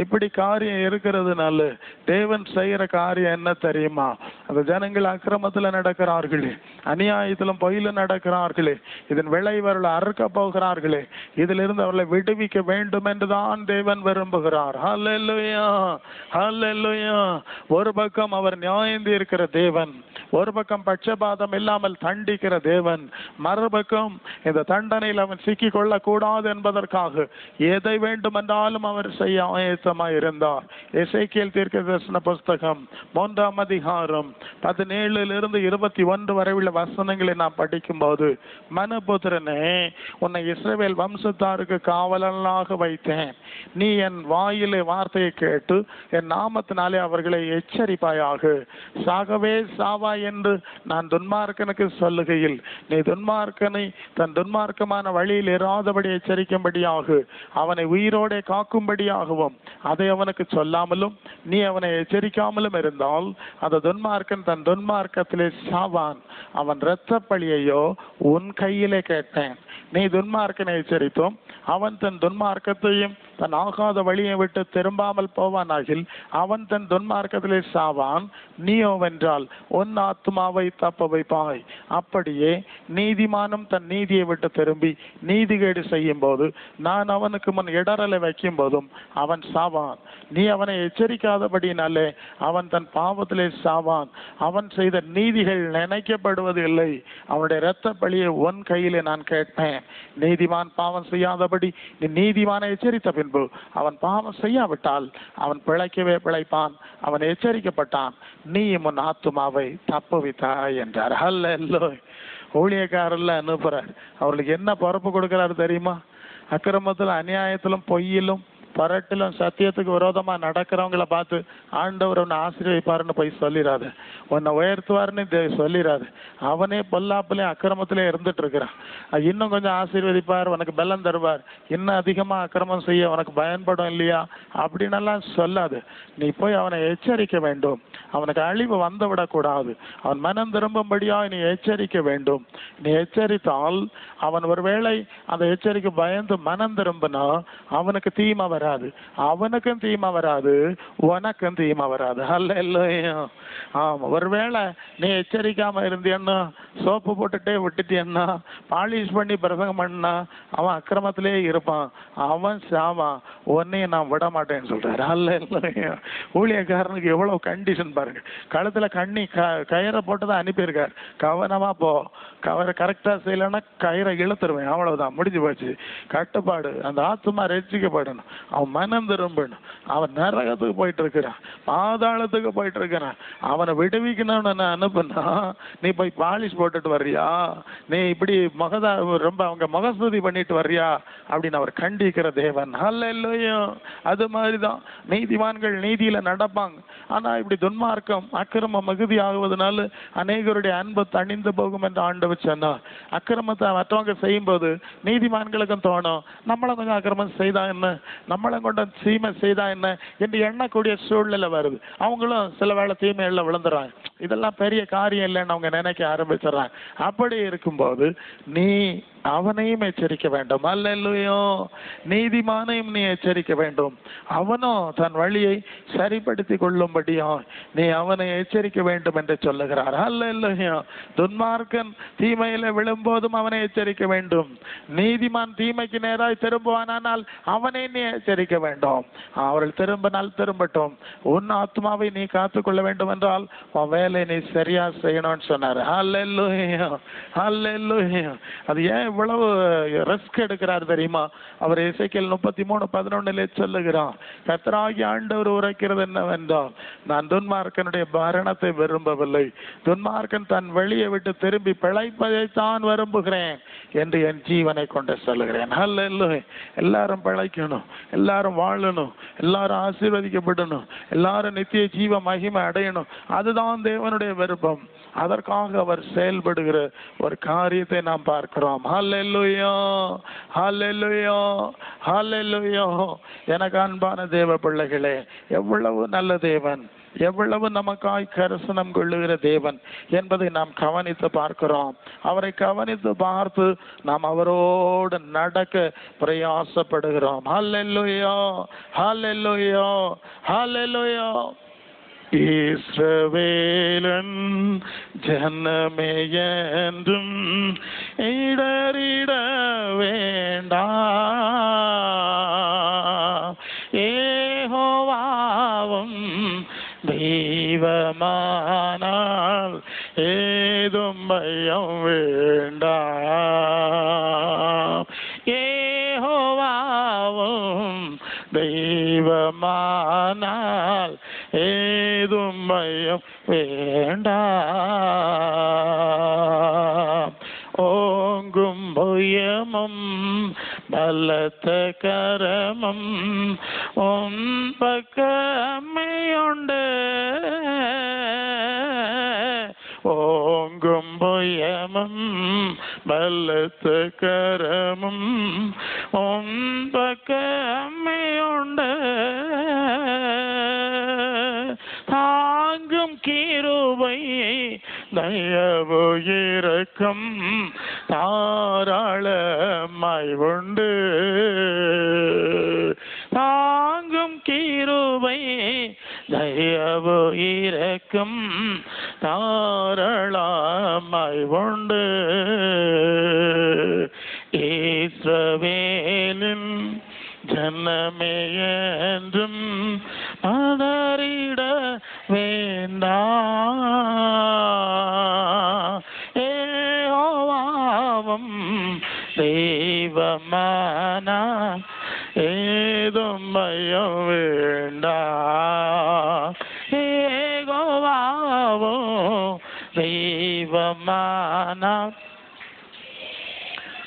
இப்படி காரியம் இருக்கிறதுனால தேவன் செய்யற காரியம் என்ன தெரியுமா? அந்த ஜனங்கள் அக்கிரமத்துல நடக்கிறார்களே, அநியாயத்திலும் பொய்யில நடக்கிறார்களே, இதன் விளைவர்களை அறுக்க போகிறார்களே, இதிலிருந்து அவர்களை விடுவிக்க வேண்டும் என்றுதான் தேவன் விரும்புகிறார். ஹல்லேலூயா, ஹல்லேலூயா. ஒரு பக்கம் அவர் நியாயம் இருக்கிற தேவன், ஒரு பக்கம் பட்சபாதம் இல்லாமல் தண்டிக்கிற தேவன், மறுபக்கம் இந்த தண்டனையில் அவன் சிக்கிக் கொள்ள கூடாது என்பதற்காக எதை வேண்டுமென்றாலும் அவர் செய்ய ஆயத்தமாய் இருந்தார். எசேக்கியேல் தீர்க்கதரிசன புஸ்தகம் 3ஆம் அதிகாரம் 17 to 21 வரை உள்ள வசனங்களை நாம் படிக்கும் போது, மனுபுத்திரனே, உன்னை இஸ்ரவேல் வம்சத்தாருக்கு காவலனாக வைத்தேன், நீ என் வாயிலே வார்த்தையை கேட்டு என் நாமத்தினாலே அவர்களை எச்சரிப்பாயாக. சாகவே சாவா என்று நான் துன்மார்க்கனுக்கு சொல்லுகையில் நீ துன்மார்க்கனை தன் துன்மார்க்கமான வழியில் இராதபடி எச்சரிக்கும்படியாக அவனை உயிரோടെ காக்கும்படியாகவும் அதை அவனுக்கு சொல்லாமலும் நீ அவனை எச்சரிக்காமலும் இருந்தால் அந்த துன்மார்க்கன் தன் துன்மார்க்கத்திலே சாவான். அவன் இரத்த பழியையோ உன் கையிலே கேட்டேன். நீ துன்மார்க்கனை எச்சரித்தோம், அவன் தன் துன்மார்க்கத்தையும் தன் ஆகாத வழியை விட்டு திரும்பாமல் போவானாகில் அவன் தன் துன்மார்க்கத்திலே சாவான். நீயோ வென்றால் உன் ஆத்மாவை தப்ப வைப்பாய். அப்படியே நீதிமானும் தன் நீதியை விட்டு திரும்பி நீதிகேடு செய்யும் போது நான் அவனுக்கு முன் இடரலை வைக்கும் போதும் அவன் சாவான். நீ அவனை எச்சரிக்காதபடினாலே அவன் தன் பாவத்திலே சாவான். அவன் செய்த நீதிகள் நினைக்கப்படுவது இல்லை. அவனுடைய இரத்த பழியை உன் கையிலே நான் கேட்பேன். நீதிமான் பாவம் செய்யாதபடி நீ நீதிமானை எச்சரித்த பின்பு அவன் பாவம் செய்யாவிட்டால் அவன் பிழைக்கவே பிழைப்பான். அவன் எச்சரிக்கப்பட்டான், நீ உன் ஆத்துமாவை தப்புவித்தாய் என்றார். ஹல்லேலூயா. ஊழியக்காரர்ல அனுப்புறார். அவர்களுக்கு என்ன பொறுப்பு கொடுக்கிறாரு தெரியுமா? அக்கிரமத்திலும் அநியாயத்திலும் பொய்யிலும் பரட்டிலும் சத்தியத்துக்கு விரோதமா நடக்கிறவங்கள பார்த்து ஆண்டவர் உன்னை ஆசீர்வதிப்பாருன்னு போய் சொல்லிடாது, உன்னை உயர்த்துவாருன்னு சொல்லிடாது. அவனே பொல்லாப்பிலே அக்கிரமத்திலே இருந்துட்டு இருக்கிறான். இன்னும் கொஞ்சம் ஆசீர்வதிப்பார், உனக்கு பலம் தருவார், இன்னும் அதிகமா அக்கிரமம் செய்ய உனக்கு பயன்படும் இல்லையா அப்படின்னெல்லாம் சொல்லாது. நீ போய் அவனை எச்சரிக்க வேண்டும். அவனுக்கு அழிவு வந்து விடக்கூடாது. அவன் மனம் திரும்பும்படியா நீ எச்சரிக்க வேண்டும். நீ எச்சரித்தால் அவன் ஒருவேளை அந்த எச்சரிக்கை பயந்து மனம் திரும்பினா அவனுக்கு தீமை வராது. வராது, அவனுக்கும் தீமை வராது, உனக்கும் தீமை வராது. அல்லேலூயா. ஆமா, ஒருவேளை நீ எச்சரிக்காம இருந்தியன்னா, சோப்பு போட்டுட்டே விட்டுட்டியன்னா, பாலிஷ் பண்ணி பிரசங்கம் பண்ணா, அவன் அக்கிரமத்திலே இருப்பான், அவன் சாவான், உன்னையும் நான் விட மாட்டேன்னு சொல்றாரு. அல்லேலூயா. ஊழியக்காரனுக்கு எவ்வளவு கண்டிஷன் பாருங்க. கழுத்துல கயிறை போட்டுதான் அனுப்பியிருக்காரு. கவனமா போ, கவரை கரெக்டா செய்யலன்னா கயிறை இழுத்துருவேன், அவ்வளவுதான், முடிஞ்சு போச்சு. கட்டுப்பாடு. அந்த ஆத்மா ரட்சிக்கப்படணும், அவன் மனம் திரும்பணும். அவன் நரகத்துக்கு போயிட்டு இருக்கிறான், பாதாளத்துக்கு போயிட்டு இருக்கிறான். அவனை விடுவிக்கணும்னு நான் அனுப்புனா, நீ போய் பாலிஷ் போட்டுட்டு வர்றியா, நீ இப்படி ரொம்ப அவங்க முகஸ்துதி பண்ணிட்டு வர்றியா அப்படின்னு அவர் கண்டிக்கிற தேவன். அல்லேலூயா. அது மாதிரிதான் நீதிமான்கள் நீதியில நடப்பாங்க. ஆனா இப்படி துன்மார்க்கம் அக்கிரமம் மிகுதி ஆகுவதனால அநேகருடைய அன்பு தணிந்து போகும் என்று ஆண்டவர் சொன்னார். அக்கிரமத்தை மற்றவங்க செய்யும் போது நீதிமான்களுக்கும் தோணும், நம்மளும் கொஞ்சம் அக்கிரமம் செய்தா என்ன, நம்மளும் கொண்ட தீமை செய்தா என்ன என்று எண்ணக்கூடிய சூழ்நிலை வருது. அவங்களும் சில வேளை தீமையில விழுந்துறாங்க. இதெல்லாம் பெரிய காரியம் இல்லைன்னு அவங்க நினைக்க ஆரம்பிச்சிடறாங்க. அப்படி இருக்கும்போது நீ அவனையும் எச்சரிக்க வேண்டும். அல்லேலூயா. நீதிமானையும் நீ எச்சரிக்க வேண்டும். அவனும் தன் வழியை சரிப்படுத்தி கொள்ளும்படியா நீ அவனை எச்சரிக்க வேண்டும் என்று சொல்லுகிறார். அல்லேலூயா. துன்மார்க்கன் தீமையில விழும்போதும் அவனை எச்சரிக்க வேண்டும். நீதிமான் தீமைக்கு நேராய் திரும்புவானால் அவனை நீ எச்சரிக்க வேண்டும். அவர்கள் திரும்பினால் திரும்பட்டும், உன் ஆத்மாவை நீ காத்துக்கொள்ள வேண்டும் என்றால் உன் வேலை நீ சரியா செய்யணும்னு சொன்னார். அல்லேலூயா. அல்லேலூயா. அது ஏன் இவ்வளவு ரிஸ்க் எடுக்கிறார் தெரியுமா? அவர் எசேக்கியேல் 33:11 சொல்லுகிறார், கர்த்தராகிய ஆண்டவர் உரைக்கிறது என்னவென்றால், நான் துன்மார்க்கனுடைய மரணத்தை விரும்பவில்லை, துன்மார்க்கன் தன் வெளியை விட்டு திரும்பி பிழைப்பதைத்தான் விரும்புகிறேன் என்று என் ஜீவனை கொண்டு சொல்லுகிறேன். அல்லேலூயா. எல்லாரும் பிழைக்கணும், எல்லாரும் வாழணும், எல்லாரும் ஆசீர்வதிக்கப்படணும், எல்லாரும் நித்திய ஜீவ மகிமை அடையணும். அதுதான் தேவனுடைய விருப்பம். அதற்காக அவர் செயல்படுகிற ஒரு காரியத்தை நாம் பார்க்கிறோம். ஹல்லேலூயா. ஹல்லேலூயா. ஹல்லேலூயா. எனக்கு அன்பான தேவ பிள்ளைகளே, எவ்வளவு நல்ல தேவன், எவ்வளவு நமக்காய் கரிசனம் கொள்ளுகிற தேவன் என்பதை நாம் கவனித்து பார்க்கிறோம். அவரை கவனித்து பார்த்து நாம் அவரோடு நடக்க பிரயாசப்படுகிறோம். ஹல்லேலூயா. ஹல்லேலூயா. ஹல்லேலூயா. இஸ்ரவேலன் ஜனமே என்றும் இடறிட வேண்டாம், யெகோவாவும் தெய்வமானால் ஏதும் பயம் வேண்டாம், யெகோவாவும் தெய்வமானால் ஏதும் பயம் வேண்டாம். ஓங்கும் புயமும் பலத்த கரமும் உன் பக்கமையுண்டு, ஓங்கும் புயமும் பலத்த கரமும் உன் பக்கமையுண்டு, தாங்கும் கிருபை தயவு இரக்கம் தாராளமாய் உண்டு, தாங்கும் கிருபை தயவு இரக்கம் தாராளமாய் உண்டு. இஸ்ரவேலின் ஜனமே என்றும் பதறிட வேண்டாம், யெகோவாவும் தெய்வமானால் ஏதும் பயம் வேண்டாம், யெகோவாவும் தெய்வமானால்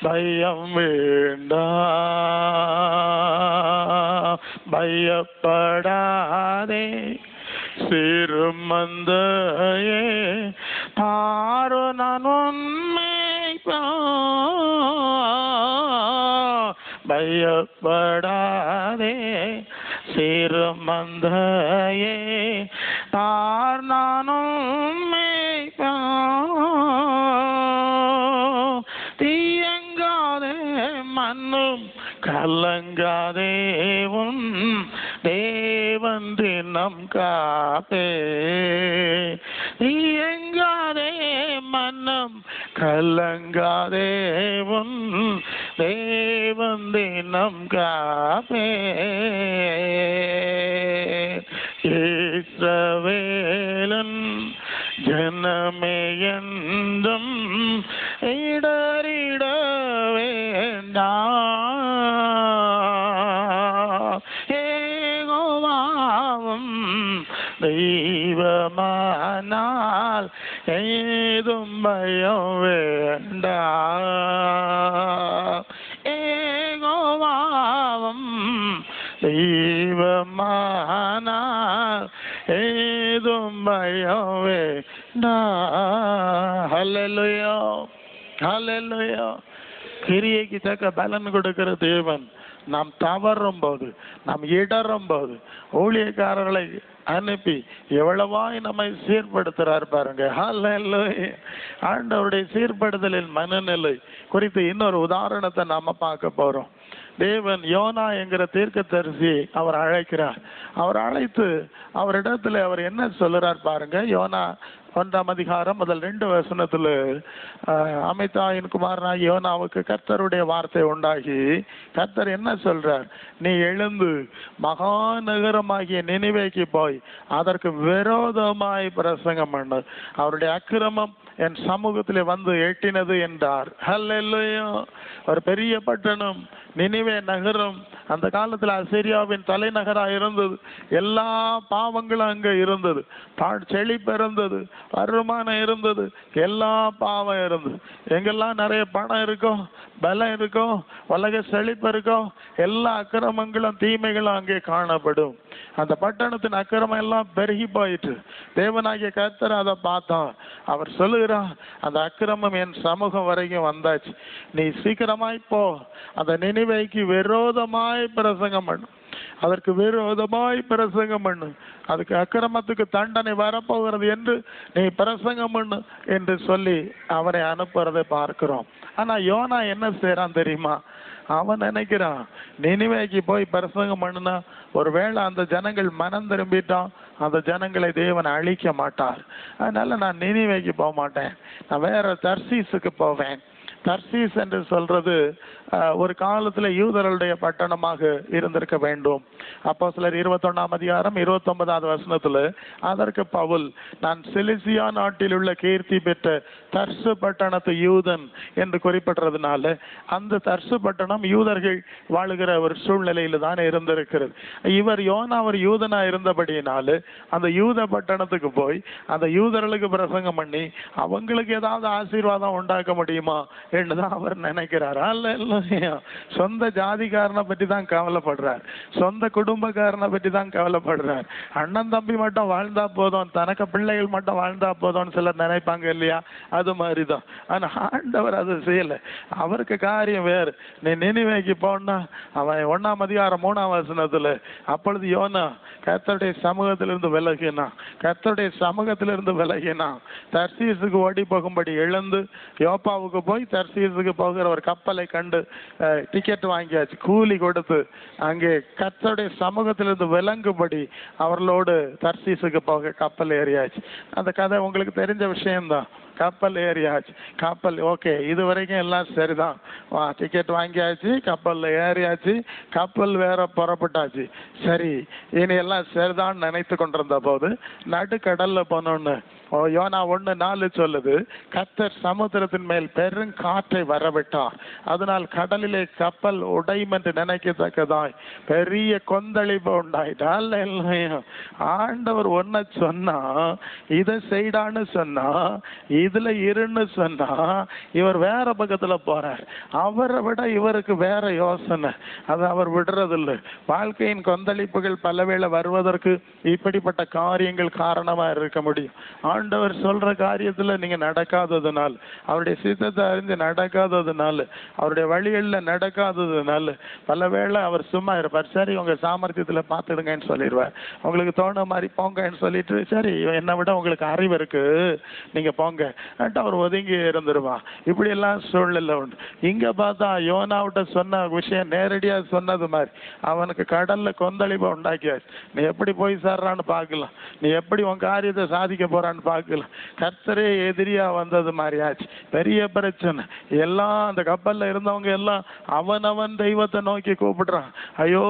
பயம் வேண்டாம். பயப்படாதே சிறுமந்தையே, பாரு நான் உன்னை பயப்படாதே சிறுமந்தையே, பார் நான் உன்னை தீயங்காதே மண்ணும் கலங்காதே உன் தேவன் தினம் காப்பே. இயங்காதே மனம் கலங்காதே உன் தேவன் தினம் காப்பே. இஸ்ரவேலன் ஜனமே என்றும் இடறிட வேண்டாம். யெகோவாவும் தெய்வமானால் ஏதும் பயம் வேண்டாம். யெகோவாவும் தெய்வமானால் ஏதும் பயம் வேண்டாம். ஹல்லேலூயா, ஹல்லேலூயா. கிரியைக்கு தக்க பலன் கொடுக்கிற தேவன் நாம் தவறும் போது, நாம் இடறும் போது ஊழியக்காரர்களை அனுப்பி எவ்வளவாய் நம்மை சீர்படுத்துறார் பாருங்க. ஹல்லேலூயா. ஆண்டவருடைய சீர்படுதலின் மனநிலை குறித்து இன்னொரு உதாரணத்தை நாம பார்க்க போறோம். தேவன் யோனா என்கிற தீர்க்கதரிசியை அவர் அழைக்கிறார். அவர் அழைத்து அவரிடத்துல அவர் என்ன சொல்லுறார் பாருங்க. யோனா 1ஆம் அதிகாரம் முதல் 2 வசனத்துல அமிதாயின் குமாரனாகி யோனாவுக்கு கர்த்தருடைய வார்த்தை உண்டாகி கர்த்தர் என்ன சொல்றார்? நீ எழுந்து மகாநகரமாகிய நினிவேக்கு போய் அதற்கு விரோதமாய் பிரசங்கம் பண்ணு. அவருடைய அக்கிரமம் என் சமூகத்திலே வந்து எட்டினது என்றார். ஹல்லேலூயா. ஒரு பெரிய பட்டணம் நினிவே நகரம் அந்த காலத்துல அசீரியாவின் தலைநகராக இருந்தது. எல்லா பாவங்களும் அங்க இருந்தது. செழிப்பு இருந்தது, வருமானம் இருந்தது, எல்லா பாவம் இருந்தது. எங்கெல்லாம் நிறைய பணம் இருக்கோ, பலம் இருக்கோ, உலக செழிப்பு இருக்கோ, எல்லா அக்கிரமங்களும் தீமைகளும் அங்கே காணப்படும். அந்த பட்டணத்தின் அக்கிரமம் எல்லாம் பெருகி போயிட்டு தேவனாகிய கர்த்தர் அதை பார்த்தோம். அவர் சொல்லுகிறார், அந்த அக்கிரமம் என் சமூகம் வரைக்கும் வந்தாச்சு. நீ சீக்கிரமாய் போ, அந்த நினிவேக்கு விரோதமாய் பிரசங்கம் பண்ணு, அதற்கு விரோதமாய் பிரசங்கம் பண்ணு, அதுக்கு அக்கிரமத்துக்கு தண்டனை வரப்போகிறது என்று நீ பிரசங்கம் பண்ணு என்று சொல்லி அவரை அனுப்புறதை பார்க்கிறோம். ஆனா யோனா என்ன செய்யறான் தெரியுமா? அவன் நினைக்கிறான், நினிவேக்கு போய் பிரசங்கம் பண்ணுனா ஒருவேளை அந்த ஜனங்கள் மனம் திரும்பிட்டான், அந்த ஜனங்களை தேவன் அழிக்க மாட்டார். அதனால நான் நினிவேக்கு போக மாட்டேன், நான் வேற தர்சீசுக்கு போவேன். தர்சீஸ் என்று சொல்றது ஒரு காலத்துல யூதர்களுடைய பட்டணமாக இருந்திருக்க வேண்டும். அப்போஸ்தலர் 21ஆம் அதிகாரம் 29வது வசனத்துல அதற்கு பவுல், நான் சிலிசியா நாட்டில் உள்ள கீர்த்தி பெற்ற தர்சு பட்டணத்து யூதன் என்று குறிப்பிட்டதுனால அந்த தர்சு பட்டணம் யூதர்கள் வாழுகிற ஒரு சூழ்நிலையில தான் இருந்திருக்கிறது. இவர் யோனா ஒரு யூதனா இருந்தபடியினால அந்த யூத பட்டணத்துக்கு போய் அந்த யூதர்களுக்கு பிரசங்கம் பண்ணி அவங்களுக்கு ஏதாவது ஆசீர்வாதம் உண்டாக்க முடியுமா என்றுதான் அவர் நினைக்கிறார். அல்ல, சொந்த ஜாதிக்காரனை பற்றி தான் கவலைப்படுறார், சொந்த குடும்பக்காரனை பற்றி தான் கவலைப்படுறார். அண்ணன் தம்பி மட்டும் வாழ்ந்தா போதும், தனக்கு பிள்ளைகள் மட்டும் வாழ்ந்தா போதும்னு சிலர் நினைப்பாங்க இல்லையா? அது மாதிரிதான். ஆனா ஆண்டவர் அது செய்யல. அவருக்கு காரியம் வேறு. நீ நினிவேக்கு போனா அவன் 1ஆம் அதிகாரம் 3ஆம் வசனத்துல, அப்பொழுது யோனா கர்த்தருடைய சமூகத்திலிருந்து விலகினான், கர்த்தருடைய சமூகத்திலிருந்து விலகினான், தர்சீசுக்கு ஓடி போகும்படி எழுந்து யோப்பாவுக்கு போய் தர்சீசுக்கு போகிற ஒரு கப்பலை கண்டு டிக்கெட் வாங்கியாச்சு, கூலி கொடுத்து அங்கே கர்த்தருடைய சமூகத்திலிருந்து விளங்கும்படி அவர்களோடு தர்சீசுக்கு போக கப்பல் ஏறியாச்சு. அந்த கதை உங்களுக்கு தெரிஞ்ச விஷயம்தான். கப்பல் ஏறியாச்சு, கப்பல் ஓகே, இது வரைக்கும் எல்லாம் சரிதான், டிக்கெட் வாங்கியாச்சு, கப்பல்ல ஏறியாச்சு, கப்பல் வேற புறப்பட்டாச்சு, சரி இனி எல்லாம் சரிதான் நினைத்து கொண்டிருந்த போது நடுக்கடல்ல போனோன்னு யோனா 1:4 சொல்லுது, கர்த்தர் சமுத்திரத்தின் மேல் பெரும் காற்றை வரவிட்டார், அதனால் கடலிலே கப்பல் உடையும் என்று நினைக்கத்தக்கதாய் பெரிய கொந்தளிப்பு உண்டாயிட்டால். ஆண்டவர் ஒன்ன சொன்னா இதை செய்டான்னு சொன்னா இதுல இருன்னு சொன்னா இவர் வேற பக்கத்துல போறார். அவரை விட இவருக்கு வேற யோசனை, அது அவர் விடுறதில்லை. வாழ்க்கையின் கொந்தளிப்புகள் பலவேளை வருவதற்கு இப்படிப்பட்ட காரியங்கள் காரணமா இருக்க முடியும். ஆண்டவர் சொல்ற காரியத்துல நீங்க நடக்காததுனால, அவருடைய சித்தத்தை அறிந்து நடக்காததுனால, அவருடைய வழிகளில் நடக்காததுனால பலவேளை அவர் சும்மா இருப்பார். சரி உங்க சாமர்த்தியத்துல பாத்துடுங்கன்னு சொல்லிடுவார். உங்களுக்கு தோண மாதிரி போங்கன்னு சொல்லிட்டு, சரி என்னை விட உங்களுக்கு அறிவு இருக்கு நீங்க போங்க, அவர் ஒதுங்கி இருந்துருவான். இப்படி எல்லாம் சூழ்நிலை உண்டு. இங்க பார்த்தா யோனாவிட்ட சொன்ன விஷயம் நேரடியா சொன்னது மாதிரி அவனுக்கு கடல்ல கொந்தளிப்பை உண்டாக்கியாச்சு. நீ எப்படி போய் சேர்றான்னு பார்க்கலாம், நீ எப்படி உன் காரியத்தை சாதிக்க போறான்னு பார்க்கலாம். கர்த்தரே எதிரியா வந்தது மாதிரி ஆச்சு. பெரிய பிரச்சனை. எல்லாம் அந்த கப்பல்ல இருந்தவங்க எல்லாம் அவனவன் தெய்வத்தை நோக்கி கூப்பிடுறான். ஐயோ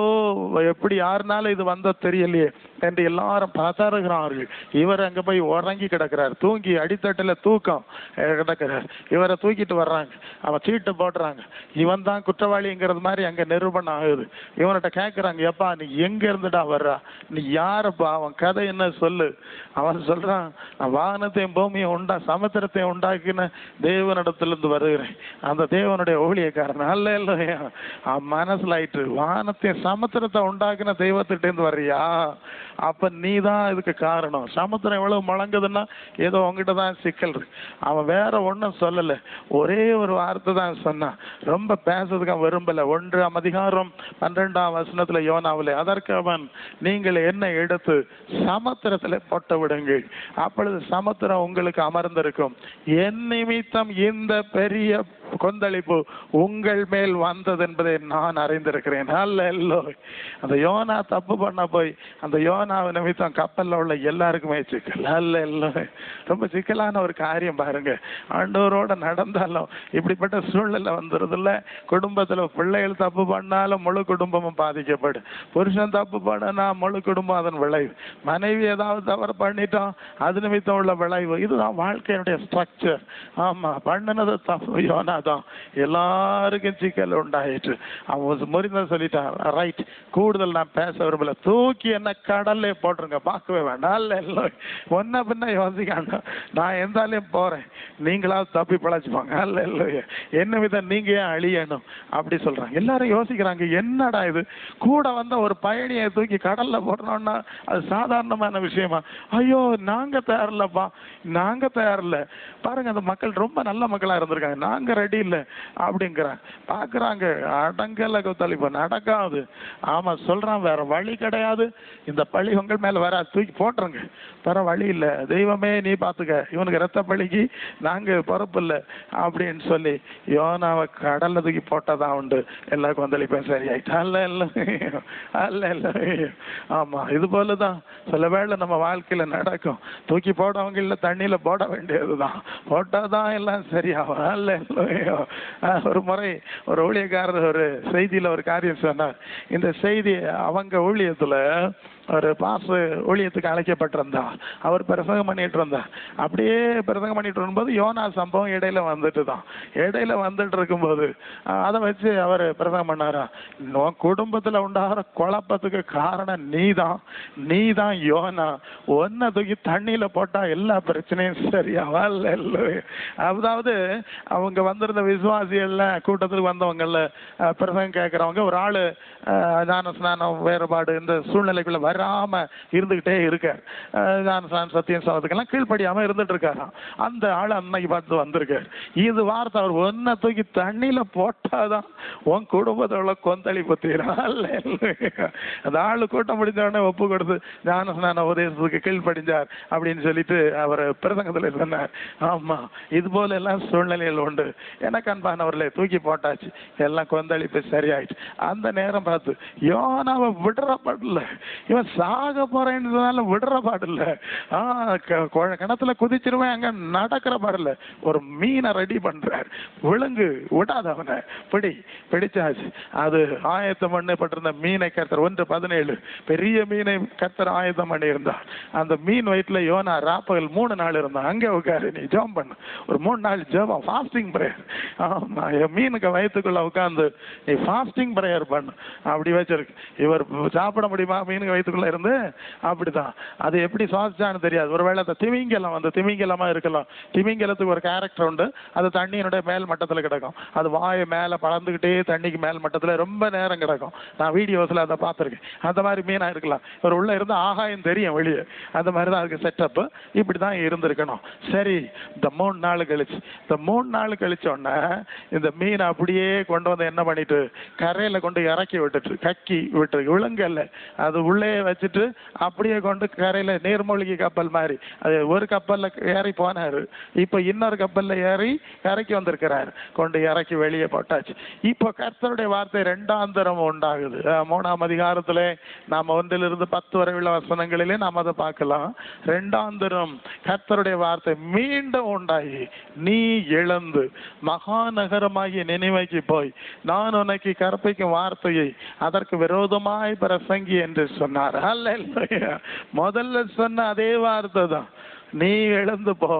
எப்படி யாருனால இது வந்த தெரியலையே என்று எல்லாரும் பதறுகிறார்கள். இவர் அங்க போய் உறங்கி கிடக்கிறார், தூங்கி அடித்தட்டுல தூக்கம் கிடக்கிறார். இவரை தூக்கிட்டு வர்றாங்க, அவன் சீட்டு போடுறாங்க, இவன் தான் குற்றவாளிங்கிறது மாதிரி அங்க நிரூபணம் ஆகுது. இவன்கிட்ட கேட்கறாங்க, எப்பா நீ எங்க இருந்துடா வர்றா, நீ யாருப்பா, அவன் கதை என்ன சொல்லு. அவன் சொல்றான், நான் வானத்தையும் பூமியும் சமுத்திரத்தையும் உண்டாக்கின தேவனிடத்திலிருந்து வருகிறேன், அந்த தேவனுடைய ஊழியக்காரன். அல்ல இல்லையா, மனசுல ஆயிட்டு, வானத்தையும் சமுத்திரத்தை உண்டாக்கின தெய்வத்திட்ட இருந்து வர்றியா, அப்ப நீ தான் இதுக்கு காரணம். சமுத்திரம் எவ்வளவு முழங்குதுன்னா ஏதோ உங்ககிட்ட தான் சிக்கல் இருக்கு. அவன் வேற ஒன்னும் சொல்லல, ஒரே ஒரு வார்த்தை தான் சொன்னான். ரொம்ப பேசுறதுக்கு விரும்பல. 1:12 யோனாவிலே, அதற்கு அவன், நீங்கள் என்ன எடுத்து சமுத்திரத்துல போட்டு விடுங்கள், அப்பொழுது சமுத்திரம் உங்களுக்கு அமர்ந்திருக்கும். என் நிமித்தம் இந்த பெரிய கொந்தளிப்பு உங்கள் மேல் வந்தது என்பதை நான் அறிந்திருக்கிறேன். அல்லேலூயா. அந்த யோனா தப்பு பண்ண போய் அந்த யோனாவை நிமித்தம் கப்பல்ல உள்ள எல்லாருக்குமே சிக்கல். அல்லேலூயா. ரொம்ப சிக்கலான ஒரு காரியம் பாருங்க. ஆண்டவரோட நடந்தாலும் இப்படிப்பட்ட சூழ்நிலை வந்துருதுல்ல. குடும்பத்துல பிள்ளைகள் தப்பு பண்ணாலும் முழு குடும்பமும் பாதிக்கப்படும். புருஷன் தப்பு பண்ணனா முழு குடும்பம் அதன் விளைவு. மனைவி ஏதாவது தவறு பண்ணிட்டோம், அது நிமித்தம் உள்ள விளைவு. இதுதான் வாழ்க்கையினுடைய ஸ்ட்ரக்சர். ஆமா, பண்ணினது தப்பு யோனா தான், எல்லாருக்கும் சிக்கல் உண்டாயிற்று. அவன் முறிந்த சொல்லிட்டான், ரைட், கூடுதல் நான் பேச விரும்பல, தூக்கி என்ன கடல்ல போட்டுருங்க, பார்க்கவே வேண்டாம். அல்ல ஒன்ன பின்ன யோசிக்காண்டா, நான் எந்தாலையும் போறேன், நீங்களாவது தப்பி பழச்சுப்பாங்க. அல்ல இல்லையா, என்ன வித நீங்க ஏன் அழியணும் அப்படி சொல்றாங்க. எல்லாரும் யோசிக்கிறாங்க, என்னடா இது, கூட வந்த ஒரு பயணியை தூக்கி கடல்ல போடணும்னா அது சாதாரணமான விஷயமா? ஐயோ நாங்க தயாரில்லப்பா, நாங்க தயாரில்ல. பாருங்க, அந்த மக்கள் ரொம்ப நல்ல மக்களா இருந்திருக்காங்க, நாங்க ரெடி இல்ல அப்படிங்கிறாங்க. பாக்குறாங்க, அடங்கல கொத்தளிப்பு நடக்காது. ஆமா சொல்றான், வேற வழி கிடையாது, இந்த பழி உங்கள் மேல வர, தூக்கி போட்டுருங்க, வேற வழி இல்ல, தெய்வமே நீ பாத்துக்க, இவனுக்கு ரத்த பழிக்கு நாங்க பொறுப்பு இல்லை அப்படின்னு சொல்லி யோனாவை கடல்ல தூக்கி போட்டதான் உண்டு. எல்லா கொந்தளிப்பும் சரியாயிட்டு. அல்ல இல்ல, அல்ல இல்ல. ஆமா, இது போலதான் சில வேளை நம்ம வாழ்க்கையில நடக்கும். தூக்கி போடவங்க இல்ல, தண்ணியில போட வேண்டியதுதான், போட்டாதான் எல்லாம் சரியாகும். அல்ல இல்ல. ஒரு முறை ஒரு ஊழியக்காரர் ஒரு செய்தியில ஒரு காரியம் சொன்னார். இந்த செய்தி அவங்க ஊழியத்துல ஒரு பாச ஊழியத்துக்கு அழைக்கப்பட்டிருந்தா, அவர் பிரசங்கம் பண்ணிட்டு இருந்தார். அப்படியே பிரசங்கம் பண்ணிட்டு இருக்கும்போது யோனா சம்பவம் இடையில வந்துட்டு தான். இடையில வந்துட்டு இருக்கும்போது அதை வச்சு அவர் பிரசங்கம் பண்ணாரா, குடும்பத்துல உண்டாகிற குழப்பத்துக்கு காரணம் நீதான் யோனா, ஒன்ன தூக்கி தண்ணியில போட்டா எல்லா பிரச்சனையும் சரியாவா? இல்ல. அதாவது அவங்க வந்திருந்த விசுவாசிகள்ல, கூட்டத்துக்கு வந்தவங்கல்ல, பிரசங்கம் கேட்கறவங்க, ஒரு ஆளு ஞான ஸ்நானம் வேறுபாடு இந்த சூழ்நிலைக்குள்ள வராம இருந்துகிட்டே இருக்கார். ஞான ஸ்நானம் சத்தியம் சவத்துக்கெல்லாம் கீழ்படியாம இருந்துட்டு இருக்காராம். அந்த ஆள் அன்னைக்கு பார்த்து வந்திருக்காரு. இது வார்த்தை, அவர் ஒன்ன தூக்கி தண்ணியில போட்டாதான் உன் குடும்பத்தோட கொந்தளிப்பு தீரும். அந்த ஆளு கூட்டம் முடிஞ்ச உடனே ஒப்பு கொடுத்து ஞான ஸ்நான உபதேசத்துக்கு கீழ்படிஞ்சார் அப்படின்னு சொல்லிட்டு அவர் பிரசங்கத்துல சொன்னார். ஆமா, இது போல எல்லாம் சூழ்நிலைகள் உண்டு. எனக்கு அன்பானவர்களே, தூக்கி போட்டாச்சு, எல்லாம் கொந்தளிப்பு சரியாயிடுச்சு. அந்த நேரம் பார்த்து யோனாவை விடுற பாடல, இவன் சாக போறேன்னு விடுற பாடல, கிணத்துல குதிச்சிருவேன் அங்க நடக்கிற பாடல, ஒரு மீனை ரெடி பண்றார். விழுங்கு விடாத அவனை, பிடிச்சாச்சு. அது ஆயத்தம் பண்ணப்பட்டிருந்த மீனை கர்த்தர் 1:17 பெரிய மீனை கர்த்தர் ஆயத்தம் பண்ணி இருந்தார். அந்த மீன் வயிற்றுல யோனா ராப்பகல் 3 நாள் இருந்தான். அங்கே உட்காரு, நீ ஜெபம் பண்ணு, ஒரு 3 நாள் ஜெபம், ஃபாஸ்டிங் பிரேயர். ஆமா, மீனுக்கு வயிற்றுக்குள்ள உட்காந்து நீ ஃபாஸ்டிங் பிரேயர் பண்ணு அப்படி வச்சிருக்கு. இவர் சாப்பிட முடியுமா மீனுக்கு வயிற்றுக்குள்ள இருந்து? அப்படிதான். அது எப்படி சுவாசிச்சான்னு தெரியாது. ஒருவேளை அந்த திமிங்கலம் வந்து திமிங்கலமா இருக்கலாம். திமிங்கலத்துக்கு ஒரு கேரக்டர் உண்டு, அது தண்ணியினுடைய மேல் மட்டத்துல கிடக்கும். அது வாயை மேல பறந்துகிட்டே தண்ணிக்கு மேல் மட்டத்துல ரொம்ப நேரம் கிடக்கும். நான் வீடியோஸ்ல அதை பார்த்துருக்கேன். அந்த மாதிரி மீனா இருக்கலாம். ஒரு உள்ள இருந்து ஆகாயம் தெரியும் வெளியே. அந்த மாதிரிதான் அதுக்கு செட்டப். இப்படிதான் இருந்திருக்கணும். சரி, இந்த 3 நாள் கழிச்சு, இந்த 3 நாள் கழிச்ச உடனே இந்த மீன் அப்படியே கொண்டு வந்து என்ன பண்ணிட்டு கரையில கொண்டு இறக்கி விட்டுட்டு கக்கி விட்டு விலங்கல்ல அது உள்ளே வச்சுட்டு அப்படியே கொண்டு கரையில நீர்மூழ்கி கப்பல் மாதிரி அது ஒரு கப்பல்ல ஏறி போனாரு. இப்ப இன்னொரு கப்பல்ல ஏறி இறக்கி வந்திருக்கிறார், கொண்டு இறக்கி வெளியே போட்டாச்சு. இப்போ கர்த்தருடைய வார்த்தை 2ஆம் தரம் உண்டாகுது. 3ஆம் அதிகாரத்திலே நாம 1-10 வரை உள்ள வசனங்களிலே நாம் அதை பார்க்கலாம். 2ஆம் தரம் கர்த்தருடைய வார்த்தை மீண்டும் உண்டாகி, நீ எழுந்து மகாநகரமாகிய நினைவைக்கு போய் நான் உனக்கு கற்பிக்கும் வார்த்தையை அதற்கு விரோதமாய் பிரசங்கி என்று சொன்னார். அல்லேலூயா. முதல்ல சொன்ன அதே வார்த்தை தான், நீ எழுந்து போ,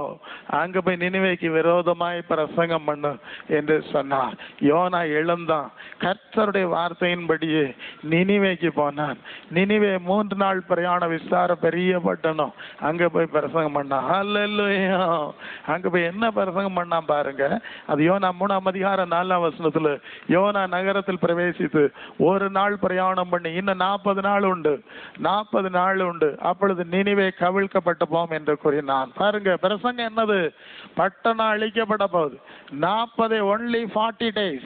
அங்க போய் நினிவேக்கு விரோதமாய் பிரசங்கம் பண்ணு என்று சொன்னார். யோனா எழுந்தான், கர்த்தருடைய வார்த்தையின்படியே நினிவேக்கு போனான். நினிவே 3 நாள் பிரயாண விஸ்தார பெரிய பட்டணம், அங்க போய் பிரசங்கம் பண்ணான். அல்லேலூயா. அங்க போய் என்ன பிரசங்கம் பண்ணான் பாருங்க. அது யோனா 3ஆம் அதிகாரம் 4ஆம் வசனத்துல, யோனா நகரத்தில் பிரவேசித்து 1 நாள் பிரயாணம் பண்ணி இன்னும் 40 நாள் உண்டு, 40 நாள் உண்டு, அப்பொழுது நினிவே கவிழ்க்கப்பட்டு போம் என்று கூறி நான் பாருங்க. பிரசங்கம் என்னது? பட்டணம் அழிக்கப்பட போகுது. 40 days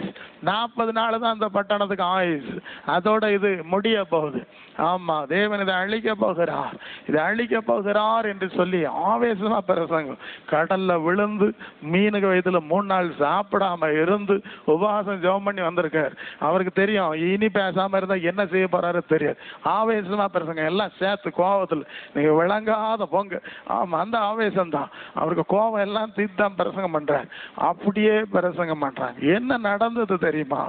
40 நாள் தான் அந்த பட்டணத்துக்கு ஆயுஸ். அதோட இது முடிய போகுது. ஆமா, தேவன் இதை அழிக்க போகிறார், இதை அழிக்க போகிறார் என்று சொல்லி ஆவேசமா பிரசங்கம். கடல்ல விழுந்து மீனுக்கு வயதுல 3 நாள் சாப்பிடாம இருந்து உபவாசம் ஜெபம் பண்ணி வந்திருக்கார். அவருக்கு தெரியும் இனி பேசாம இருந்தா என்ன செய்ய போறாரு தெரியாது. ஆவேசமா பிரசங்கம், எல்லாம் சேர்த்து கோபத்துல நீங்க விளங்காத பொங்க. ஆமா, அந்த ஆவேசம் தான் அவருக்கு. கோபம் எல்லாம் தீர்த்தான் பிரசங்கம் பண்றார். அப்படியே பிரசங்கம் பண்றாங்க. என்ன நடந்தது தெரியுமா?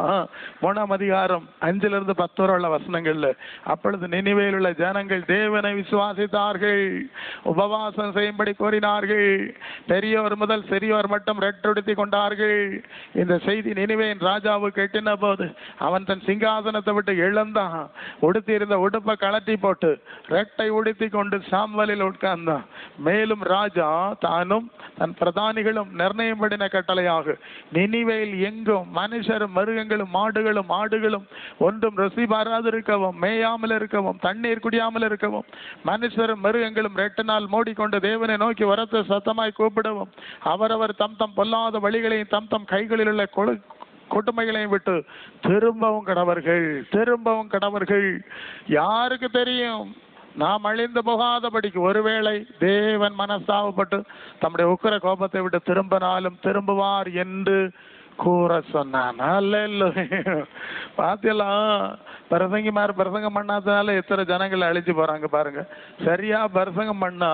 3ஆம் அதிகாரம் 5-10 வரை உள்ள வசனங்கள்ல, அப்பொழுது நினிவேயில் உள்ள ஜனங்கள் தேவனை விசுவாசித்தார்கள், உபவாசம் செய்யும்படி கோரினார்கள், பெரியோர் முதல் சிறியோர் மட்டும் ரெட்டுடுத்தி கொண்டார்கள். இந்த செய்தி நினிவேயின் ராஜாவுக்கு எட்டின போது அவன் தன் சிங்காசனத்தை விட்டு எழுந்தான், உடுத்தி இருந்த உடுப்பை கலட்டி போட்டு ரெட்டை உடுத்தி கொண்டு சாம்பலில் உட்கார்ந்தான். மேலும் ராஜா தானும் தன் பிரதானிகளும் நிர்ணயம் பண்ணின கட்டளையாக நினிவேயில் எங்கும் மனுஷரும் மிருகங்களும் மாடுகளும் ஆடுகளும் ஒன்றும் ருசி பாராதிருக்கவும், மேயாமல் இருக்கவும், தண்ணீர் குடியாமல் இருக்கவும், மனுஷரும் மிருகங்களும் 2 நாள் மூடிக்கொண்டு தேவனை நோக்கி உரத்த சத்தமாய் கூப்பிடவும், அவரவர் தம் தம் பொல்லாத வழிகளையும் தம் தம் கைகளில் உள்ள கொடுமைகளையும் விட்டு திரும்பவும் கடவர்கள். யாருக்கு தெரியும்? நாம் அழிந்து போகாதபடிக்கு ஒருவேளை தேவன் மனஸ்தாபப்பட்டு தம்முடைய உக்கிர கோபத்தை விட்டு திரும்புவார் என்று கூற சொன்னான். பாத்தியெல்லாம் பிரசங்கம் பண்ணாதனால எத்தனை ஜனங்கள் அழிச்சு போறாங்க பாருங்க. சரியா பிரசங்கம் பண்ணா,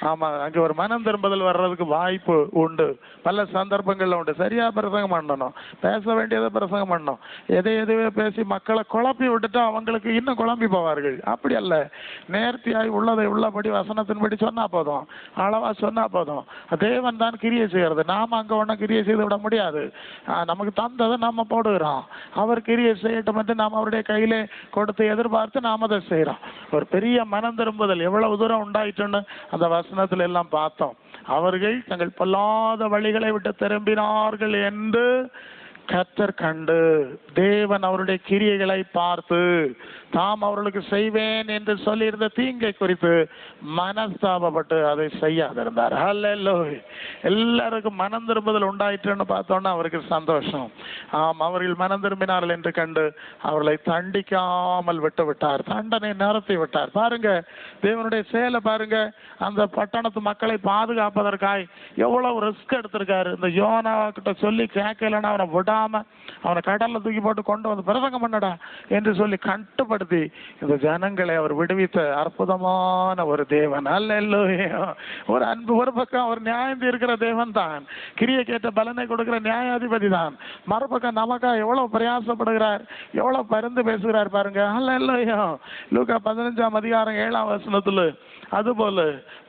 ஆமா, அங்க ஒரு மனம் திரும்புதல் வர்றதுக்கு வாய்ப்பு உண்டு, பல சந்தர்ப்பங்கள்ல உண்டு. சரியா பிரசங்கம் பண்ணணும், பேச வேண்டியதை பிரசங்கம் பண்ணணும். எதையவே பேசி மக்களை குழப்பி விட்டுட்டா அவங்களுக்கு இன்னும் குழம்பி போவார்கள். அப்படி அல்ல, நேர்த்தியாய் உள்ளதை உள்ளபடி வசனத்தின்படி சொன்னா போதும், அளவா சொன்னா போதும். தேவன் தான் கிரியை செய்யறது, நாம அங்க ஒன்னும் கிரியை செய்து விட முடியாது. நமக்கு தந்ததை நாம போடுகிறோம், அவர் கிரியை செய்யட்டும் என்று நாம் அவருடைய கையிலே கொடுத்து எதிர்பார்த்து நாம் அதை செய்யறோம். ஒரு பெரிய மனம் திரும்புதல் எவ்வளவு தூரம் உண்டாயிட்டுன்னு அந்த வசனத்துல எல்லாம் பார்த்தோம். அவர்கள் தங்கள் பொல்லாத வழிகளை விட்டு திரும்பினார்கள் என்று கர்த்தர் கண்டு, தேவன் அவருடைய கிரியைகளை பார்த்து தாம் அவர்களுக்கு செய்வேன் என்று சொல்லியிருந்த தீங்கை குறித்து மனஸ்தாபப்பட்டு அதை செய்யாதிருந்தார். அல்லேலூயா. எல்லாருக்கும் மனம் திரும்புதல் உண்டாயிற்றுன்னு பார்த்தோன்னா அவருக்கு சந்தோஷம். ஆம், அவர்கள் மனம் திரும்பினார்கள் என்று கண்டு அவர்களை தண்டிக்காமல் விட்டு விட்டார், தண்டனை நிறுத்தி விட்டார். பாருங்க தேவனுடைய செயலை பாருங்க. அந்த பட்டணத்து மக்களை பாதுகாப்பதற்காய் எவ்வளவு ரிஸ்க் எடுத்திருக்காரு. இந்த யோனா கிட்ட சொல்லி கேட்கலன்னா அவனை விடாம அவனை கடல்ல தூக்கி போட்டு கொண்டு வந்து பிரசங்கம் பண்ணடா என்று சொல்லி கட்டுப்படுத்தி இந்த ஜனங்களை அவர் விடுவித்த அற்புதமான ஒரு தேவன். அல்லேலூயா. ஒரு அன்பு, ஒரு பக்கம் அவர் நியாயம் தீர்க்கிற தேவன் தான், கிரியை கேட்ட பலனை கொடுக்கிற நியாயாதிபதி தான். மறுபக்கம் நமக்கா எவ்வளவு பிரயாசப்படுகிறார், எவ்வளவு பரிந்து பேசுகிறார் பாருங்க. அல்லேலூயா. லூக்கா 15ஆம் அதிகாரம் 7ஆம் வசனத்துல, அதுபோல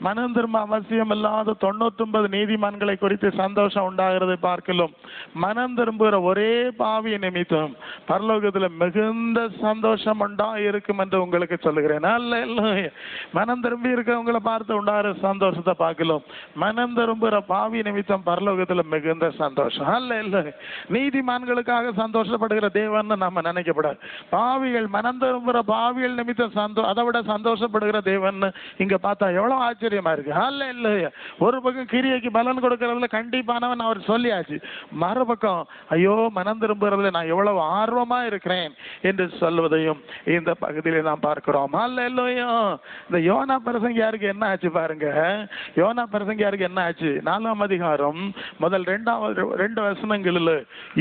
மனம் திரும்ப அவசியம் இல்லாத 99 நீதிமான்களை குறித்து சந்தோஷம் உண்டாகிறதை பார்க்கலாம், மனம் திரும்புகிற ஒரே பாவி நிமித்தம் பரலோகத்துல மிகுந்த சந்தோஷம் இருக்கும் என்று உங்களுக்கு சொல்லுகிறேன். அல்லேலூயா. மனம் திரும்பி இருக்கிறவங்களை பார்த்து உண்டாகிற சந்தோஷத்தை பார்க்கலாம். மனம் திரும்புகிற பாவி நிமித்தம் பரலோகத்துல மிகுந்த சந்தோஷம். அல்லேலூயா. நீதிமான்களுக்காக சந்தோஷப்படுகிற தேவன் நம்ம நினைக்கப்படாது. பாவிகள், மனம் திரும்புகிற பாவிகள் நிமித்தம் அதை விட சந்தோஷப்படுகிற தேவன் இங்க பார்த்தா எவ்வளவு ஆச்சரியமா இருக்கு. அல்லேலூயா. ஒரு பக்கம் கிரியைக்கு பலன் கொடுக்கறதுல கண்டிப்பானவன் அவர் சொல்லியாச்சு, மறுபக்கம் ஐயோ மனம் திரும்புறதுல நான் எவ்வளவு ஆர்வமா இருக்கிறேன் என்று சொல்வதையும் இந்த பகுதியில நாம் பார்க்கிறோம். அல்லேலூயா. இந்த யோனா பிரசங்கியாருக்கு என்ன ஆச்சு பாருங்க. யோனா பிரசங்கியாருக்கு என்ன ஆச்சு? 4ஆம் அதிகாரம் முதல் 2 வசனங்களில்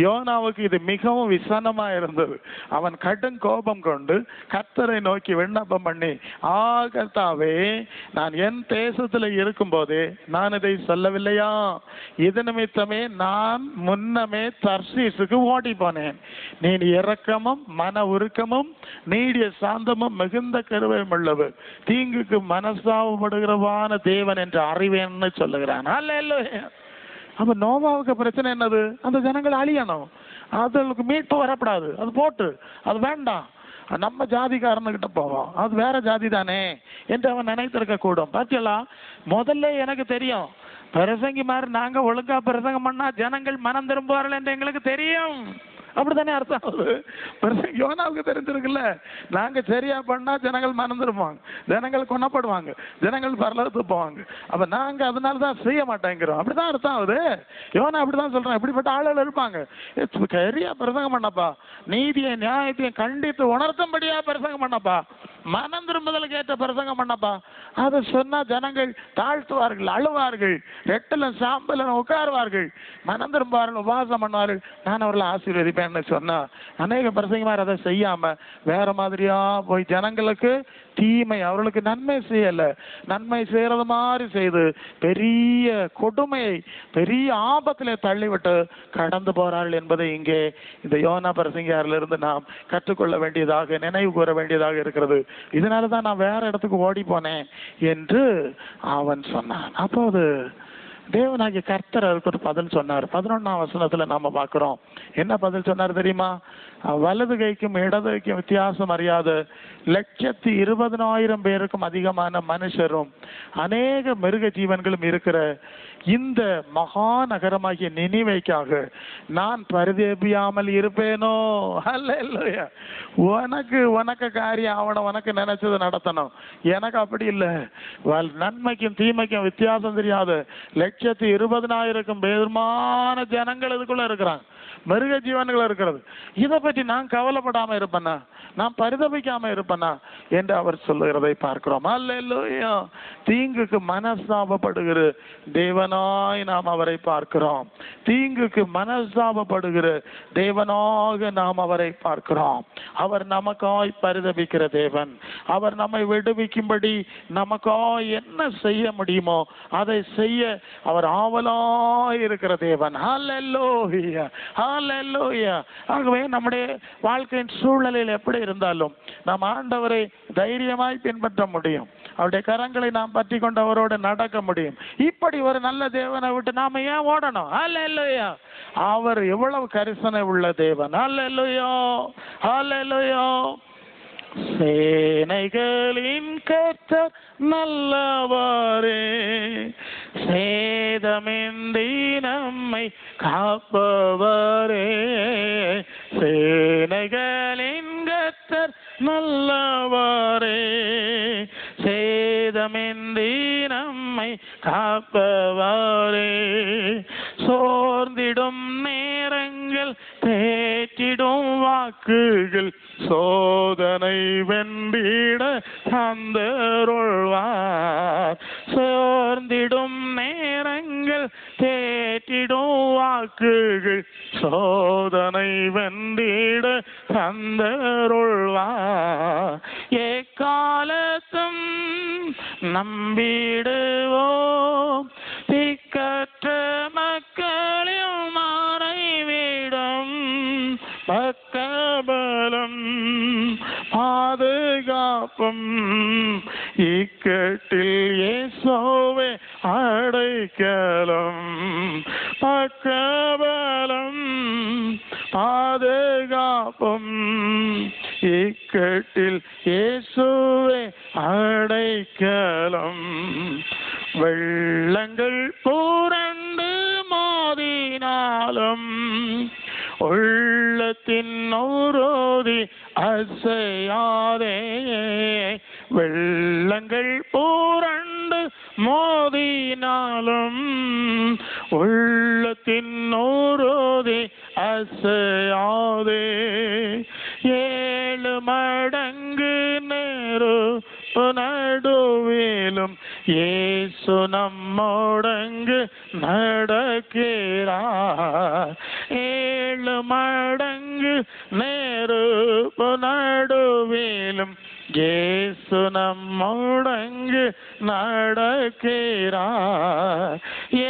யோனாவுக்கு இது மிகவும் விசனமா இருந்தது. அவன் கடும் கோபம் கொண்டு கர்த்தரை நோக்கி விண்ணப்பம் பண்ணி, கர்த்தாவே, நான் என் தேசத்துல இருக்கும் போதே நான் இதை சொல்லவில்லையா? இது நிமித்தமே நான் முன்னமே தர்சீசுக்கு ஓடி போனேன். நீ இரக்கமும் மன உருக்கமும் நீடிய சாந்தமும் மிகுந்த கருவையும் உள்ளவர், தீங்குக்கு மனசாவப்படுகிறவான தேவன் என்று அறிவேன்னு சொல்லுகிறான். அல்லேலூயா. அப்ப நோவாவுக்கு பிரச்சனை என்னது? அந்த ஜனங்கள் அழியணும், அதுக்கு மீட்பு வரப்படாது, அது போட்டு அது வேண்டாம், நம்ம ஜாதிக்காரனுக்கிட்ட போவோம், அது வேற ஜாதி தானே என்று அவன் நினைத்திருக்க கூடும். பாத்தீங்களா, முதல்ல எனக்கு தெரியும் பிரசங்கி மாதிரி நாங்க ஒழுங்கா பிரசங்கம் பண்ணா ஜனங்கள் மனம் திரும்புவார்கள் என்று எங்களுக்கு தெரியும். அப்படித்தானே அர்த்தம். யோனாவுக்கு தெரிஞ்சிருக்குல்ல, நாங்க சரியா பண்ணா ஜனங்கள் மனம் திரும்புவாங்க, ஜனங்கள் கொல்லப்படுவாங்க, ஜனங்கள் பரலோகத்துக்கு போவாங்க. அப்ப நாங்க அதனாலதான் செய்ய மாட்டேங்கிறோம். அப்படிதான் அர்த்தம் ஆகுது. யோனா அப்படிதான் சொல்றேன். இப்படிப்பட்ட ஆளுகள் இருப்பாங்க. சரியா பிரசங்கம் பண்ணப்பா, நீதியை நியாயத்தையும் கண்டித்து உணர்த்தும்படியா பிரசங்கம் பண்ணப்பா, மனம் திரும்புதலுக்கு ஏற்ற பிரசங்கம் பண்ணப்பா. அதை சொன்னா ஜனங்கள் தாழ்த்துவார்கள், அழுவார்கள், ரெட்டில சாம்பல உட்காருவார்கள், மனம் திரும்புவார்கள், உபவாசம் பண்ணுவார்கள், நான் அவர்களை ஆசீர்வதிப்பேன்னு சொன்னா அநேக பிரசங்கமார் அதை செய்யாம வேற மாதிரியா போய் ஜனங்களுக்கு தீமை, அவர்களுக்கு நன்மை செய்யல, நன்மை செய்யறது மாதிரி செய்து பெரிய கொடுமையை, பெரிய ஆபத்திலே தள்ளிவிட்டு கடந்து போறார்கள் என்பதை இங்கே இந்த யோனா பிரசங்கியாரிலிருந்து இருந்து நாம் கற்றுக்கொள்ள வேண்டியதாக, நினைவு கூற வேண்டியதாக இருக்கிறது. இதனாலதான் நான் வேற இடத்துக்கு ஓடி போனேன் என்று அவன் சொன்னான். அப்போது தேவனாகிய கர்த்தர் அதுக்கு ஒரு பதில் சொன்னார். 11ஆம் வசனத்துல நாம பார்க்கிறோம். என்ன பதில் சொன்னார் தெரியுமா? வலது கைக்கும் இடது கைக்கும் வித்தியாசம் அறியாத 120,000 பேருக்கும் அதிகமான மனுஷரும் அநேக மிருக ஜீவன்களும் இருக்கிற இந்த மகா நகரமாகிய நினிவேக்காக நான் பரிதபியாமல் இருப்பேனோ? அல்லேலூயா. உனக்கு காரியம் அவனை உனக்கு நினைச்சது நடத்தணும். எனக்கு அப்படி இல்லை. நன்மைக்கும் தீமைக்கும் வித்தியாசம் தெரியாத 120,000 பேருமான ஜனங்கள் இதுக்குள்ள இருக்கிறாங்க, மிருக ஜீவன்கள் இருக்கிறது. இதை பற்றி நான் கவலைப்படாம இருப்பேனா, நான் பரிதபிக்காம இருப்பேனா என்று அவர் சொல்லுகிறதை பார்க்கிறோம். அல்லேலூயா. தீங்குக்கு மனஸ்தாபப்படுகிற தேவனாய் நாம் அவரை பார்க்கிறோம். தீங்குக்கு மனஸ்தாபப்படுகிற தேவனாக நாம் அவரை பார்க்கிறோம். அவர் நமக்காய் பரிதபிக்கிற தேவன். அவர் நம்மை விடுவிக்கும்படி நமக்காய் என்ன செய்ய முடியுமோ அதை செய்ய அவர் ஆவலாய் இருக்கிற தேவன். அல்லேலூயா. அல்லேலூயா. ஆகவே நம்முடைய வாழ்க்கையின் சூழ்நிலையில் எப்படி இருந்தாலும் நாம் ஆண்டவரை தைரியமாய் பின்பற்ற முடியும். அவருடைய கரங்களை நாம் பற்றி கொண்டு அவரோடு நடக்க முடியும். இப்படி ஒரு நல்ல தேவனை விட்டு நாம ஏன் ஓடணும்? அல்லேலூயா. அவர் எவ்வளவு கரிசனை உள்ள தேவன். அல்லேலூயா. அல்லேலூயா. சேனைகளின் கர்த்தர் நல்லவரே, சேதமின்றி நம்மை காப்பவரே. சேனைகளின் கர்த்தர் நல்லவரே, சேதமின்றி நம்மை காப்பவரே. சோர்ந்திடும் நேரங்கள் தேற்றிடும் வாக்குகள் சோதனை வென்றிட தந்தருள்வார். சோர்ந்திடும் நேரங்கள் தேற்றிடும் வாக்குகள் சோதனை வென்றிட தந்தருள்வார். எக்காலத்தும் நம்பிடுவோம் திக்கற்ற மக்களின் மறைவிடம் பக்கபலம் பாதுகாப்பும் இக்கட்டில் இயேசுவே அடைக்கலம். பக்கபலம் பாதுகாப்பும். இக்கட்டில் இயேசுவே அடைக்கலம். வெள்ளங்கள் புரண்டு மோதினாலும் உள்ளத்தின் உறுதி அசையாதே. வெள்ளங்கள் புரண்டு மோதினாலும் உள்ளத்தின் உறுதி அசையாதே. 7 மடங்கு நெருப்பு நடுவிலும் இயேசு நம்மோடங்கு நடக்கிறார். 7 மடங்கு நெருப்பு நடுவிலும் இயேசு நம்மோடங்கு நடக்கிறார்.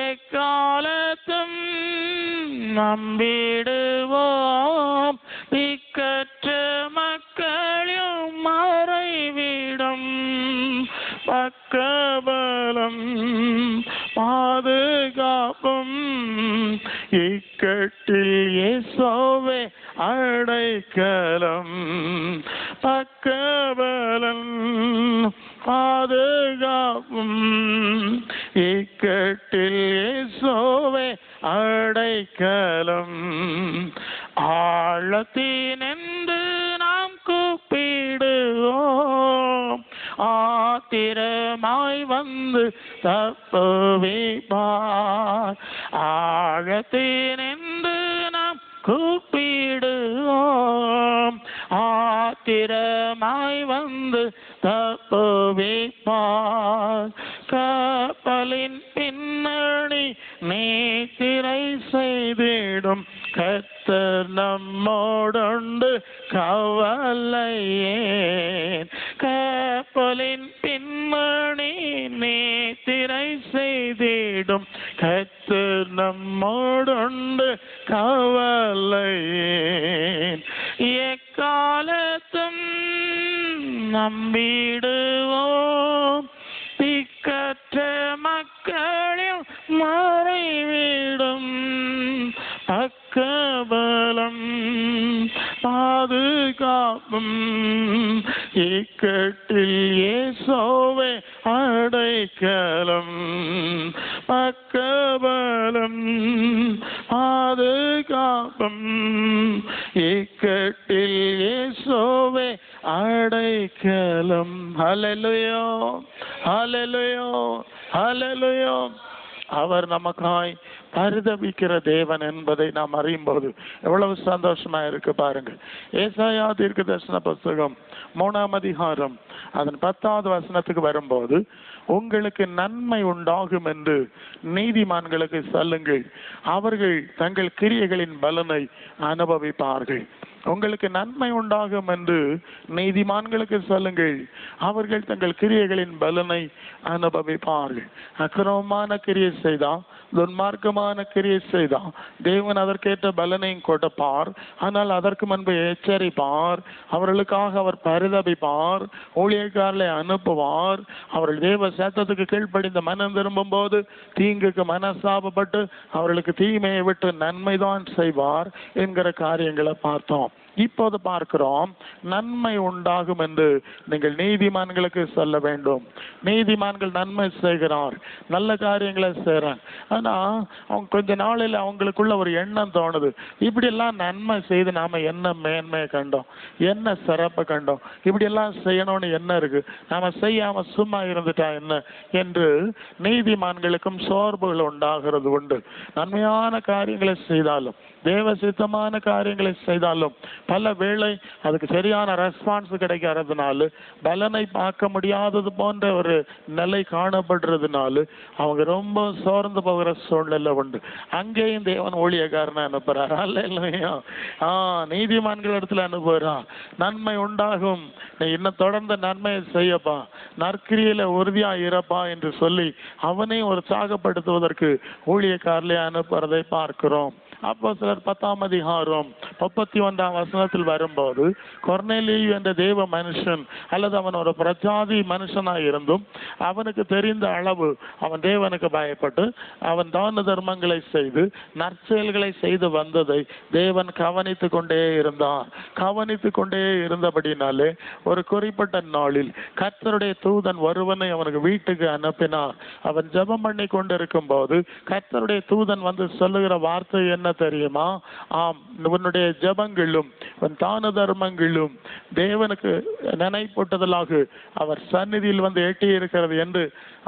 எக்காலத்தும் நம்பிடுவோம் திக்கற்ற மக்களும் மறைவிடம். பக்கபலம் பாதுகாப்பும். இக்கட்டில் இயேசுவே அடைக்கலம். பக்கபலம் பாதுகாப்பும். இக்கட்டில் இயேசுவே அடைக்கலம். ஆழத்தினின்று நாம் கூப்பிடுவோம் ஆத்திரமாய் வந்து தப்புவிப்பார். ஆழத்தினின்று நாம் கூப்பிடுவோம் ஆத்திரமாய் வந்து தப்புவிப்பார். கப்பலின் பின்னணி நீத்திரை செய்திடும் கர்த்தர் நம்மோடுண்டு கவலையேன். கப்பலின் பின்னணி நீத்திரை செய்திடும் கர்த்தர் நம்மோடுண்டு கவலையேன். எக்காலத்தும் நம்பிடுவோம் திக்கற்ற மக்களில் மறைவிடும். பக்கபலம் பாதுகாப்பும். இக்கட்டில் இயேசுவே அடைக்கலம். பக்கபலம் பாதுகாப்பும். இக்கட்டில் இயேசுவே அடைக்கலம். ஹல்லேலூயா, ஹல்லேலூயா, ஹல்லேலூயா. அவர் நமக்காய் பரிதபிக்கிற தேவன் என்பதை நாம் அறியும் போது எவ்வளவு சந்தோஷமா இருக்கு பாருங்க. ஏசாயா தீர்க்கதரிசன புத்தகம் 3ஆம் அதிகாரம் அதன் 10வது வசனத்துக்கு வரும்போது, உங்களுக்கு நன்மை உண்டாகும் என்று நீதிமான்களுக்கு சொல்லுங்கள், அவர்கள் தங்கள் கிரியைகளின் பலனை அனுபவிப்பார்கள். உங்களுக்கு நன்மை உண்டாகும் என்று நீதிமான்களுக்கு சொல்லுங்கள், அவர்கள் தங்கள் கிரியைகளின் பலனை அனுபவிப்பார்கள். அக்கிரமமான கிரியை செய்தா, துன்மார்க்கமான கிரியை செய்தா தேவன் அதற்கேற்ற பலனையும் கொடுப்பார். ஆனால் அதற்கு முன்பு எச்சரிப்பார். அவர்களுக்காக அவர் பரிதபிப்பார். ஊழியக்காரர்களை அனுப்புவார். அவர்கள் தேவ சத்தத்துக்கு கீழ்ப்படிந்த மனம் திரும்பும் போது தீங்குக்கு மனசாபப்பட்டு அவர்களுக்கு தீமையை விட்டு நன்மைதான் செய்வார் என்கிற காரியங்களை பார்த்தோம். இப்போது பார்க்கிறோம், நன்மை உண்டாகும் என்று நீங்கள் நீதிமான்களுக்கு சொல்ல வேண்டும். நீதிமான்கள் நன்மை செய்கிறார், நல்ல காரியங்களை செய்கிறாங்க. ஆனா அவங்க கொஞ்ச நாளில் அவங்களுக்குள்ள ஒரு எண்ணம் தோணுது, இப்படி எல்லாம் நன்மை செய்து நாம என்ன மேன்மையை கண்டோம், என்ன சிறப்பை கண்டோம், இப்படி எல்லாம் செய்யணும்னு என்ன இருக்கு, நாம செய்யாம சும்மா இருந்துட்டா என்ன என்று நீதிமான்களுக்கும் சோர்வுகள் உண்டாகிறது உண்டு. நன்மையான காரியங்களை செய்தாலும் தேவ சித்தமான காரியங்களை செய்தாலும் பல வேளை அதுக்கு சரியான ரெஸ்பான்ஸ் கிடைக்காததுனால, பலனை பார்க்க முடியாதது போன்ற ஒரு நிலை காணப்படுறதுனால அவங்க ரொம்ப சோர்ந்து போகிற சூழ்நிலை உண்டு. அங்கேயும் தேவன் ஊழியக்காரனை அனுப்புறார். அல்லேலூயா. நீதிமான்கள் இடத்துல அனுப்புறான். நன்மை உண்டாகும், நீ இன்னும் தொடர்ந்து நன்மையை செய்யப்பா, நற்கிரியில உறுதியா இருப்பா என்று சொல்லி அவனையும் உற்சாகப்படுத்துவதற்கு ஊழியக்காரர்களை அனுப்புறதை பார்க்கிறோம். அப்போஸ்தலர் 10:31 வரும்போது, கொர்நேலியு என்ற தேவ மனுஷன் அல்லது அவன் ஒரு பிரஜாதி மனுஷனாய் இருந்தும் அவனுக்கு தெரிந்த அளவு அவன் தேவனுக்கு பயப்பட்டு அவன் தான தர்மங்களை செய்து நற்செயல்களை செய்து வந்ததை தேவன் கவனித்து கொண்டே இருந்தார். கவனித்து கொண்டே இருந்தபடினாலே ஒரு குறிப்பிட்ட நாளில் கர்த்தருடைய தூதன் ஒருவனை அவனுக்கு வீட்டுக்கு அனுப்பினார். அவன் ஜெபம் பண்ணி கொண்டிருக்கும் போது கர்த்தருடைய தூதன் வந்து சொல்லுகிற வார்த்தை என்ன தெரியுமா? ஆம், உன்னுடைய ஜெபங்களும் உன் தான தர்மங்களும் தேவனுக்கு நினைப்பூட்டுதலாக அவர் சந்நிதியில் வந்து எட்டி இருக்கிறது என்று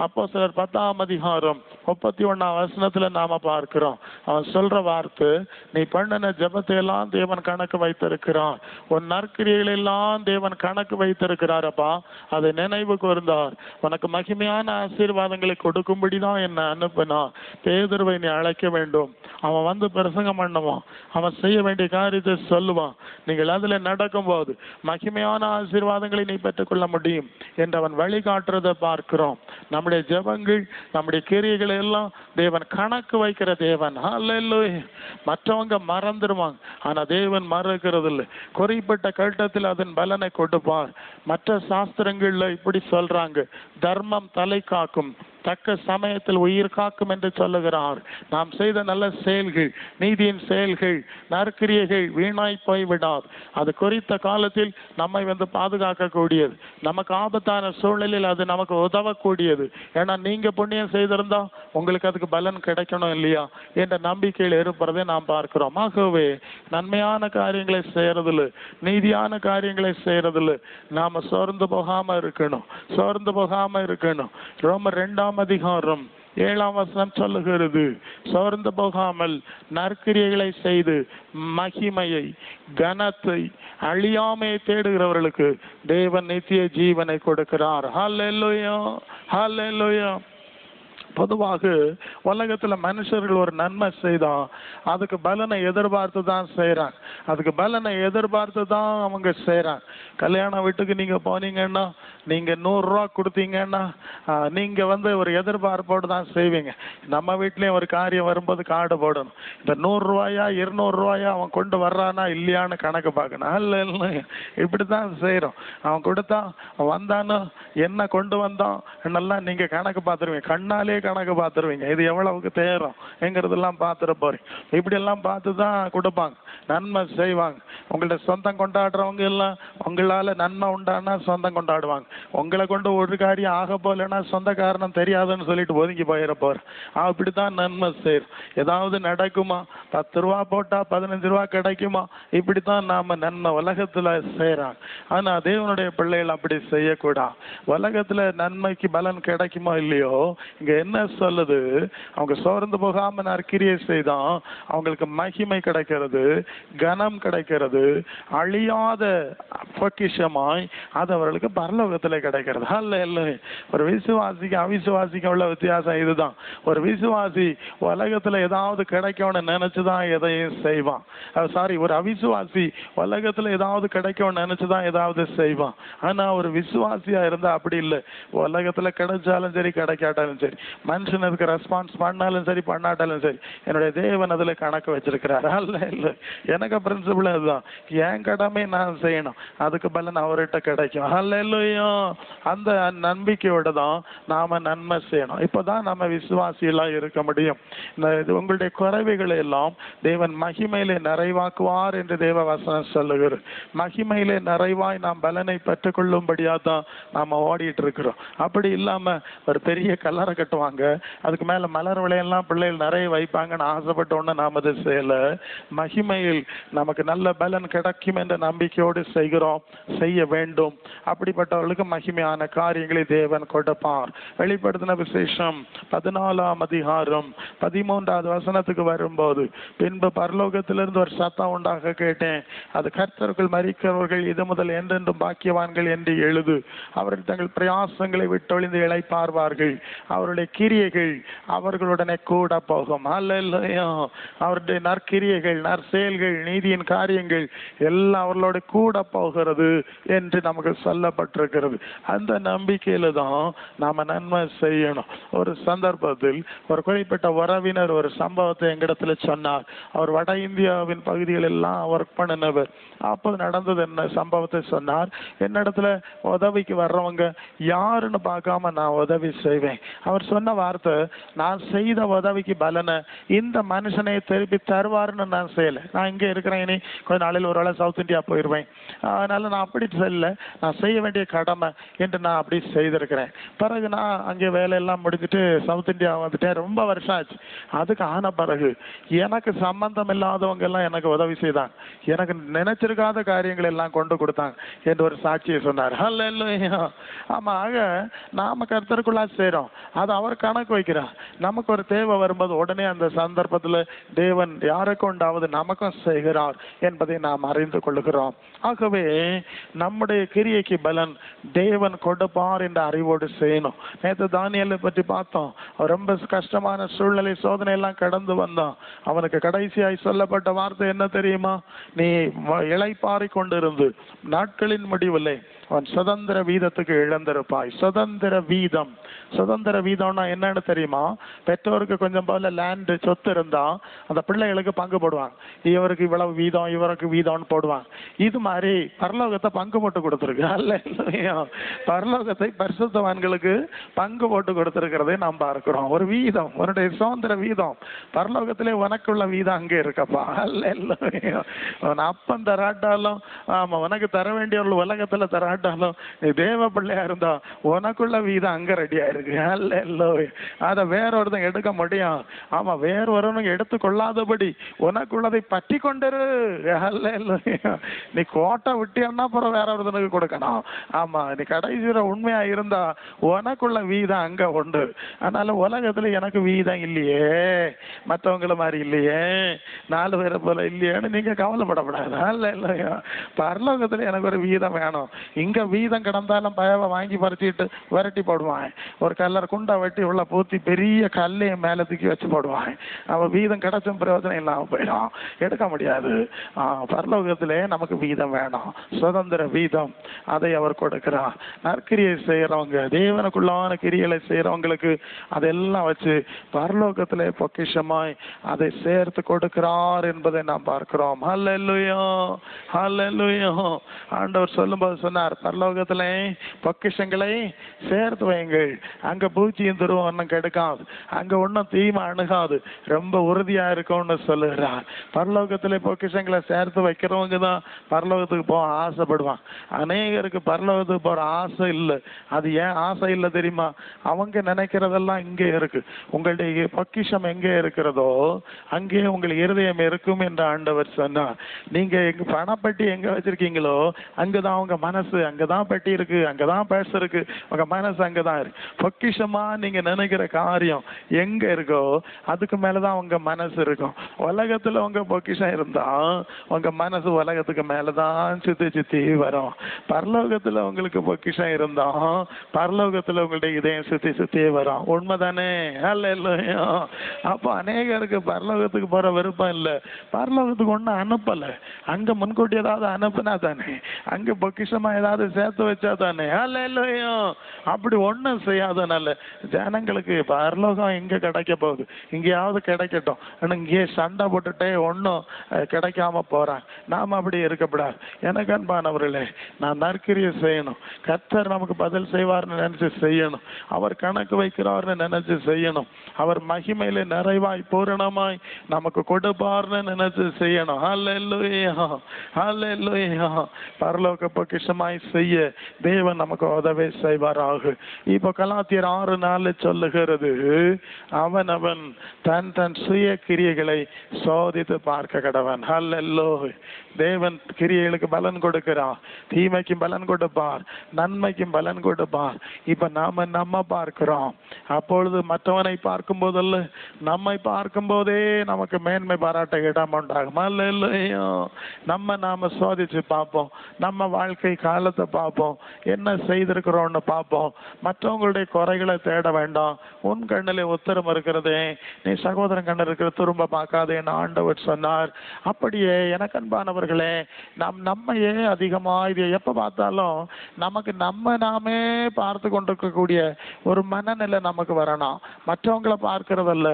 அப்போஸ்தலர் 10:31 நாம பார்க்கிறோம். அவன் சொல்ற வார்த்தை, நீ பண்ணின ஜெபத்தை எல்லாம் தேவன் கணக்கு வைத்திருக்கிறான், உன் நற்கிரியைகள் எல்லாம் தேவன் கணக்கு வைத்திருக்கிறாரப்பா, அதை நினைவு கூர்ந்தார். உனக்கு மகிமையான ஆசீர்வாதங்களை கொடுக்கும்படிதான் என்ன அனுப்பினார். பேதுருவை நீ அழைக்க வேண்டும், அவன் வந்து பிரசங்கம் பண்ணுவான், அவன் செய்ய வேண்டிய காரியத்தை சொல்லுவான். நீங்கள் அதுல நடக்கும் போது மகிமையான ஆசீர்வாதங்களை நீ பெற்றுக்கொள்ள முடியும் என்று அவன் வழிகாட்டுறதை பார்க்கிறோம். நம்முடைய ஜெபங்கள், நம்முடைய கிரியைகளை எல்லாம் தேவன் கணக்கு வைக்கிற தேவன். ஹல்லேலூயா. மற்றவங்க மறந்துடுவாங்க, ஆனா தேவன் மறக்கிறது இல்லை. குறிப்பிட்ட கட்டத்தில் அதன் பலனை கொடுப்பார். மற்ற சாஸ்திரங்கள்ல இப்படி சொல்றாங்க, தர்மம் தலை காக்கும், தக்க சமயத்தில் உயிர் காக்கும் என்று சொல்லுகிறார். நாம் செய்த நல்ல செயல்கள், நீதியின் செயல்கள், நற்கிரியைகள் வீணாய் போய்விடாது. அது குறித்த காலத்தில் நம்மை வந்து பாதுகாக்கக்கூடியது. நமக்கு ஆபத்தான சூழ்நிலையில் அது நமக்கு உதவக்கூடியது. ஏன்னா நீங்க புண்ணியம் செய்திருந்தா உங்களுக்கு அதுக்கு பலன் கிடைக்கணும் இல்லையா என்ற நம்பிக்கையில் இருப்பதை நாம் பார்க்கிறோம். ஆகவே நன்மையான காரியங்களை செய்யறதுல, நீதியான காரியங்களை செய்யறதுல நாம சோர்ந்து போகாம இருக்கணும். சோர்ந்து போகாம இருக்கணும். ரோமர் 2:7 சொல்லுகிறது, சோர்ந்து போகாமல் நற்கிரியைகளை செய்து மகிமையை, கனத்தை, அழியாமையை தேடுகிறவர்களுக்கு தேவன் நித்திய ஜீவனை கொடுக்கிறார். ஹல்லேலூயா, ஹல்லேலூயா. பொதுவாக உலகத்துல மனுஷர்கள் ஒரு நன்மை செய்தா அதுக்கு பலனை எதிர்பார்த்து தான் செய்யறாங்க. அதுக்கு பலனை எதிர்பார்த்து தான் அவங்க செய்யறாங்க. கல்யாண வீட்டுக்கு நீங்க போனீங்கன்னா, நீங்க 100 ரூபா கொடுத்தீங்கன்னா நீங்க வந்து ஒரு எதிர்பார்ப்போடு தான் செய்வீங்க. நம்ம வீட்லயும் ஒரு காரியம் வரும்போது கார்டு போடணும். இந்த 100 ரூபாயா 200 ரூபாயா அவன் கொண்டு வர்றானா இல்லையான்னு கணக்கு பார்க்கணும். இல்ல இப்படித்தான் செய்யறோம். அவன் கொடுத்தா வந்தானோ, என்ன கொண்டு வந்தான் என்னெல்லாம் நீங்க கணக்கு பார்த்துருவீங்க. கண்ணாலே கணக்கு பார்த்துருவீங்க. இது எவ்வளவுக்கு தேரும் என்கிறதெல்லாம் பார்த்துட போறீங்க. இப்படி எல்லாம் பார்த்து தான் கொடுப்பாங்க, நன்மை செய்வாங்க. உங்கள்ட்ட சொந்தம் கொண்டாடுறவங்க எல்லாம் உங்களால நன்மை உண்டானா சொந்தம் கொண்டாடுவாங்க. உங்களை கொண்டு ஒரு காரியம் ஆக போலன்னா சொந்த காரணம் தெரியாதுன்னு சொல்லிட்டு ஒதுங்கி போயிட போற. அப்படித்தான் நன்மை செய்யறோம். ஏதாவது நடக்குமா? 10 ரூபா போட்டா 15 ரூபா கிடைக்குமா? இப்படித்தான் நாம நன்மை உலகத்துல செய்யறாங்க. ஆனா தேவனுடைய பிள்ளைகள் அப்படி செய்யக்கூடாது. உலகத்துல நன்மைக்கு பலன் கிடைக்குமோ இல்லையோ, இங்க என்ன சொல்லுது? அவங்க சோர்ந்து போகாம நற்கிரியை செய்தான் அவங்களுக்கு மகிமை கிடைக்கிறது, கனம் கிடைக்கிறது, அழியாத பொக்கிஷமாய் அது அவர்களுக்கு பரலோகத்துல கிடைக்கிறது. அல்ல, ஒரு விசுவாசிக்கு அவிசுவாசிக்கு உள்ள வித்தியாசம் இதுதான். ஒரு விசுவாசி உலகத்துல ஏதாவது கிடைக்கும்னு நினைச்சுதான் எதையும் செய்வான். ஒரு அவிசுவாசி உலகத்துல ஏதாவது கிடைக்கும்னு நினைச்சுதான் ஏதாவது செய்வான். ஆனா ஒரு விசுவாசியா இருந்தா அப்படி இல்லை. உலகத்துல கிடைச்சாலும் சரி கிடைக்காட்டாலும் சரி, மனுஷன் அதுக்கு ரெஸ்பான்ஸ் பண்ணாலும் சரி பண்ணாட்டாலும் சரி, என்னுடைய தேவன் அதுல கணக்கு வச்சிருக்கிறார். அல்ல, எனக்கு பிரின்சிபிள் அதுதான். என் கடமை நான் செய்யணும், அதுக்கு பலன் அவர்கிட்ட கிடைக்கும். அல்லேலூயா. அந்த நம்பிக்கையோட தான் நாம நன்மை செய்யணும். இப்பதான் நம்ம விசுவாசிகளா இருக்க முடியும். உங்களுடைய குறைவுகளை எல்லாம் தேவன் மகிமையிலே நிறைவாக்குவார் என்று தேவ வசனம் சொல்லுகிறது. மகிமையிலே நிறைவாய் நாம் பலனை பெற்றுக் கொள்ளும்படியா தான் நாம ஓடிட்டு இருக்கிறோம். அப்படி இல்லாம ஒரு பெரிய கல்லறை கட்டுவாங்க, அதுக்கு மேல மலர் விளையெல்லாம் பிள்ளைகள் நிறைய வைப்பாங்கன்னு ஆசைப்பட்ட ஒண்ணு நாம் அதை செய்யல. மகிமையில் நமக்கு நல்ல பலன் கிடைக்கும் என்ற நம்பிக்கையோடு செய்கிறோம், செய்ய வேண்டும். அப்படிப்பட்டவர்களுக்கு மகிமையான காரியங்களை தேவன் கொடுப்பார். வெளிப்படுத்தின விசேஷம் 14:13 வரும்போது, பின்பு பரலோகத்திலிருந்து ஒரு சத்தம் உண்டாக கேட்டேன், அது கர்த்தருக்குள் மரிக்கிறவர்கள் இது முதல் என்றென்றும் பாக்கியவான்கள் என்று எழுது. அவர்கள் தங்கள் பிரயாசங்களை விட்டொழிந்து இளைப்பார்வார்கள், அவருடைய கிரியைகள் அவர்களுடனே கூட போகும். அல்லேலூயா. அவருடைய நற்கிரியைகள், நற்செயல்கள், நீதியின் காரியங்கள் கிரியைகள் எல்லாம் அவர்களோட கூட போகிறது என்று நமக்கு சொல்லப்பட்டிருக்கிறது. அந்த நம்பிக்கையில தான் நாம நன்மை செய்யணும். ஒரு சந்தர்ப்பத்தில் ஒரு குறிப்பிட்ட உறவினர் ஒரு சம்பவத்தை எங்கிடத்துல சொன்னார். அவர் வட இந்தியாவின் பகுதிகள் எல்லாம் ஒர்க் பண்ணினவர். அப்போது நடந்தது என்ன சம்பவத்தை சொன்னார். என்னிடத்துல உதவிக்கு வர்றவங்க யாருன்னு பார்க்காம நான் உதவி செய்வேன். அவர் சொன்ன வார்த்தை, நான் செய்த உதவிக்கு பலனை இந்த மனுஷனை திருப்பி தருவாருன்னு நான் செய்யலை. நான் இங்கே இருக்கிறேன், இனி கொஞ்ச நாளில் ஒரு வேளை சவுத் இந்தியா போயிடுவேன், அதனால நான் அப்படி செய்யல, நான் செய்ய வேண்டிய கடமை என்று நான் அப்படி செய்திருக்கிறேன். பிறகு நான் அங்கே வேலையெல்லாம் முடிச்சுட்டு சவுத் இந்தியா வந்துட்டேன். ரொம்ப வருஷம் ஆச்சு. அதுக்கு ஆன பிறகு எனக்கு சம்பந்தம் இல்லாதவங்க எல்லாம் எனக்கு உதவி செய்தாங்க, எனக்கு நினைச்சிருக்காத காரியங்கள் எல்லாம் கொண்டு கொடுத்தாங்க என்று ஒரு சாட்சியை சொன்னார். ஹல்லேலூயா. ஆமா, ஆக நாம கர்த்தருக்குள்ளா செய்றோம், அது அவர் கணக்கு வைக்கிறார். நமக்கு ஒரு தேவை வரும்போது உடனே அந்த சந்தர்ப்பத்தில் தேவன் யாருக்கு உண்டாவது நமக்கும் செய்கிறார் என்பதை நாம் அறிந்து கொள்கிறோம். ஆகவே நம்முடைய கிரியைக்கு பலன் தேவன் கொடுப்பார் என்ற அறிவோடு செய்யணும். நேற்று தானியேலை பற்றி பார்த்தோம். அவர் ரொம்ப கஷ்டமான சூழ்நிலை சோதனை எல்லாம் கடந்து வந்தான். அவனுக்கு கடைசியாய் சொல்லப்பட்ட வார்த்தை என்ன தெரியுமா? நீ இளைப்பாறை கொண்டிருந்து நாட்களின் முடிவில்லை அவன் சுதந்திர வீதத்துக்கு இழந்திருப்பாய். சுதந்திர வீதம், சுதந்திர வீதம்னா என்னன்னு தெரியுமா? பெற்றோருக்கு கொஞ்சம் போல லேண்டு சொத்து இருந்தா அந்த பிள்ளைகளுக்கு பங்கு போடுவாங்க. இவருக்கு இவ்வளவு வீதம், இவருக்கு வீதம்னு போடுவாங்க. இது மாதிரி பரலோகத்தை பங்கு போட்டு கொடுத்துருக்கு. அல்லேலூயா. பரலோகத்தை பரிசுத்தவான்களுக்கு பங்கு போட்டு கொடுத்திருக்கிறதை நாம் பார்க்கிறோம். ஒரு வீதம், உன்னுடைய சுதந்திர வீதம் பரலோகத்திலே உனக்குள்ள வீதம் அங்கே இருக்கப்பா. அல்லேலூயா. அவன் அப்பன் தராட்டாலும், ஆமா, உனக்கு தர வேண்டியவர்கள் உலகத்துல தராட்டாலும் நீ தேவ பிள்ளையா இருந்தா உனக்குள்ள வீதம் அங்க ரெடியா இருக்கு. அல்லேலூயா. அதை வேற ஒருத்தன் எடுக்க முடியும். ஆமா, வேற ஒருவனுக்கு எடுத்து கொள்ளாதபடி உனக்குள்ளதை பற்றி கொண்டிரு. அல்லேலூயா. நீ கோட்டை விட்டியன்னா அப்புறம் வேற ஒருத்தனுக்கு கொடுக்கணும். ஆமா, நீ கடைசியில உண்மையா இருந்தா உனக்குள்ள வீதம் அங்க உண்டு. அதனால உலகத்துல எனக்கு வீதம் இல்லையே, மற்றவங்கள மாதிரி இல்லையே, 4 பேரை போல இல்லையேன்னு நீங்க கவலைப்படக்கூடாது. அல்லேலூயா. பரலோகத்துல எனக்கு ஒரு வீதம் வேணும். இங்க வீதம் கிடந்தாலும் பயவை வாங்கி பறிச்சுட்டு விரட்டி போடுவான். ஒரு கல்லர் குண்டை வெட்டி உள்ள பூத்தி பெரிய கல்லையும் மேல தூக்கி வச்சு போடுவான். அவன் வீதம் கிடைச்சும் பிரயோஜனம் இல்லாம போயிடும், எடுக்க முடியாது. பரலோகத்திலே நமக்கு வீதம் வேணும், சுதந்திர வீதம். அதை அவர் கொடுக்கிறார். நற்கிரியை செய்யறவங்க, தேவனுக்குள்ளான கிரிகளை செய்யறவங்களுக்கு அதெல்லாம் வச்சு பரலோகத்திலே பொக்கிஷமாய் அதை சேர்த்து கொடுக்கிறார் என்பதை நாம் பார்க்கிறோம். ஹல்லேலூயா. ஹல்லேலூயா. ஆண்டவர் சொல்லும்போது சொன்னார், பரலோகத்திலே பொக்கிஷங்களை சேர்த்து வையுங்கள், அங்க பூச்சியும் துருவம் ஒன்றும் கெடுக்காது, அங்க ஒன்றும் தீமை அணுகாது, ரொம்ப உறுதியா இருக்கும்னு சொல்லுகிறார். பரலோகத்திலே பொக்கிஷங்களை சேர்த்து வைக்கிறவங்க தான் பரலோகத்துக்கு போக ஆசைப்படுவான். அநேகருக்கு பரலோகத்துக்கு போற ஆசை இல்லை. அது ஏன் ஆசை இல்லை தெரியுமா? அவங்க நினைக்கிறதெல்லாம் இங்கே இருக்கு. உங்களுடைய பொக்கிஷம் எங்கே இருக்கிறதோ அங்கே உங்கள் இருதயம் இருக்கும் என்று ஆண்டவர் சொன்னார். நீங்க எங்க பணப்பட்டி எங்க வச்சிருக்கீங்களோ அங்கதான் உங்க மனசு, அங்கதான் பெட்டி இருக்கு, அங்கதான் பேச இருக்கு, உங்க மனசு அங்கதான் இருக்கு. பொக்கிஷமா நீங்க நினைக்கிற காரியம் எங்க இருக்கோ அதுக்கு மேலதான் உங்க மனசு இருக்கும். உலகத்துல உங்க பொக்கிஷம் இருந்தா உங்க மனசு உலகத்துக்கு மேலதான் சுத்தி சுத்தி வரும். பரலோகத்துல உங்களுக்கு பொக்கிஷம் இருந்தா பரலோகத்துல உங்களுடைய இதயம் சுத்தி சுத்தி வரும். உண்மைதானே? அல்லேலூயா. அப்போ அநேகருக்கு பரலோகத்துக்கு போற விருப்பம் இல்லை. பரலோகத்துக்கு ஒண்ணு அனுப்பல, அங்க முன்கூட்டி ஏதாவது அனுப்புனா தானே, அங்க பொக்கிஷமா ஏதாவது சேர்த்து வச்சா தானே. அல்லேலூயா. அப்படி ஒண்ணும் செய்யாதனால ஜனங்களுக்கு பரலோகம் எங்க கிடைக்க போகுது, இங்கேயாவது கிடைக்கட்டும், இங்கேயே சண்டை போட்டுட்டே ஒன்னும் கிடைக்காம போறாங்க. நாம அப்படி இருக்கக்கூடாது. எனக்கு அன்பானவர்களே, நான் நற்கிரியை செய்யணும், கர்த்தர் நமக்கு பதில் செய்வார்னு நினைச்சு செய்யணும், அவர் கணக்கு வைக்கிறார்னு நினைச்சு செய்யணும், அவர் மகிமையில நிறைவாய் பூரணமாய் நமக்கு கொடுப்பார்னு நினைச்சு செய்யணும். அல்லேலூயா. அல்லேலூயா. பரலோக பொக்கிஷமாய் செய்ய தேவன் நமக்கு உதவி செய்வாராக. இப்போ கலாத்தியர் 6:4 சொல்லுகிறது, அவன் அவன் தன் தன் சுய கிரியைகளை சோதித்து பார்க்க கடவன். அல்லேலூயா. தேவன் கிரியைகளுக்கு பலன் கொடுக்கிறார், தீமைக்கு பலன் கொடுப்பார், நன்மைக்கும் பலன் கொடுப்பார். இப்ப நம்ம பார்க்கிறோம். அப்பொழுது மற்றவனை பார்க்கும் போதல்ல, நம்மை பார்க்கும் போதே நமக்கு மேன்மை பாராட்ட இடம் உண்டாகும். அல்லேலூயா. நாம சோதிச்சு பார்ப்போம், நம்ம வாழ்க்கை காலத்தை பார்ப்போம், என்ன செய்திருக்கிறோம்னு பார்ப்போம். மற்றவங்களுடைய குறைகளை தேட வேண்டாம். உன் கண்ணிலே உத்தரம் இருக்கிறதே, நீ சகோதரன் கண்ணு இருக்கிற திரும்ப பார்க்காதேன்னு ஆண்டவர் சொன்னார். அப்படியே எனக்கு எனக்கு அன்பானவர்களே, நம்மையே அதிகமா இது எப்ப பார்த்தாலும் நமக்கு நாமே பார்த்து கொண்டிருக்கக்கூடிய ஒரு மனநிலை நமக்கு வரணும். மற்றவங்களை பார்க்கிறதல்ல,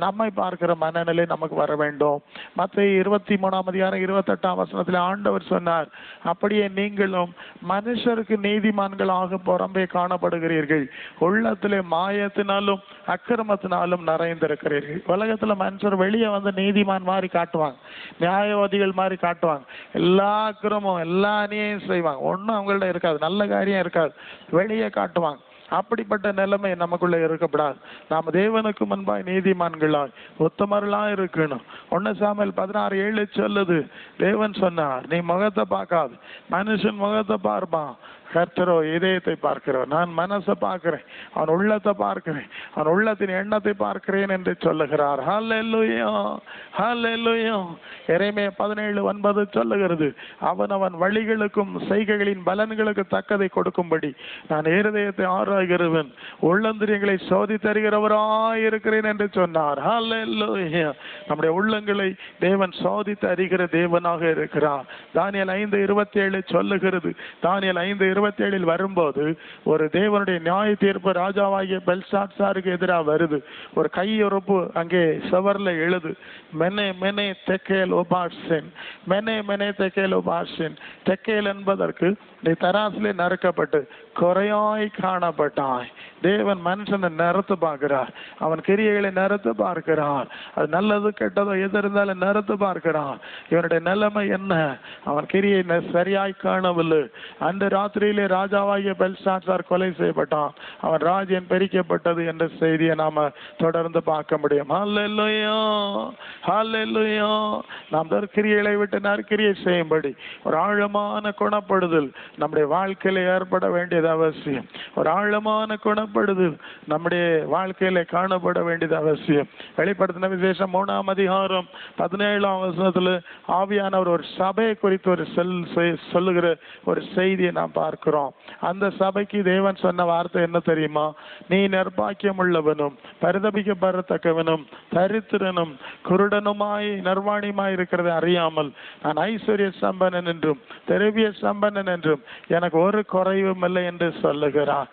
நம்மை பார்க்கிற மனநிலை நமக்கு வர வேண்டும். மத்தேயு 23:28 ஆண்டவர் சொன்னார், அப்படியே நீங்களும் மனுஷருக்கு நீதிமான்களாக புறம்பே காணப்படுகிறீர்கள், உள்ளத்திலே மாயத்தினாலும் அக்கிரமத்தினாலும் நிறைந்திருக்கிறீர்கள். உலகத்துல மனுஷர் வெளியே வந்து நீதிமான் மாதிரி காட்டுவாங்க, நியாயவாதிகள் மாதிரி காட்டுவாங்க, எல்லா அக்கிரமும் எல்லா அநியாயம் செய்வாங்க, ஒன்றும் அவங்கள்ட்ட இருக்காது, நல்ல காரியம் இருக்காது, வெளியே காட்டுவாங்க. அப்படிப்பட்ட நிலைமை நமக்குள்ள இருக்கப்படாது. நாம் தேவனுக்கு முன்பாய் நீதிமான்களாய் உத்தமர்களாய் இருக்கணும். 1 சாமுவேல் 16:7 சொல்லுது, தேவன் சொன்னார், நீ முகத்தை பார்க்காது, மனுஷன் முகத்தை பார்ப்பான், கர்த்தரோ இதயத்தை பார்க்கிறோம். நான் மனசை பார்க்கிறேன், அவன் உள்ளத்தை பார்க்கிறேன், அவன் உள்ளத்தின் எண்ணத்தை பார்க்கிறேன் என்று சொல்லுகிறார். ஹல்லேலூயா, ஹல்லேலூயா. எரேமியா 17:9 சொல்லுகிறது, அவன் வழிகளுக்கும் செய்கைகளின் பலன்களுக்கு தக்கதை கொடுக்கும்படி நான் இருதயத்தை ஆராய்கிறவன், உள்ளந்திரியங்களை சோதித்தறிகிறவராய் இருக்கிறேன் என்று சொன்னார். ஹல்லேலூயா. நம்முடைய உள்ளங்களை தேவன் சோதித்து அறிகிற தேவனாக இருக்கிறார். தானியேல் 5:27 சொல்லுகிறது, தானியேல் 5:27 வரும்போது ஒரு தேவனுடைய நியாய தீர்ப்பு ராஜாவாகிய பெல்ஷாத்சாருக்கு எதிராக வருது. ஒரு கையொறுப்பு அங்கே செவர்ல எழுது, மெனே மெனே தெக்கேல் உபார்சன், மெனே மெனே தெக்கேல் உபார்சன். தெக்கேல் என்பதற்கு நீ தராசிலே நறுக்கப்பட்டு குறையாய் காணப்பட்டாய். தேவன் மனுஷனை நிறுத்து பார்க்கிறார், அவன் கிரியைகளை நிறுத்து பார்க்கிறார். அது நல்லது கெட்டதோ எது இருந்தாலும் நிறுத்து பார்க்கிறான். இவனுடைய நிலைமை என்ன? அவன் கிரியை சரியாய் காணவில்லை. அந்த ராத்திரியிலே ராஜாவாகிய பெல்ஷாத்சார் கொலை செய்யப்பட்டான், அவன் ராஜ்யம் பிரிக்கப்பட்டது என்ற செய்தியை நாம தொடர்ந்து பார்க்க முடியும். ஹல்லேலூயா, ஹல்லேலூயா. நாம் கிரியைகளை விட்டு நற்கிரியை செய்யும்படி ஒரு ஆழமான குணப்படுதல் நம்முடைய வாழ்க்கையில ஏற்பட வேண்டியது அவசியம். ஒரு ஆழமான குணப்படுதல் நம்முடைய வாழ்க்கையில காணப்பட வேண்டியது அவசியம். வெளிப்படுத்தின விசேஷம் 3:17 ஆவியானவர் ஒரு சபையை குறித்து ஒரு சொல்லுகிற ஒரு செய்தியை நாம் பார்க்கிறோம். அந்த சபைக்கு தேவன் சொன்ன வார்த்தை என்ன தெரியுமா? நீ நிர்பாக்கியம் உள்ளவனும் பரிதபிக்கப்படத்தக்கவனும் தரித்திரனும் குருடனுமாய் நிர்வாணியுமாய் இருக்கிறதை அறியாமல் நான் ஐஸ்வர்ய சம்பனன் என்றும் திரவிய சம்பனன் என்றும் எனக்கு ஒரு குறைவும் இல்லை என்று சொல்லுகிறார்.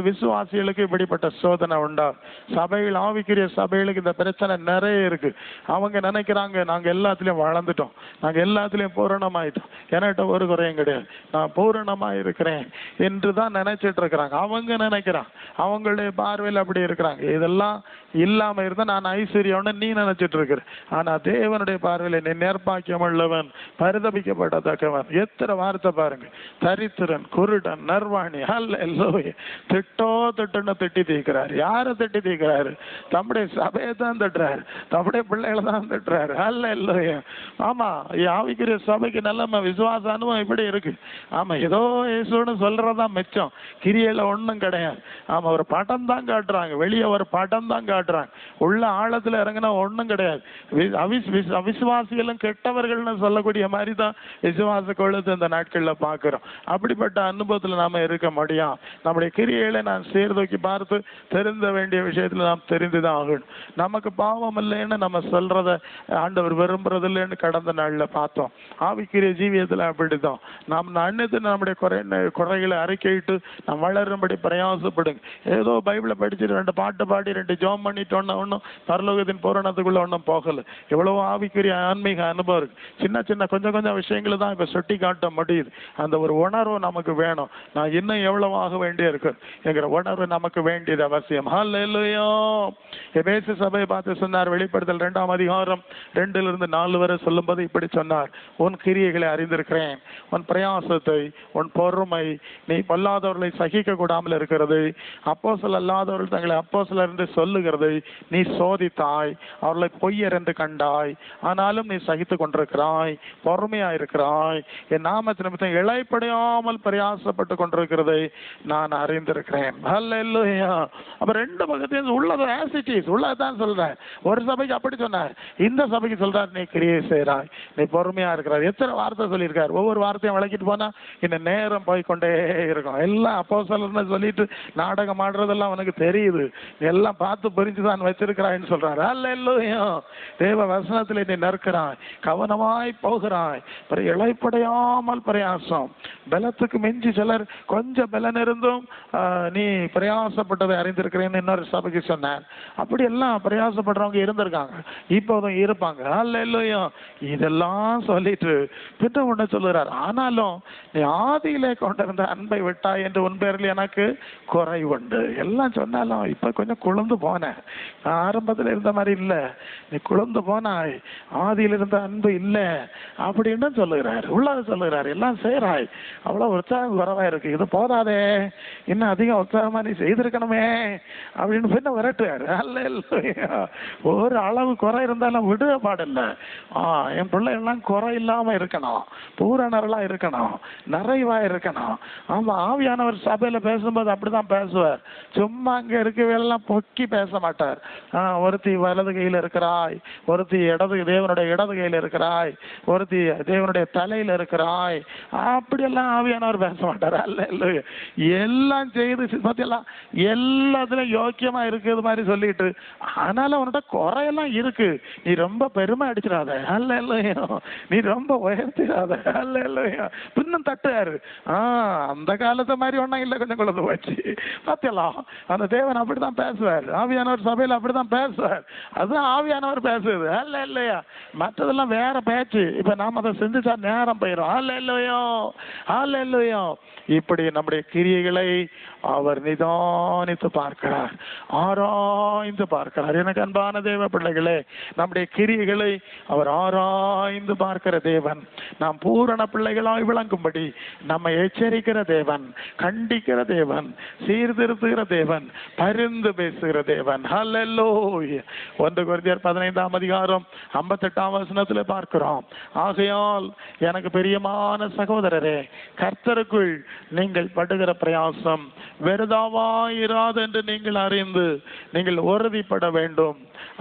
விசுவாசிகளுக்கு இப்படிப்பட்ட சோதனை உண்டா? சபைகள், ஆவிக்குரிய சபைகளுக்கு இந்த பிரச்சனை நிறைய இருக்கு. அவங்க நினைக்கிறாங்க, நாங்க எல்லாத்திலையும் வளர்ந்துட்டோம், நாங்க எல்லாத்திலையும் பூரணமாயிட்டோம், என்கிட்ட ஒரு குறையும் கிடையாது, நான் பூரணமா இருக்கிறேன் என்றுதான் நினைச்சிட்டு இருக்கிறாங்க. அவங்க நினைக்கிறாங்க, அவங்களுடைய பார்வையில் அப்படி இருக்கிறாங்க. இதெல்லாம் இல்லாம இருந்தா நான் ஐஸ்வர்யம்னு நீ நினைச்சிட்டு இருக்கிற. ஆனா தேவனுடைய பார்வையில நீ நிர்பாக்கியம் உள்ளவன், பரிதபிக்கப்படத்தக்கவன். எத்தனை வார்த்தை பாருங்க, தரித்திரன், குருடன், நர்வாணி. ஹல்லேலூயா. திட்டோ திட்டுன்னு திட்டி தீக்கிறாரு. யாரை திட்டி தீக்கிறாரு? தம்முடைய சபையை தான் திட்டுறாரு, தம்முடைய பிள்ளைகளை தான் திட்டுறாரு. ஹல்லேலூயா. ஆமா, ஆவிக்குரிய சபைக்கு நல்ல விசுவாச அனுபவம் இப்படி இருக்கு. ஆமா, ஏதோ இயேசுன்னு சொல்றதா மிச்சம், கிரியையில ஒண்ணும் கிடையாது. ஆமா, ஒரு படம் தான் காட்டுறாங்க, வெளியே ஒரு படம் தான் காட்டுறாங்க, உள்ள ஆழத்துல இறங்கினா ஒண்ணும் கிடையாது. அவிசுவாசிகளும் கெட்டவர்கள்னு சொல்லக்கூடிய மாதிரி தான் விசுவாச கொழுத்து இந்த நாட்கள்ல பாக்குறோம். அப்படிப்பட்ட அனுபவத்துல நாம இருக்க முடியும். நம்முடைய கிரியைகளை நான் சீர்தூக்கி பார்த்து தெரிந்த வேண்டிய விஷயத்துல நாம் தெரிந்துதான் ஆகணும். நமக்கு பாவம் இல்லைன்னு நம்ம சொல்றத ஆண்டவர் விரும்புறது இல்லைன்னு கடந்த நாள்ல பார்த்தோம். ஆவிக்குரிய ஜீவியத்துல அப்படிதான் நாம் அன்னைத்து நம்முடைய குறைகளை அறிக்கையிட்டு நாம் வளரும்படி பிரயாசப்படுங்க. ஏதோ பைபிளை படிச்சுட்டு 2 பாட்டு பாடி 2 ஜோம் பண்ணிட்டோன்னா ஒன்றும் பரலோகத்தின் பூரணத்துக்குள்ள ஒன்றும் போகல. எவ்வளவோ ஆவிக்குரிய ஆன்மீக அனுபவம் இருக்கு. சின்ன சின்ன கொஞ்சம் கொஞ்சம் விஷயங்களை தான் இப்ப சுட்டி காட்ட முடியுது. அந்த ஒரு உணர்வு நமக்கு வேணும். நான் இன்னும் எவ்வளவு ஆக வேண்டிய இருக்கு என்கிற உணர்வு நமக்கு வேண்டியது அவசியம். ஹல்லேலூயா. எபேசு சபையை பார்த்து சொன்னார், வெளிப்படுத்தல் 2:2-4 வரை சொல்லும்போது இப்படி சொன்னார், உன் கிரியைகளை அறிந்திருக்கிறேன், உன் பிரயாசத்தை, உன் பொறுமை, நீ பொல்லாதவர்களை சகிக்க கூடாமல் இருக்கிறது, அப்போஸ்தலர் அல்லாதவர்கள் தங்களை அப்போஸ்தலர் என்று சொல்லுகிறது நீ சோதித்தாய், அவர்களை பொய்யர் என்று கண்டாய், ஆனாலும் நீ சகித்துக் கொண்டிருக்கிறாய், பொறுமையாயிருக்கிறாய், என் நாமத்து நிமித்தம் இளைப்படையாமல் பிரயாசப்பட்டு கொண்டிருக்கிறதை நான் அறிந்திருக்கிறேன். ஹல்லேலூயா. அப்ப 2 பக்கத்தையும் உள்ளதை ஆசிட்டிஸ் உள்ளதான் சொல்றார். ஒரு சபைக்கு அப்படி சொன்னார், இந்த சபைக்கு சொல்றார் நீ கிரியை செய்கிறாய், நீ பொறுமையா இருக்கிறார். எத்தனை வார்த்தை சொல்லியிருக்கார். ஒவ்வொரு வார்த்தையும் விளக்கிட்டு போனா இந்த நேரம் போய் கொண்டே இருக்கும். எல்லாம் அப்போஸ்தலர்னு சொல்லிட்டு நாடகம் ஆடுறதெல்லாம் அவனுக்கு தெரியுது, எல்லாம் பார்த்து புரிஞ்சுதான் வச்சிருக்கிறாய்ன்னு சொல்றாரு. அல்லேலூயா. தேவ வசனத்திலே நீ நிற்கிறாய், கவனமாய் போகிறாய், இளைப்படையாமல் பிரயாசம். பலத்துக்கு மிஞ்சி சிலர் கொஞ்சம் பலன் இருந்தும் நீ பிரயாசப்பட்டதை அறிந்திருக்கிறேன்னு இன்னொரு சபைக்கு சொன்னார். அப்படி எல்லாம் பிரயாசப்படுறவங்க இருந்திருக்காங்க, இப்போதும் இருப்பாங்க. அல்லேலூயா. இதெல்லாம் சொல்லிட்டு பின்ன ஒண்ணு சொல்லுறார், ஆனாலும் நீ ஆதியிலே கொண்டிருந்த அன்பை விட்டாய் என்று உன் பேரில் எனக்கு குறை உண்டு. எல்லாம் சொன்னாலும் இப்ப கொஞ்சம் குழந்து போனேன், ஆரம்பத்தில் இருந்த மாதிரி இல்லை, நீ குழந்து போனாய், ஆதியில் இருந்த அன்பு இல்லை அப்படின்னு சொல்லுகிறார். உள்ளது சொல்லுகிறார், எல்லாம் செய்யறாய், அவ்வளவு உற்சாகம் குறைவா இருக்கு, இது போதாதே, இன்னும் அதிகம் உற்சாகமா நீ செய்திருக்கணுமே அப்படின்னு பின்ன விரட்டுவார். அல்லேலூயா. ஒரு அளவு குறை இருந்தாலும் விடுற பாடில்ல. என் பிள்ளைகள்லாம் குறை இல்லாம இருக்கணும், பூரணர்களா இருக்கணும், நிறைவா இருக்கணும். ஆமா, ஆவியானவர் சபையில பேசும்போது அப்படிதான் பேசுவார். சும்மா அங்க இருக்கவையெல்லாம் பொக்கி பேச மாட்டார். ஒருத்தி வலது கையில இருக்கிறாய், ஒருத்தி தேவனுடைய இடது கையில இருக்கிறாய், ஒருத்தி தேவனுடைய தலையில இருக்கிறாய், அப்படியெல்லாம் ஆவியானவர் பேச மாட்டார். அல்லேலூயா. எல்லாம் செய்து பத்தியெல்லாம் எல்லாத்துலயும் யோக்கியமா இருக்கிறது மாதிரி சொல்லிட்டு, ஆனாலும் அவன்கிட்ட குறையெல்லாம் இருக்கு, நீ ரொம்ப பெருமை அடிச்சிடாத, அல்லேலூயா, நீ ரொம்ப உயர்த்திடாத, அல்லேலூயா, பின்னும் தட்டுறாரு. அந்த காலத்தை மாதிரி ஒன்றும் இல்லை, கொஞ்சம் குழந்தை போச்சு பார்த்தலாம். அந்த தேவன் அப்படிதான் பேசுவார், ஆவியானவர் சபையில் அப்படிதான் பேசுவார். அதுதான் ஆவியானவர் பேசுது. அல்லேலூயா. மற்றதெல்லாம் வேற பேச்சு, இப்ப நாம அதை சிந்திச்சா நேரம் போயிடும். அல்லேலூயா. அல்லேலூயா. இப்படி நம்முடைய கிரியைகளை அவர் நிதானித்து பார்க்கிறார், ஆராய்ந்து பார்க்கிறார். எனக்கு அன்பான தேவ பிள்ளைகளே, நம்முடைய கிரியைகளை அவர் ஆராய்ந்து பார்க்கிற தேவன். நாம் பூரண பிள்ளைகளாய் விளங்கும்படி நம்மை எச்சரிக்கிற தேவன், கண்டிக்கிற தேவன், சீர்திருத்துகிற தேவன், பரிந்து பேசுகிற தேவன். ஹல்லேலூயா. 1 கொரிந்தியர் 15ஆம் அதிகாரம் 58ஆம் வசனத்தில் பார்க்கிறோம், ஆகையால் எனக்கு பிரியமான சகோதரரே, கர்த்தருக்குள் நீங்கள் படுகிற பிரயாசம் வெறுதாவாயிராது என்று நீங்கள் அறிந்து நீங்கள் உறுதிப்பட வேண்டும்,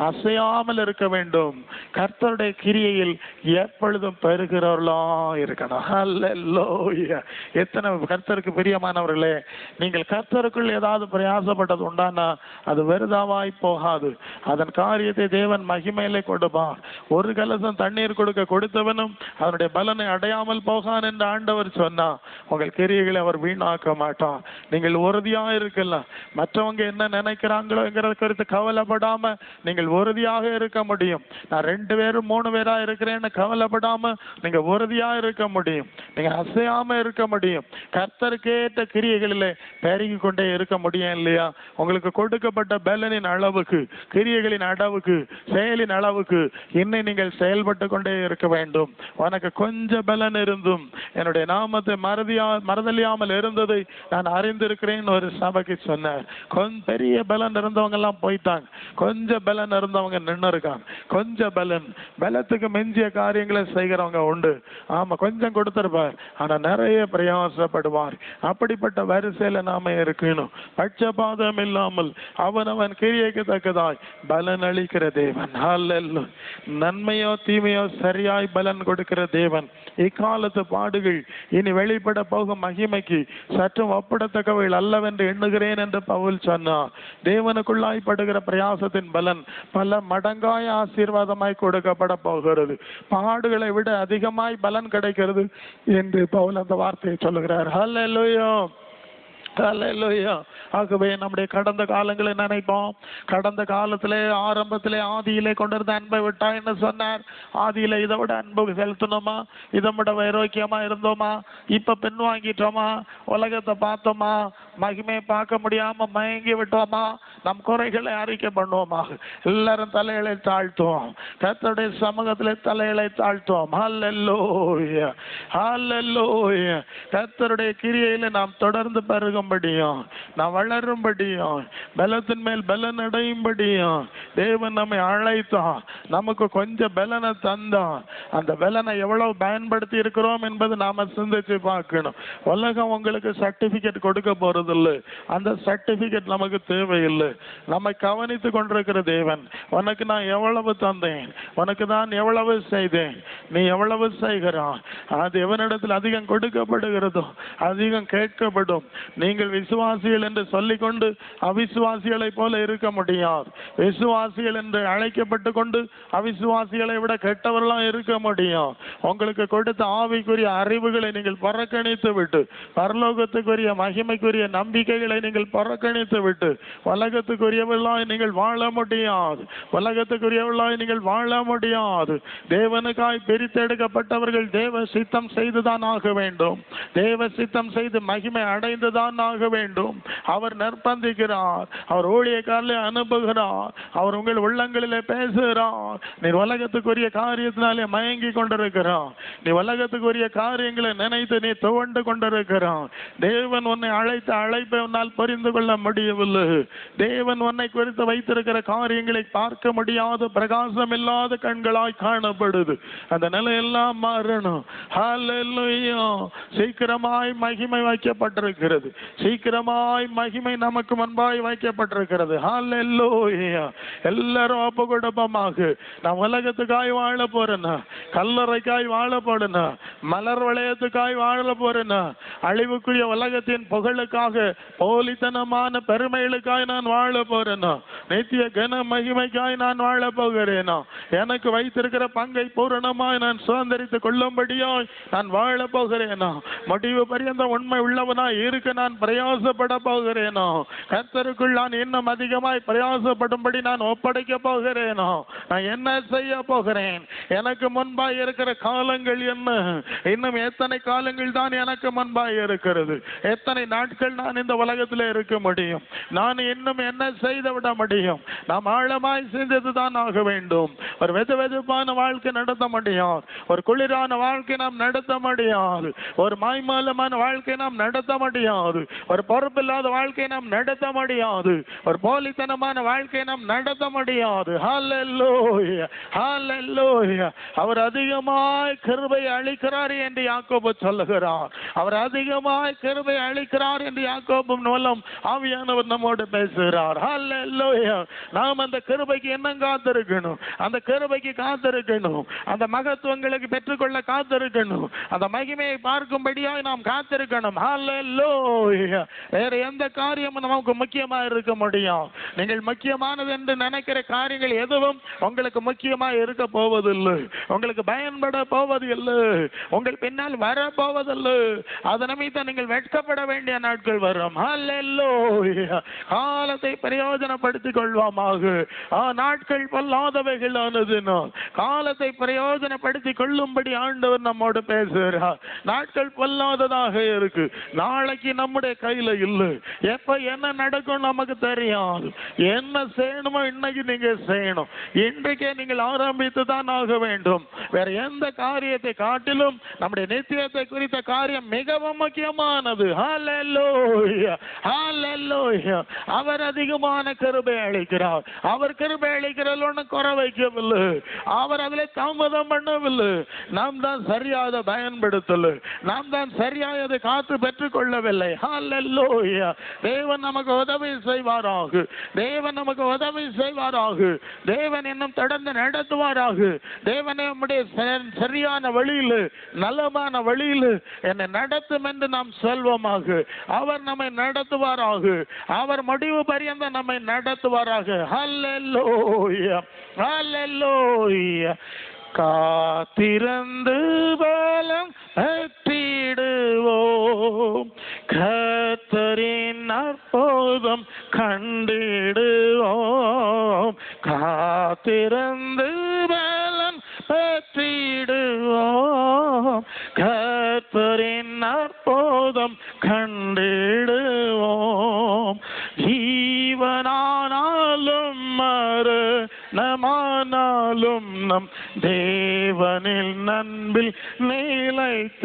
அசையாமல் இருக்க வேண்டும், கர்த்தருடைய கிரியையில் எப்பொழுதும் பெறுகிறவர்களா இருக்கணும். ஹல்லேலூயா. எத்தனை கர்த்தருக்கு பிரியமானவர்களே, நீங்கள் கர்த்தருக்குள் ஏதாவது பிரயாசப்பட்டது உண்டானா அது வெறுதாவாய் போகாது, அதன் காரியத்தை தேவன் மகிமையிலே கொடுப்பார். ஒரு கலசம் தண்ணீர் கொடுத்தவனும் அதனுடைய பலனை அடையாமல் போகான் என்று ஆண்டவர் சொன்னா, உங்கள் கிரியைகளை அவர் வீணாக்க மாட்டார். நீங்கள் உறுதியா இருக்கலாம், மற்றவங்க என்ன நினைக்கிறாங்களோங்கிறத குறித்து கவலைப்படாம நீங்கள் உறுதியாக இருக்க முடியும். நான் 2 பேரும் 3 பேரா இருக்கிறேன்னு கவலைப்படாம நீங்க உறுதியா இருக்க முடியும், நீங்க அசையாம இருக்க முடியும். கர்த்தருக்கேற்ற கிரியைகளிலே பெருகி கொண்டே இருக்க முடியும் இல்லையா? உங்களுக்கு கொடுக்கப்பட்ட பலனின் அளவுக்கு, கிரியைகளின் அளவுக்கு, செயலின் அளவுக்கு இன்னும் நீங்கள் செயல்பட்டு கொண்டே இருக்க வேண்டும். உனக்கு கொஞ்சம் பலன் இருந்தும் என்னுடைய நாமத்தை மறதலியாமல் இருந்ததை நான் அறிந்திருக்கிறேன் ஒரு சபைக்கு சொன்னார். கொஞ்சம் பெரிய பலன் இருந்தவங்க எல்லாம் போயிட்டாங்க, கொஞ்சம் பலன் இருந்தவங்க நின்று இருக்காங்க. கொஞ்சம் பலத்துக்கு மிஞ்சிய காரியங்களை செய்கிறவங்க உண்டு. ஆமா, கொஞ்சம் கொடுத்திருப்பார், ஆனா நிறைய பிரயாசப்படுவார். அப்படிப்பட்ட வரிசையில நாம இருக்கணும். பட்சபாதம் இல்லாமல் அவனவன் கிரியைக்கு தக்கதாய் பலன் அளிக்கிற தேவன். ஹல்லேலூயா. நன்மையோ தீமையோ சரியாய் பலன் கொடுக்கிற தேவன். இக்காலத்து பாடுகள் இனி வெளிப்பட போகும் மகிமைக்கு சற்றும் ஒப்பிடத்தக்கவைகள் அல்லவென்று எண்ணுகிறேன் என்று பவுல் சொன்னார். தேவனுக்குள்ளாய் படுகிற பிரயாசத்தின் பலன் பல மடங்காய் ஆசீர்வாதமாய் கொடுக்கப்பட போகிறது. பாடுகளை விட அதிகமாய் பலன் கிடைக்கிறது என்று பவுல் அந்த வார்த்தையை சொல்லுகிறார். ஹல்லேலூயா. ஹல்லேலூயா. ஆகவே நம்முடைய கடந்த காலங்களை நினைப்போம். கடந்த காலத்திலே ஆரம்பத்திலே ஆதியிலே கொண்டிருந்த அன்பை விட்டா என்ன சொன்னார்? ஆதியில இதை விட அன்பு செலுத்தணுமா, இதை விட வைரோக்கியமா இருந்தோமா, இப்ப பின்வாங்கிட்டோமா, உலகத்தை பார்த்தோமா, மகிமையை பார்க்க முடியாம மயங்கி விட்டோமா, நம் குறைகளை அறிக்கை பண்ணுவோமா? எல்லாரும் தலைகளை தாழ்த்துவோம், கர்த்தருடைய சமூகத்திலே தலைகளை தாழ்த்துவோம். ஹல்லேலூயா. ஹல்லேலூயா. கர்த்தருடைய கிரியையில நாம் தொடர்ந்து பெருகும்படியும், நாம் வளரும்படியும், பலத்தின் மேல் பலன் அடையும்படியும் தேவன் நம்மை அழைத்தான். நமக்கு கொஞ்சம் பலனை தந்தான். அந்த பலனை எவ்வளவு பயன்படுத்தி இருக்கிறோம் என்பது நாம சிந்திச்சு பார்க்கணும். உலகம் உங்களுக்கு சர்டிபிகேட் கொடுக்க போறது இல்லை, அந்த சர்டிபிகேட் நமக்கு தேவையில்லை. நம்மை கவனித்து கொண்டிருக்கிற தேவன். உனக்கு நான் எவ்வளவு தந்தேன், உனக்கு நான் எவ்வளவு செய்தேன், நீ எவ்வளவு செய்கிறாய், அது எவனிடத்தில் அதிகம் கொடுக்கப்படுகிறதோ அதிகம் கேட்கப்படும். நீங்கள் விசுவாசிகள் என்று சொல்லிக்கொண்டு அவிசுவாசிகளை போல இருக்க முடியாது. விசுவாசிகள் என்று அழைக்கப்பட்டு கொண்டு அவிசுவாசிகளை விட கெட்டவர்களாக இருக்க முடியும். உங்களுக்கு கொடுத்த ஆவிக்குரிய அறிவுகளை நீங்கள் புறக்கணித்து விட்டு, பரலோகத்துக்குரிய மகிமைக்குரிய நம்பிக்கைகளை நீங்கள் புறக்கணித்து விட்டு உலகத்துக்குரியவர்களாய் நீங்கள் வாழ முடியாது. உலகத்துக்குரியவர்களாய் நீங்கள் வாழ முடியாது. தேவனுக்காய் பிரித்தெடுக்கப்பட்டவர்கள் தேவ சித்தம் செய்துதான் ஆக வேண்டும். தேவ சித்தம் செய்து மகிமை அடைந்துதான் ஆக வேண்டும். அவர் நிர்பந்திக்கிறார், அவர் ஊழியக்காரர்களை அனுப்புகிறார், அவர் உங்கள் உள்ளங்களிலே பேசுகிறார். நீ உலகத்துக்குரிய காரியத்தினாலே மயங்கி கொண்டிருக்கிறான், நீ உலகத்துக்குரிய காரியங்களை நினைத்து நீ துவண்டு கொண்டிருக்கிறான். தேவன் உன்னை அழைத்த அழைப்பை உன்னால் புரிந்து கொள்ள முடியவில்லை. தேவன் உன்னை குறித்து வைத்திருக்கிற காரியங்களை பார்க்க முடியாத பிரகாசம் இல்லாத கண்களாய் காணப்படுது. அந்த நிலையெல்லாம் மாறணும். ஹல்லேலூயா. சீக்கிரமாய் மகிமை வைக்கப்பட்டிருக்கிறது. சீக்கிரமாய் மகிமை நமக்கு முன்பாய் வைக்கப்பட்டிருக்கிறது. ஹல்லேலூயா. எல்லாரும் ஒப்பு கொடுப்போமாக. நான் உலகத்துக்காய் வாழ போறேன்னா, கல்லறைக்காய் வாழ போறேன்னா, மலர் வளையத்துக்காய் வாழ போறேன்னா, அழிவுக்குரிய உலகத்தின் புகழுக்காக போலித்தனமான பெருமைகளுக்காய் நான் வாழ போறேனா, நித்திய கன மகிமைக்காய் நான் வாழ போகிறேனா, எனக்கு வைத்திருக்கிற பங்கை பூரணமாய் நான் சுதந்திரித்துக் கொள்ளும்படியாய் நான் வாழ போகிறேனா, முடிவு பரியந்த உண்மை உள்ளவனாய் இருக்க நான் பிரயாசப்பட போகிறேனா, கர்த்தருக்குள் நான் இன்னும் அதிகமாய் பிரயாசப்படும்படி நான் ஒப்படைக்க போகிறேனா, நான் என்ன செய்ய போகிறேன், எனக்கு முன்பாய் இருக்கிற காலங்கள் என்ன, இன்னும் எத்தனை காலங்கள் தான் எனக்கு முன்பாய் இருக்கிறது, எத்தனை நாட்கள் நான் இந்த உலகத்தில் இருக்க முடியும், நான் இன்னும் என்ன செய்து விட முடியும். நாம் ஆழமாய் சிந்தித்துதான் ஆக வேண்டும். ஒரு வெதுவெதுப்பான வாழ்க்கை நடத்த முடியாது, ஒரு குளிரான வாழ்க்கை நாம் நடத்த முடியாது, ஒரு மாய்மாலமான வாழ்க்கை நாம் நடத்த முடியாது, ஒரு பொறுப்பில்லாத வாழ்க்கை நாம் நடத்த முடியாது, ஒரு போலித்தனமான வாழ்க்கை நாம் நடத்த முடியாது. ஹல்லேலூயா, ஹல்லேலூயா. அவர் அதிகமாய் கிருபை அளிக்கிறார் என்று யாக்கோபு சொல்லுகிறார். அவர் அதிகமாய் கிருபை அளிக்கிறார் என்று யாக்கோபு மூலம் ஆவியானவர் நம்மோடு பேசுகிறார். ஹல்லேலூயா. நாம் அந்த கிருபைக்கு என்ன காத்திருக்கணும், அந்த கிருபைக்கு காத்திருக்கணும், அந்த மகத்துவங்களுக்கு பெற்றுக்கொள்ள காத்திருக்கணும், அந்த மகிமையை பார்க்கும்படியாய் நாம் காத்திருக்கணும். ஹல்லேலூயா. வேற எந்த காரியமும் நமக்கு முக்கியமா இருக்க முடியும். நீங்கள் முக்கியமானது என்று நினைக்கிற காரியங்கள் எதுவும் உங்களுக்கு முக்கியமா இருக்க போவதில்லை, உங்களுக்கு பயன்பட போவதில்லை, உங்கள் பின்னால் வர போவதில்லை. அது நிமித்தம் நீங்கள் வெட்கப்பட வேண்டிய நாட்கள் வரும். ஹல்லேலூயா. காலத்தை பிரயோஜனப்படுத்திக் கொள்வோமாக. நாட்கள் பொல்லாதவைகள் ஆனதுனால் காலத்தை பிரயோஜனப்படுத்திக் கொள்ளும்படி ஆண்டவர் நம்மோடு பேசுகிறார். நாட்கள் பொல்லாததாக இருக்கு, நாளைக்கு நம்முடைய கையில இல்லை. எப்ப என்ன நடக்கும் நமக்கு தெரியாது. என்ன செய்யணுமோ இன்னைக்கு நீங்க செய்யணும், இன்றைக்கே நீங்கள் ஆரம்பித்து தான் ஆக வேண்டும். வேற எந்த காரியத்தை காட்டிலும் நம்முடைய நித்தியத்தை குறித்த காரியம் மிகவும் முக்கியமானது. ஹல்லேலூயா, ஹல்லேலூயா. அவர் அதிகமான கிருபை அளிக்கிறார். அவர் கிருபை அளிக்கிறது ஒன்றும் குறை வைக்கவில்லை, அவர் அதில் தாமதம் பண்ணவில்லை. நாம் தான் சரியாக பயன்படுத்தல, நாம் தான் சரியாக அதை காத்து பெற்றுக் கொள்ளவில்லை. ஹல்லேலூயா. தேவன் நமக்கு உதவி செய்வாராக, தேவன் நமக்கு உதவி செய்வாராக, தேவன் இன்னும் தொடர்ந்து நடத்துவாராக. தேவன் நம்முடைய சரியான வழியில், நலமான வழியில் என்னை நடத்தும் என்று நாம் சொல்வோமாக. அவர் நம்மை நடத்துவாராக, அவர் முடிவு பரியந்த நம்மை நடத்துவாராக. ஹல்லேலூயா, ஹல்லேலூயா. காத்திருந்து பலம் பெற்றிடுவோம், கர்த்தரின் அற்புதம் கண்டிடுவோம். காத்திருந்து பலம் பெற்றிடுவோம், கர்த்தரின் அற்புதம் கண்டிடுவோம். ஜீவனானாலும் மரணமானாலும் நம் தேவனில் நன்பில் நிலைத்திருப்போம்.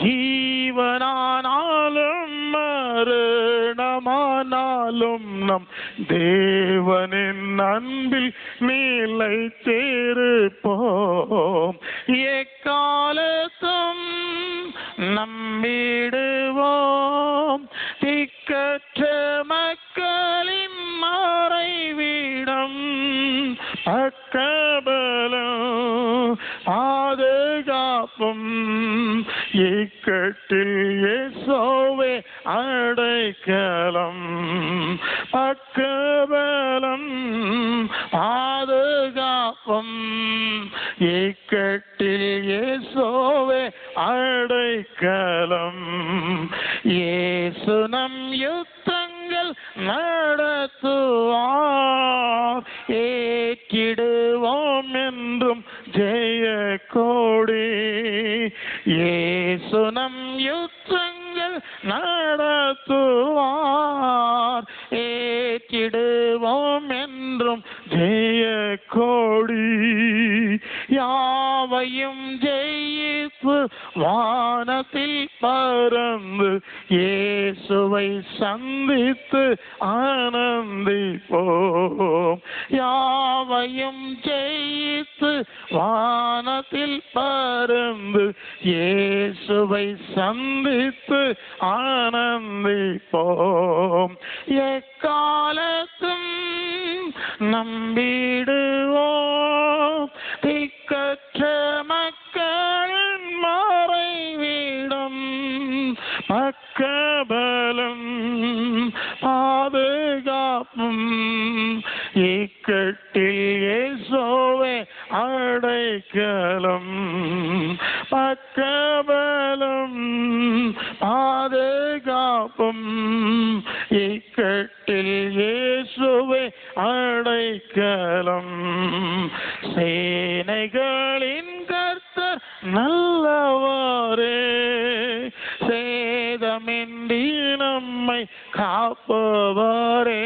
ஜீவனானாலும் மரணமானாலும் நம் தேவனின் அன்பில் நிலைத்திருப்போம். எக்காலத்தும் நம்பிடுவோம், திக்கற்ற காப்பும் இக்கட்டில் இயேசுவே அடைக்கலம் பக்கபலம் பாதுகாப்பும் இக்கட்டில் இயேசுவே அடைக்கலம் இயேசு நம் யுத்தங்கள் நடத்துவார் ஏற்றிடுவோம் என்றும் ஜெய கோடி இயேசு நம் யுத்தங்கள் நடத்துவார் ஏற்றிடுவோம் என்றும் ஜெய கோடி யாவையும் ஜெயித்து வானத்தில் பறந்து இயேசுவை சந்தித்து ஆனந்திப்போம் யாவையும் ஜெயித்து வானத்தில் பறந்து இயேசுவை சந்தித்து ஆனந்திப்போம் எக்காலத்தும் நம்பிடுவோம் திக்கற்ற மக்களின் மறைவிடம் பக்கபலம் பாதுகாப்பும் இக்கட்டில் இயேசுவே அடைக்கலம் பக்கபலம் பாதுகாப்பும் இக்கட்டில் இயேசுவே அடைக்கலம் சேனைகளின் கர்த்தர் நல்லவரே சேதமின்றி நம்மை காப்பவரே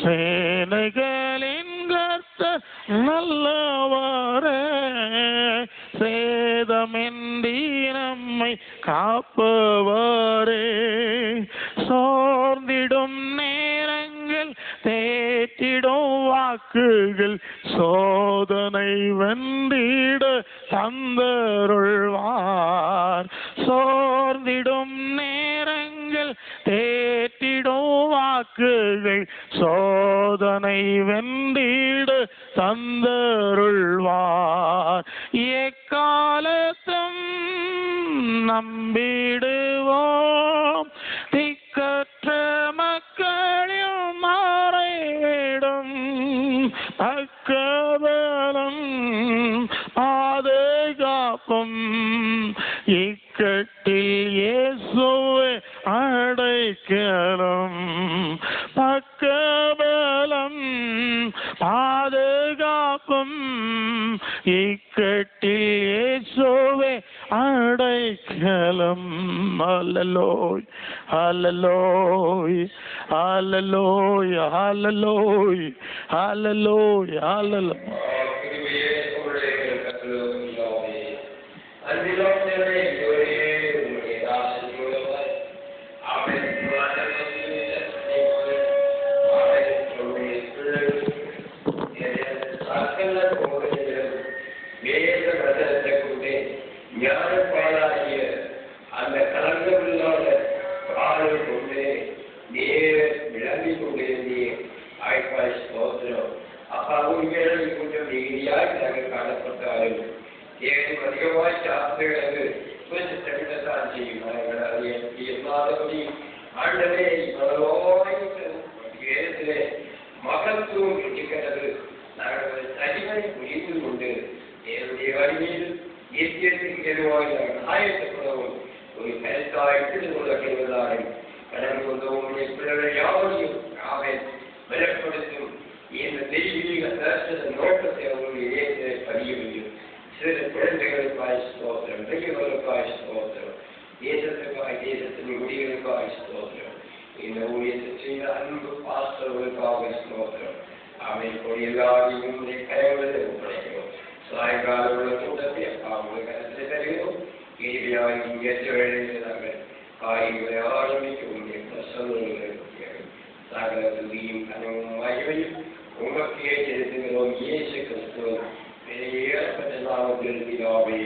சேனைகளின் கர்த்தர் நல்லவரே சேதமின்றி நம்மை காப்பவரே சோர்ந்திடும் நேரங்கள் தேற்றிடும் வாக்குகள் சோதனை வென்றிட தந்தருள்வார் சோர்ந்திடும் நேரங்கள் தேற்றிடும் வாக்குகள் சோதனை வென்றிட தந்தருள்வார் எக்காலத்தும் நம்பிடுவோம் திக்கற்ற மக்களின் மறைவிடம் பக்கபலம் பாதுகாப்பும் இக்கட்டில் இயேசுவே அடைக்கலம் பக்கபலம் பாதுகாப்பும் இக்கட்டில் இயேசுவே அடைக்கலம் அல்லேலூயா அல்லேலூயா அல்லேலூயா அல்லேலூயா அல்லேலூயா அந்த கலங்கமில்லாத காலை கொண்டு நேர விளங்கி கொண்டிருந்தே ஆய்வாய் ஸ்தோத்திரம் அப்பா உண்மையிலே கொஞ்சம் நீதியாய் நாங்கள் காணப்பட்டாலும் ஏதும் அதிகமாய் சாப்பிடுகிறது கொஞ்சம் தவிடத்தான் செய்யும் அது எப்படி இல்லாதபடி ஆண்டவே இவ்வளோயிலே மகத்துவம் இருக்கிறது நாங்கள் தனிமை புரிந்து கொண்டு என்னுடைய வழியில் இயற்கைக்கு எதுவாக நாங்கள் ஆயத்தப்படவும் ஒரு கருத்தாய்த்து உலகிவதாய் கடந்து கொண்டு உங்களுடைய பிள்ளைகளை யாவரையும் அவை பலப்படுத்தும் இந்த தெய்வீக தரிசன நோக்கத்தை அவர்களுடைய இயக்கத்தை பதிய முடியும் சிறு குழந்தைகளுக்காய் ஸ்தோத்திரம் பெரியவர்களுக்காய் ஸ்தோத்திரம் தேசத்துக்காய் தேசத்தின் முடிகளுக்காய் ஸ்தோத்திரம் இந்த ஊழியத்தை செய்த அன்பு பாஸ்தவர்களுக்காக ஸ்தோத்திரம் அவை எல்லாரையும் கயவதை ஒப்படைக்கிறோம் சாயங்கால உள்ள கூட்டத்தை அவங்களுக்கு கருத்தை தருகிறோம் கேள்வியாயும் ஏற்ற நாங்கள் காரியங்களை ஆரம்பிக்க உங்களுடைய பிரசவங்கள் சகல துதியும் கனவும் மகிமையும் உங்களுக்கே செலுத்துகிறோம் இயேசு கிறிஸ்துவ பெரிய நாமத்தில் பிதாவே